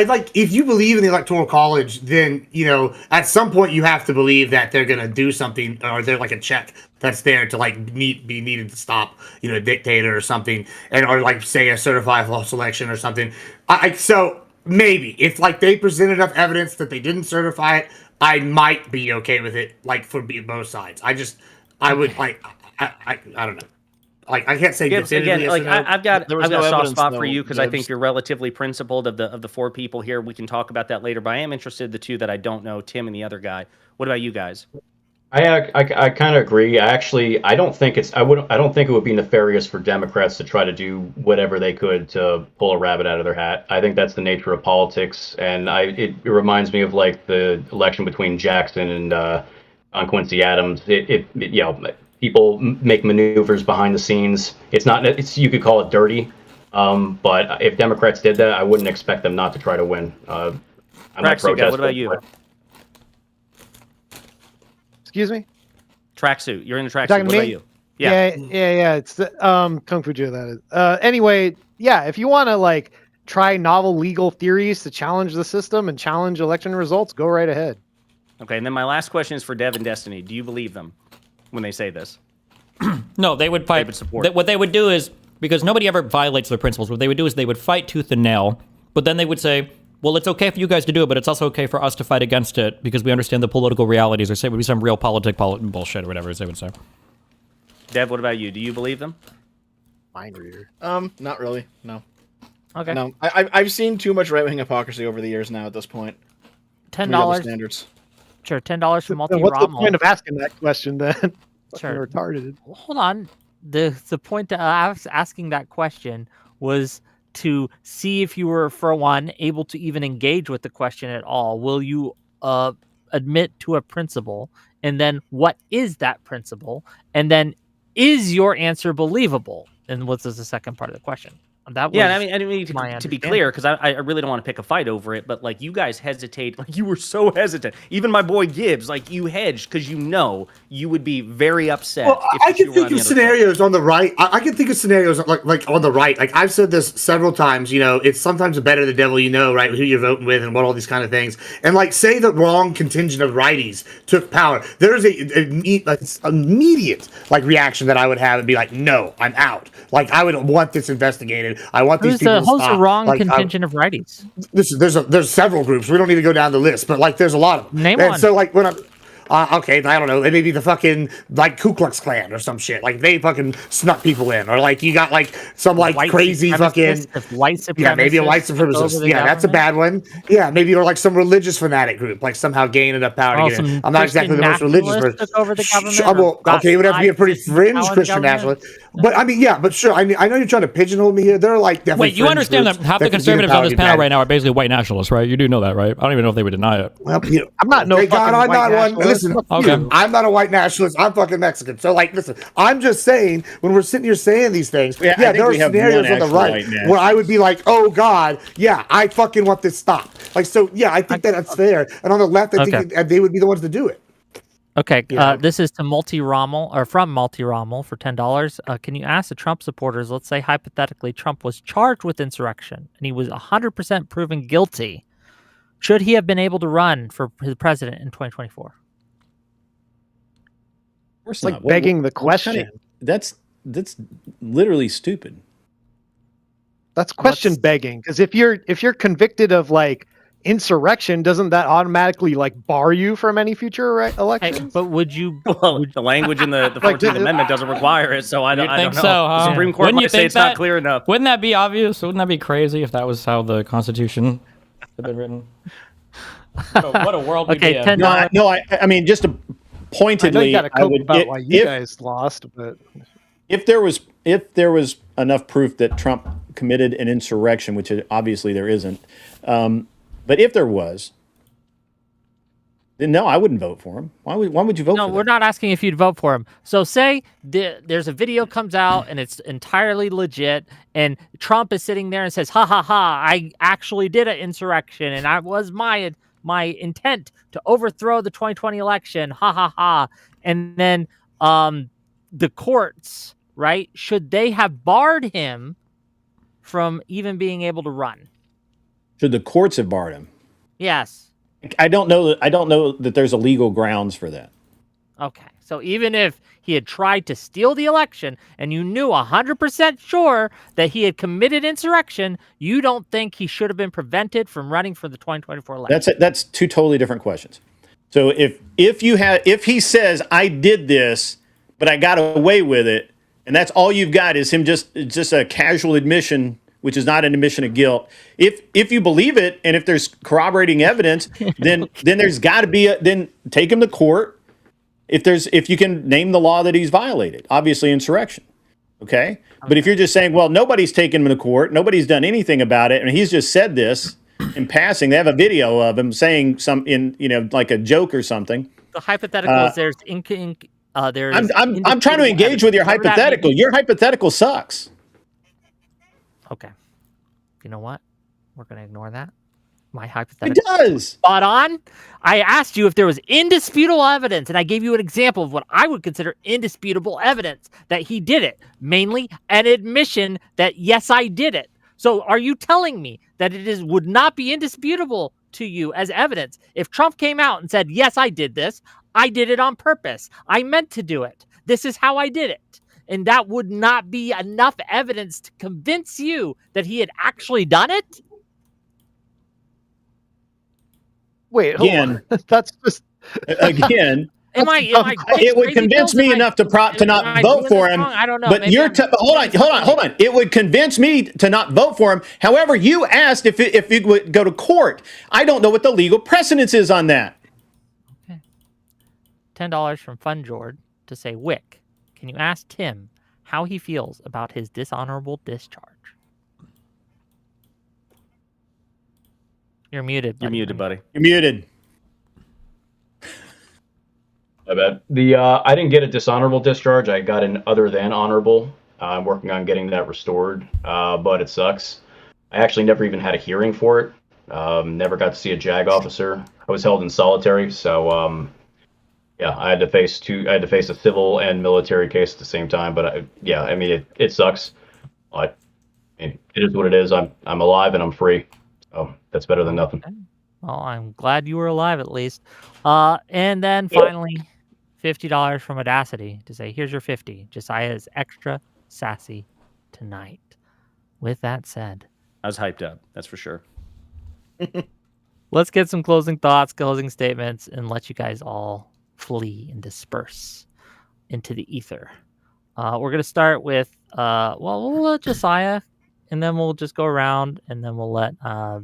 like, if you believe in the Electoral College, then, at some point you have to believe that they're going to do something, or they're like a check that's there to be needed to stop, a dictator or something, or like say a certified false election or something. So maybe if they present enough evidence that they didn't certify it, I might be okay with it, for both sides. I don't know. I can't say Gibbs, again. yes I've got a soft spot for you because I Gibbs. think you're relatively principled of the four people here. We can talk about that later, but I am interested in the two that I don't know, Tim and the other guy. What about you guys? I kind of agree. I don't think it would be nefarious for Democrats to try to do whatever they could to pull a rabbit out of their hat. I think that's the nature of politics, and it reminds me of the election between Jackson and on Quincy Adams. People make maneuvers behind the scenes. You could call it dirty, but if Democrats did that, I wouldn't expect them not to try to win. Tracksuit guy, what about you? Excuse me? Tracksuit. You're in the tracksuit. What about you? Yeah. It's the KungFuJoe, that is. Anyway, yeah, if you want to try novel legal theories to challenge the system and challenge election results, go right ahead. Okay, and then my last question is for Dev and Destiny. Do you believe them when they say this? No, they would fight. What they would do is, because nobody ever violates their principles, what they would do is they would fight tooth and nail, but then they would say, well, it's okay for you guys to do it, but it's also okay for us to fight against it because we understand the political realities, or say it would be some real bullshit or whatever they would say. Dev, what about you? Do you believe them? Mind reader. Not really. No. Okay. No, I've seen too much right-wing hypocrisy over the years now. At this point, $10 standards. Sure, $10 for multi-Rommel. What's the point of asking that question then? Sure. Retarded. Hold on. The point of asking that question was to see if you were, for one, able to even engage with the question at all. Will you admit to a principle? And then what is that principle? And then is your answer believable? And what's the second part of the question? That was yeah, I mean to be clear, because I really don't want to pick a fight over it, but like you guys hesitate, like you were so hesitant. Even my boy Gibbs, like you hedged because you would be very upset. Well, I can think of scenarios on the right. I can think of scenarios like on the right. Like I've said this several times. It's sometimes better the devil you know, right? Who you're voting with and what all these kind of things. And like say the wrong contingent of righties took power. There's a immediate like reaction that I would have and be like, no, I'm out. Like I would want this investigated. I want these people to stop. Who's the wrong like, contingent of righties? There's several groups. We don't need to go down the list, but like there's a lot of them. Name and one. So like when I'm okay, I don't know. They may be the fucking like Ku Klux Klan or some shit. Like they fucking snuck people in, or like you got like some like white crazy fucking yeah, maybe a white supremacist. Yeah, that's a bad one. Yeah, maybe or like some religious fanatic group, like somehow gaining enough power to get in. I'm not exactly the most religious person. Took over the government. Okay, it would have to be a pretty fringe Christian nationalist. But I mean, yeah, but sure. I know you're trying to pigeonhole me here. They're like definitely. Wait, you understand that half the conservatives on this panel right now are basically white nationalists, right? You do know that, right? I don't even know if they would deny it. Well, I'm not no fucking white nationalist. Listen, okay. I'm not a white nationalist. I'm fucking Mexican. So, like, listen, I'm just saying, when we're sitting here saying these things, yeah there are scenarios on the right where I would be like, oh, God, yeah, I fucking want this stopped. Like, so, yeah, I think that's fair. And on the left, I think they would be the ones to do it. Okay, this is to Multi-Rommel, or from Multi-Rommel for $10. Can you ask the Trump supporters, let's say hypothetically Trump was charged with insurrection and he was 100% proven guilty. Should he have been able to run for his president in 2024? It's like begging the question. That's literally stupid. That's question begging, because if you're convicted of like insurrection, doesn't that automatically like bar you from any future election? Hey, but would you? Well, the language in the 14th Amendment doesn't require it, so I don't know. So, huh? The Supreme Court might say it's not clear enough. Wouldn't that be obvious? Wouldn't that be crazy if that was how the Constitution had been written? What a world we'd be in. No, I mean just to pointedly, I would about why you guys lost, but if there was enough proof that Trump committed an insurrection, which obviously there isn't, but if there was, then no, I wouldn't vote for him. Why would you vote for him? No, we're not asking if you'd vote for him. So say there's a video comes out and it's entirely legit, and Trump is sitting there and says, ha ha ha, I actually did an insurrection, and I was my intent to overthrow the 2020 election, ha ha ha. And then the courts, right, should they have barred him from even being able to run? Should the courts have barred him? Yes. I don't know that there's a legal grounds for that. Okay. So even if he had tried to steal the election and you knew 100% sure that he had committed insurrection, you don't think he should have been prevented from running for the 2024 election? That's two totally different questions. So if he says I did this, but I got away with it, and that's all you've got is him just a casual admission, which is not an admission of guilt. If you believe it, and if there's corroborating evidence, then there's got to be then take him to court. If you can name the law that he's violated, obviously insurrection. Okay? But if you're just saying, well, nobody's taken him to court, nobody's done anything about it, and he's just said this in passing, they have a video of him saying like a joke or something. The hypothetical is there's I'm trying to engage with your hypothetical. Your hypothetical sucks. Okay. You know what? We're going to ignore that. My hypothetical. It does. Spot on. I asked you if there was indisputable evidence, and I gave you an example of what I would consider indisputable evidence that he did it. Mainly an admission that, yes, I did it. So are you telling me that would not be indisputable to you as evidence if Trump came out and said, yes, I did this. I did it on purpose. I meant to do it. This is how I did it. And that would not be enough evidence to convince you that he had actually done it? Wait, again, that's just again. It would convince me enough to not vote for him. I don't know. But hold on. It would convince me to not vote for him. However, you asked if it would go to court. I don't know what the legal precedence is on that. Okay. $10 from FunJord to say, Wick, can you ask Tim how he feels about his dishonorable discharge? You're muted. You're muted, buddy. You're muted. I bet. I didn't get a dishonorable discharge. I got an other than honorable I'm working on getting that restored, but it sucks. I actually never even had a hearing for it. Never got to see a JAG officer. I was held in solitary, so yeah, I had to face a civil and military case at the same time. But I mean, it sucks. But it is what it is. I'm alive and I'm free, so that's better than nothing. Well, I'm glad you were alive at least. And then finally, $50 from Audacity to say, here's your 50. Josiah is extra sassy tonight. With that said, I was hyped up. That's for sure. Let's get some closing thoughts, closing statements, and let you guys all flee and disperse into the ether. We're going to start with, we'll let Josiah, and then we'll just go around, and then we'll let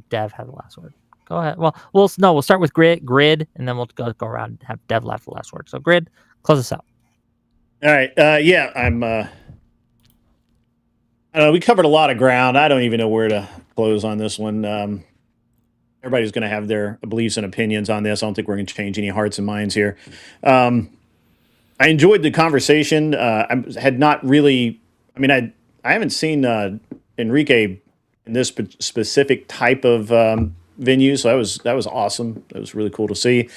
Dev have the last word. Go ahead. Well, we'll start with Grid, and then we'll go around and have Dev have the last word. So, Grid, close us out. All right. We covered a lot of ground. I don't even know where to close on this one. Everybody's going to have their beliefs and opinions on this. I don't think we're going to change any hearts and minds here. I enjoyed the conversation. I had not really. I mean, I haven't seen Enrique in this specific type of venue, so that was awesome. That was really cool to see.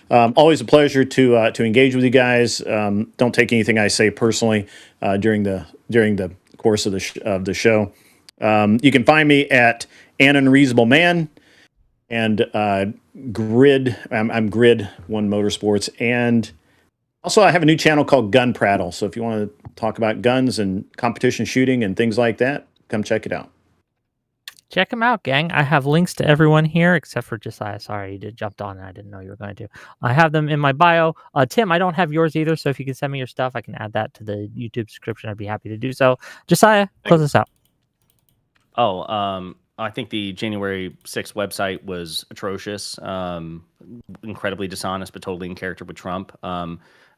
Always a pleasure to engage with you guys. Don't take anything I say personally during the course of the show. You can find me at An Unreasonable Man and Grid. I'm Grid One Motorsports, and also I have a new channel called Gun Prattle. So if you want to talk about guns and competition shooting and things like that, come check it out. Check them out, gang. I have links to everyone here except for Josiah. Sorry, you jumped on and I didn't know you were going to. I have them in my bio. Tim, I don't have yours either, so if you can send me your stuff, I can add that to the YouTube description. I'd be happy to do so. Josiah, close us out. I think the January 6th website was atrocious, incredibly dishonest, but totally in character with Trump.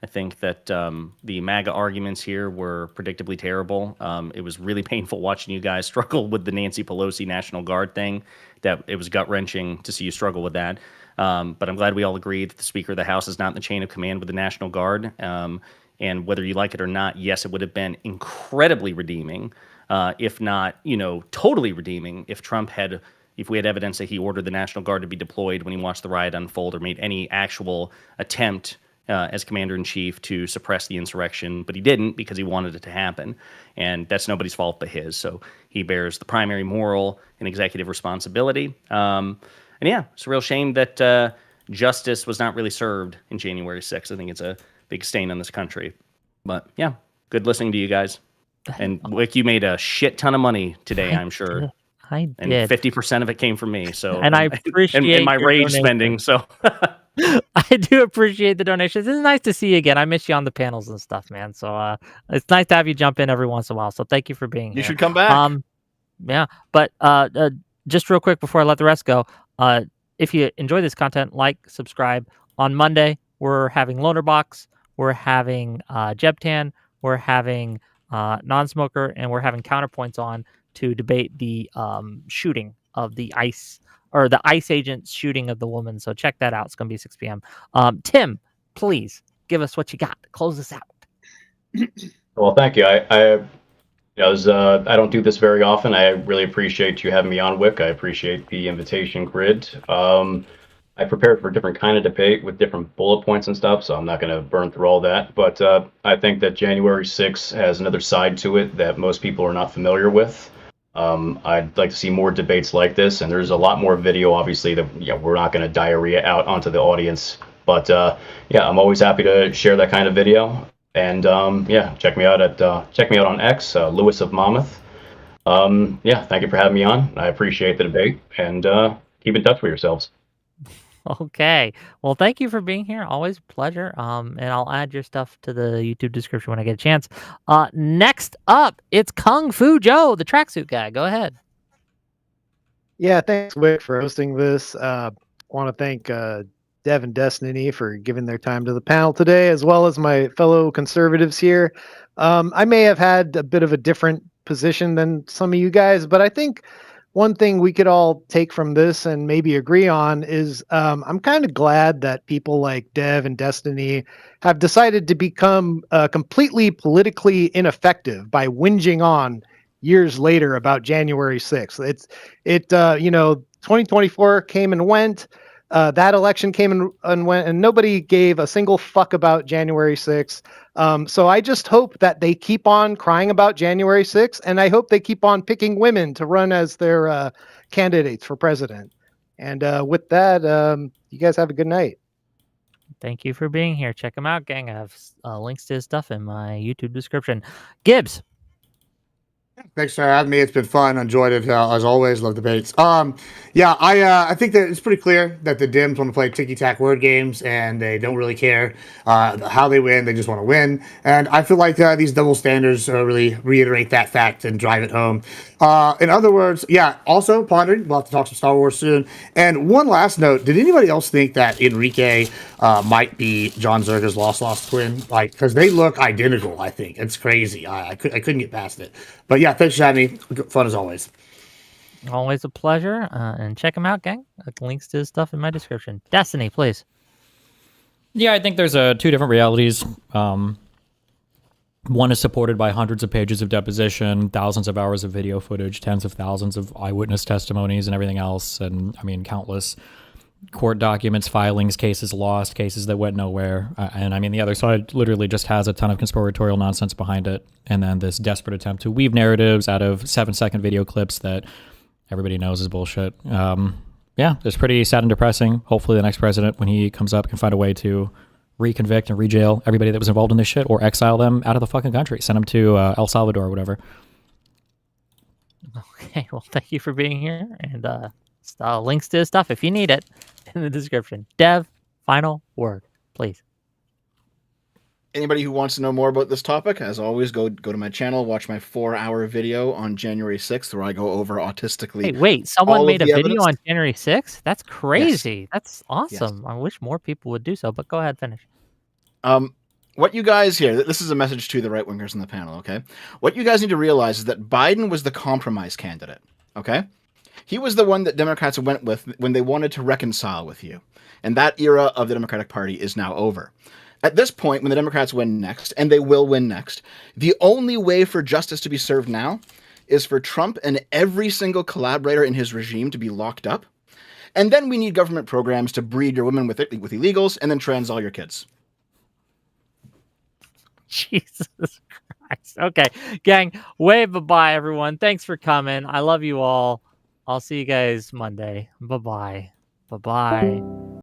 I think that the MAGA arguments here were predictably terrible. It was really painful watching you guys struggle with the Nancy Pelosi National Guard thing. That it was gut-wrenching to see you struggle with that. But I'm glad we all agreed that the Speaker of the House is not in the chain of command with the National Guard. And whether you like it or not, yes, it would have been incredibly redeeming, if not, totally redeeming, if we had evidence that he ordered the National Guard to be deployed when he watched the riot unfold or made any actual attempt as commander-in-chief to suppress the insurrection, but he didn't because he wanted it to happen. And that's nobody's fault but his. So he bears the primary moral and executive responsibility. And yeah, it's a real shame that justice was not really served in January 6th. I think it's a big stain on this country. But yeah, good listening to you guys. And Wick, you made a shit ton of money today, I'm sure. I did. And 50% of it came from me. So and I appreciate and my your rage donation. spending. So I do appreciate the donations. It's nice to see you again. I miss you on the panels and stuff, man. So it's nice to have you jump in every once in a while. So thank you for being here. You should come back. Yeah, but just real quick before I let the rest go, if you enjoy this content, like, subscribe. On Monday, we're having Loner Box, we're having Jebtan, we're having Non-Smoker, and we're having Counterpoints on to debate the shooting of the ICE agent's shooting of the woman. So check that out. It's going to be 6 p.m. Tim, please give us what you got. Close us out. Well, thank you. I don't do this very often. I really appreciate you having me on, Wick. I appreciate the invitation, Grid. I prepared for a different kind of debate with different bullet points and stuff, so I'm not going to burn through all that. But I think that January 6th has another side to it that most people are not familiar with. I'd like to see more debates like this, and there's a lot more video, obviously, that we're not going to diarrhea out onto the audience. But I'm always happy to share that kind of video. And check me out on X, Lewis of Monmouth. Thank you for having me on. I appreciate the debate, and keep in touch with yourselves. Okay. Well, thank you for being here. Always a pleasure. And I'll add your stuff to the YouTube description when I get a chance. Next up, it's KungFuJoe, the tracksuit guy. Go ahead. Yeah, thanks, Wick, for hosting this. I want to thank Dev and Destiny for giving their time to the panel today, as well as my fellow conservatives here. I may have had a bit of a different position than some of you guys, but I think one thing we could all take from this and maybe agree on is I'm kind of glad that people like Dev and Destiny have decided to become completely politically ineffective by whinging on years later about January 6th. 2024 came and went. That election came and went, and nobody gave a single fuck about January 6th. So I just hope that they keep on crying about January 6th, and I hope they keep on picking women to run as their candidates for president. And with that, you guys have a good night. Thank you for being here. Check him out, gang. I have links to his stuff in my YouTube description. Gibbs. Thanks for having me. It's been fun. Enjoyed it as always. Love debates. I think that it's pretty clear that the Dems want to play ticky-tack word games, and they don't really care how they win. They just want to win. And I feel like these double standards really reiterate that fact and drive it home. In other words, also pondering. We'll have to talk some Star Wars soon. And one last note: did anybody else think that Enrique might be John Zerga's lost twin? Like, because they look identical. I think it's crazy. I couldn't get past it. But yeah, thanks for having me. Fun as always. Always a pleasure. And check him out, gang. Links to his stuff in my description. Destiny, please. Yeah, I think there's two different realities. One is supported by hundreds of pages of deposition, thousands of hours of video footage, tens of thousands of eyewitness testimonies and everything else. And I mean, countless court documents, filings, cases lost, cases that went nowhere. And I mean, the other side literally just has a ton of conspiratorial nonsense behind it. And then this desperate attempt to weave narratives out of 7-second video clips that everybody knows is bullshit. It's pretty sad and depressing. Hopefully the next president, when he comes up, can find a way to reconvict and rejail everybody that was involved in this shit, or exile them out of the fucking country. Send them to El Salvador or whatever. Okay, well, thank you for being here. And links to his stuff, if you need it, in the description. Dev, final word, please. Anybody who wants to know more about this topic, as always, go to my channel, watch my 4-hour video on January 6th, where I go over autistically. Hey, wait, someone made a video on January 6th? That's crazy. Yes. That's awesome. Yes. I wish more people would do so, but go ahead, finish. What you guys here, this is a message to the right-wingers in the panel, okay? What you guys need to realize is that Biden was the compromise candidate, okay? He was the one that Democrats went with when they wanted to reconcile with you. And that era of the Democratic Party is now over. At this point, when the Democrats win next, and they will win next, the only way for justice to be served now is for Trump and every single collaborator in his regime to be locked up. And then we need government programs to breed your women with illegals and then trans all your kids. Jesus Christ. Okay, gang, wave bye-bye, everyone. Thanks for coming. I love you all. I'll see you guys Monday. Bye-bye. Bye-bye.